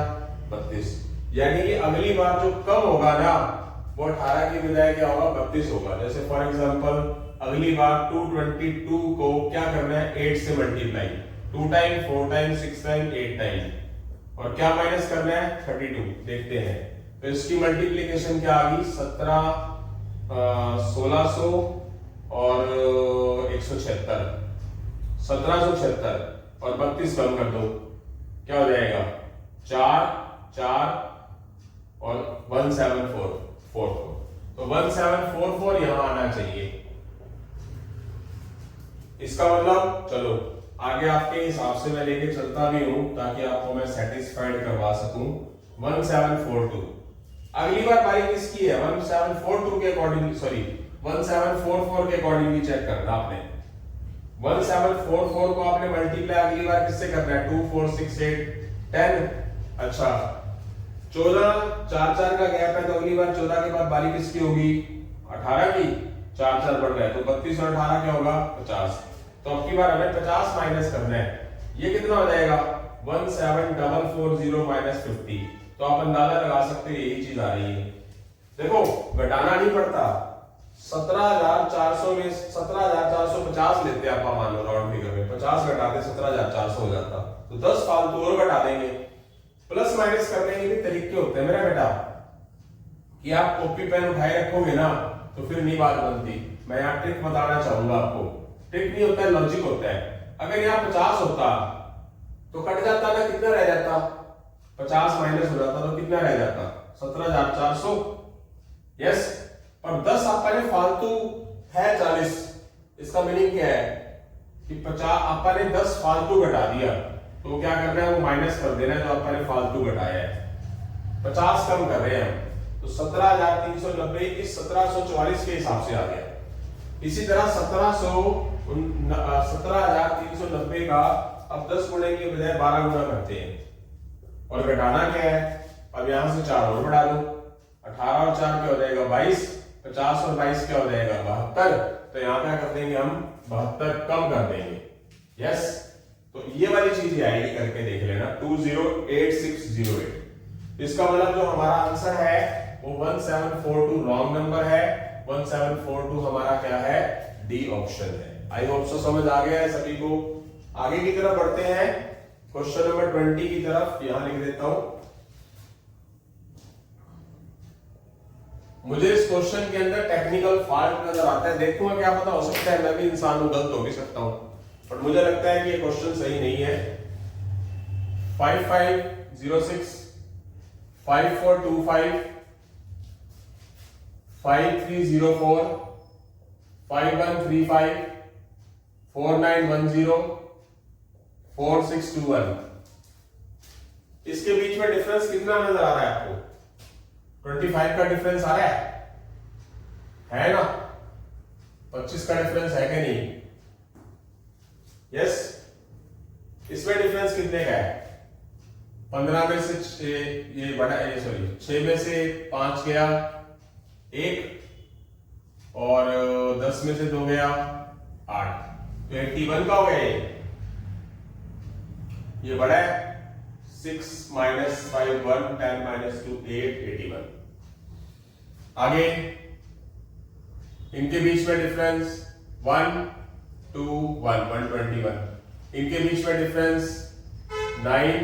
32। यानी कि अगली बार जो कम होगा ना वो 18 की बजाय क्या होगा? 32 होगा। जैसे फॉर एग्जांपल अगली बार 222 को क्या करना है? 8 से multiply, 2 time, 4 time, 6 time, 8 time, और क्या माइनस करना है? 32। देखते हैं तो इसकी मल्टीप्लीकेशन क्या आ गई? 17, 1600 और 176, 1776 और 32 कम कर दो, क्या हो जाएगा? 4 4 और 1744। तो 1744 यहां आना चाहिए। इसका मतलब चलो आगे आपके हिसाब से मैं लेके चलता भी हूं ताकि आपको मैं सेटिस्फाइड करवा सकूं। 1742। अगली बार बारी किसकी है? 1742 के अकॉर्डिंग, सॉरी 1744 के अकॉर्डिंगली चेक करना आपने। 1744 को आपने मल्टीप्लाई अगली बार किससे करना है? 2 4 6 8 10। अच्छा 14, 4 का गैप है तो अगली बार 14 के बाद बारी किसकी होगी? 18 की। 4 बढ़ रहा है तो 32 और 18 क्या होगा? 50। तो अब की बार हमें 50 माइनस करना है। ये कितना हो जाएगा? 17440 माइनस 50। तो आप अंदाजा लगा सकते हैं यही चीज आ रही है। देखो घटाना नहीं पड़ता। 17,400 में 17,450 लेते हैं आप, मान लो राउंड फिगर में 50 घटाते 17,400 हो जाता, तो 10 फालतू और घटा देंगे। प्लस माइनस करने के भी तरीके होते हैं मेरा बेटा, कि आप कॉपी पेन उठाए रखोगे ना तो फिर नहीं बात बनती। मैं यहाँ ट्रिक बताना चाहूंगा आपको। ट्रिक नहीं होता है, लॉजिक होता है। अगर यहाँ 50 होता तो कट जाता ना, कितना रह जाता, 50 माइनस हो जाता तो कितना रह जाता, 17,400। यस, और 10 आपने फालतू है 40। इसका मीनिंग क्या है कि 50 आपने 10 फालतू घटा दिया, तो क्या करना है, वो माइनस कर देना है जो आपने फालतू घटाया है। 50 कम कर रहे हैं हम, तो 17,390 इस 1744 के हिसाब से आ गया। इसी तरह 17,390 का अब 10 गुणे के बजाय 12 गुना करते हैं, और घटाना क्या है, अब यहां से 4 और बढ़ा दो, 18 और 4 क्या हो जाएगा 22, 50 और 22 क्या हो जाएगा 72। तो यहाँ क्या कर देंगे हम, 72 कम कर देंगे। यस, तो ये वाली चीज आएगी, करके देख लेना, 208608। इसका मतलब जो हमारा आंसर है वो 1742 रॉन्ग नंबर है, 1742 हमारा क्या है, डी ऑप्शन है। आई होप सो समझ आ गया है सभी को। आगे की तरफ बढ़ते हैं, क्वेश्चन नंबर 20 की तरफ। यहां लिख देता हूं, मुझे इस क्वेश्चन के अंदर टेक्निकल फॉल्ट नजर आता है। देखूंगा, क्या पता, हो सकता है मैं भी इंसान हूं, गलत हो भी सकता हूं, पर मुझे लगता है कि ये क्वेश्चन सही नहीं है। 5506 5425 5304 5135 4910 4621, इसके बीच में डिफरेंस कितना नजर आ रहा है आपको, 25 का डिफरेंस आ रहा है ना, 25 का डिफरेंस है कि नहीं। यस, इसमें डिफरेंस कितने का है, 15 में से 6 ये बड़ा है, सॉरी 6 में से 5 गया 1, और 10 में से 2 गया 8, तो 81 का हो गया। ये बड़ा है, 6 माइनस 5 1, 10 माइनस 2 8, 81। आगे इनके बीच में डिफरेंस 1 2 1 121, इनके बीच में डिफरेंस 9,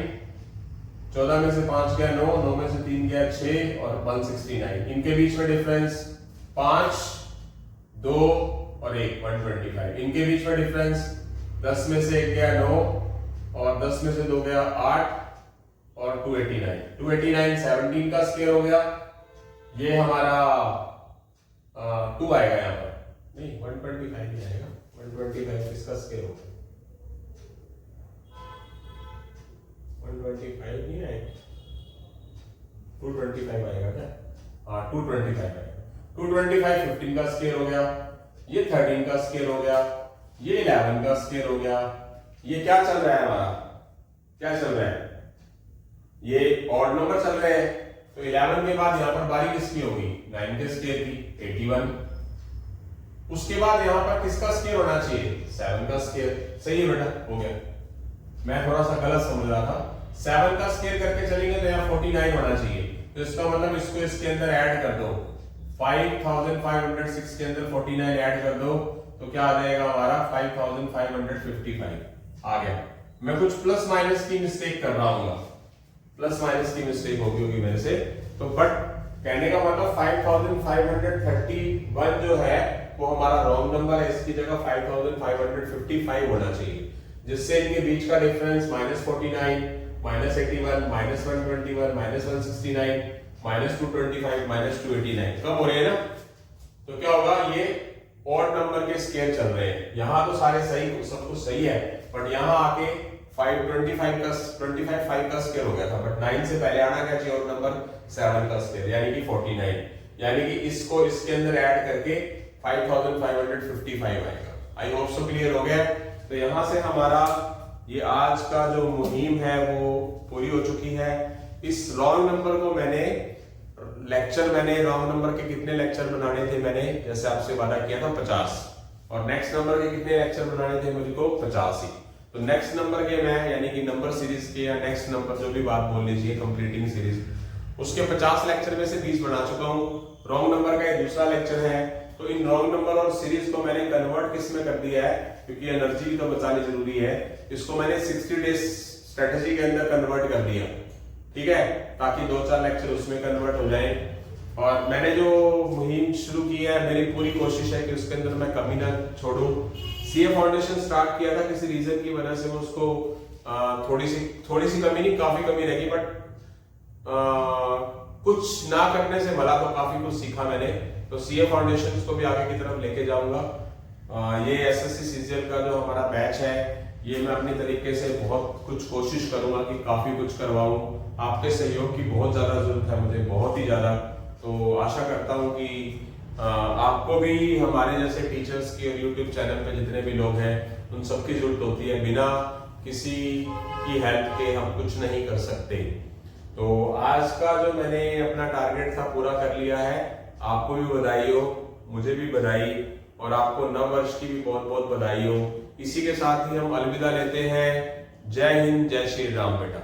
14 में से 5 गया 9, 9 में से 3 गया 6, और 169। इनके बीच में डिफरेंस 5 2 और 1 125। इनके बीच में डिफरेंस 10 में से 1 गया 9, और 10 में से 2 गया 8, और 289 289 17 का स्क्वायर हो गया। ये हमारा 2 आएगा यहाँ पर, नहीं 125 ही आएगा, 125 इसका स्क्वायर होगा, 125 नहीं आएगा, 225 आएगा क्या, हाँ 225 आएगा। 225 15 का स्क्वायर हो गया, ये 13 का स्क्वायर हो गया, ये 11 का स्क्वायर हो गया। ये क्या चल रहा है हमारा, क्या चल रहा है, ये ऑड नंबर चल रहे हैं, तो 11 के बाद यहाँ पर बारी किसकी होगी, 9 के स्क्वायर की, 81। उसके बाद यहाँ पर किसका स्क्वायर होना चाहिए, 7 का स्क्वायर। सही है बेटा, हो गया, मैं थोड़ा सा गलत समझ रहा था। 7 का स्क्वायर करके चलेंगे तो यहाँ 49 होना चाहिए, तो इसका मतलब इसको इसके अंदर ऐड कर दो, 5506 के अंदर 49 ऐड कर दो, तो क्या आ जाएगा हमारा 5555 आ गया। मैं कुछ प्लस माइनस की मिस्टेक कर रहा हूँ, प्लस माइनस की मिस्टेक होगी मेरे से, तो बट कहने का मतलब 5531 जो है वो हमारा रॉन्ग नंबर है, इसकी जगह 5555 होना चाहिए, जिससे इनके बीच का डिफरेंस -49 -81 -121 -169 -225 -289 कम हो रहे हैं ना। तो क्या होगा, ये ऑड नंबर के स्केल चल रहे हैं, यहाँ तो सारे सही, सब कुछ सही है, बट यहाँ आके 25 का स्केल हो गया था, बट 9 से पहले आना क्या चाहिए और नंबर 7 का स्केल, यानी कि 49, यानी कि इसको इसके अंदर ऐड करके 5555 आएगा। आई होप सो क्लियर हो गया। तो यहां से हमारा ये आज का जो मुहिम है वो पूरी हो चुकी है। इस रॉन्ग नंबर को मैंने रॉन्ग नंबर के कितने लेक्चर बनाने थे, मैंने जैसे आपसे वादा किया था 50, और नेक्स्ट नंबर के कितने लेक्चर बनाने थे मुझको 50 ही। तो नेक्स्ट नंबर के मैं यानी कि नंबर सीरीज के या नेक्स्ट नंबर जो भी बात बोल लीजिए कंप्लीटिंग सीरीज, उसके 50 लेक्चर में से 20 बना चुका हूँ। रॉन्ग नंबर का ये दूसरा लेक्चर है। तो इन रॉन्ग नंबर और सीरीज को मैंने कन्वर्ट किस में कर दिया है, क्योंकि एनर्जी भी तो बचानी जरूरी है, इसको मैंने 60 डेज स्ट्रेटेजी के अंदर कन्वर्ट कर दिया ठीक है, ताकि 2-4 लेक्चर उसमें कन्वर्ट हो जाए। और मैंने जो मुहिम शुरू की है, मेरी पूरी कोशिश है कि उसके अंदर मैं कमी ना छोड़ूं। सीए फाउंडेशन स्टार्ट किया था, किसी रीजन की वजह से वो उसको थोड़ी सी कमी नहीं, काफी कमी रहेगी, बट कुछ ना करने से भला तो काफी कुछ सीखा मैंने। तो सीए फाउंडेशन को भी आगे की तरफ लेके जाऊंगा। ये एसएससी सीजीएल का जो हमारा बैच है, ये मैं अपनी तरीके से बहुत कुछ कोशिश करूंगा कि काफी कुछ करवाऊं। आपके सहयोग की बहुत ज्यादा जरूरत है मुझे, बहुत ही ज्यादा। तो आशा करता हूं कि आपको भी हमारे जैसे टीचर्स की और यूट्यूब चैनल पे जितने भी लोग हैं उन सबकी जरूरत होती है। बिना किसी की हेल्प के हम कुछ नहीं कर सकते। तो आज का जो मैंने अपना टारगेट था पूरा कर लिया है। आपको भी बधाई हो, मुझे भी बधाई, और आपको नव वर्ष की भी बहुत बहुत बधाई हो। इसी के साथ ही हम अलविदा लेते हैं। जय हिंद, जय श्री राम बेटा।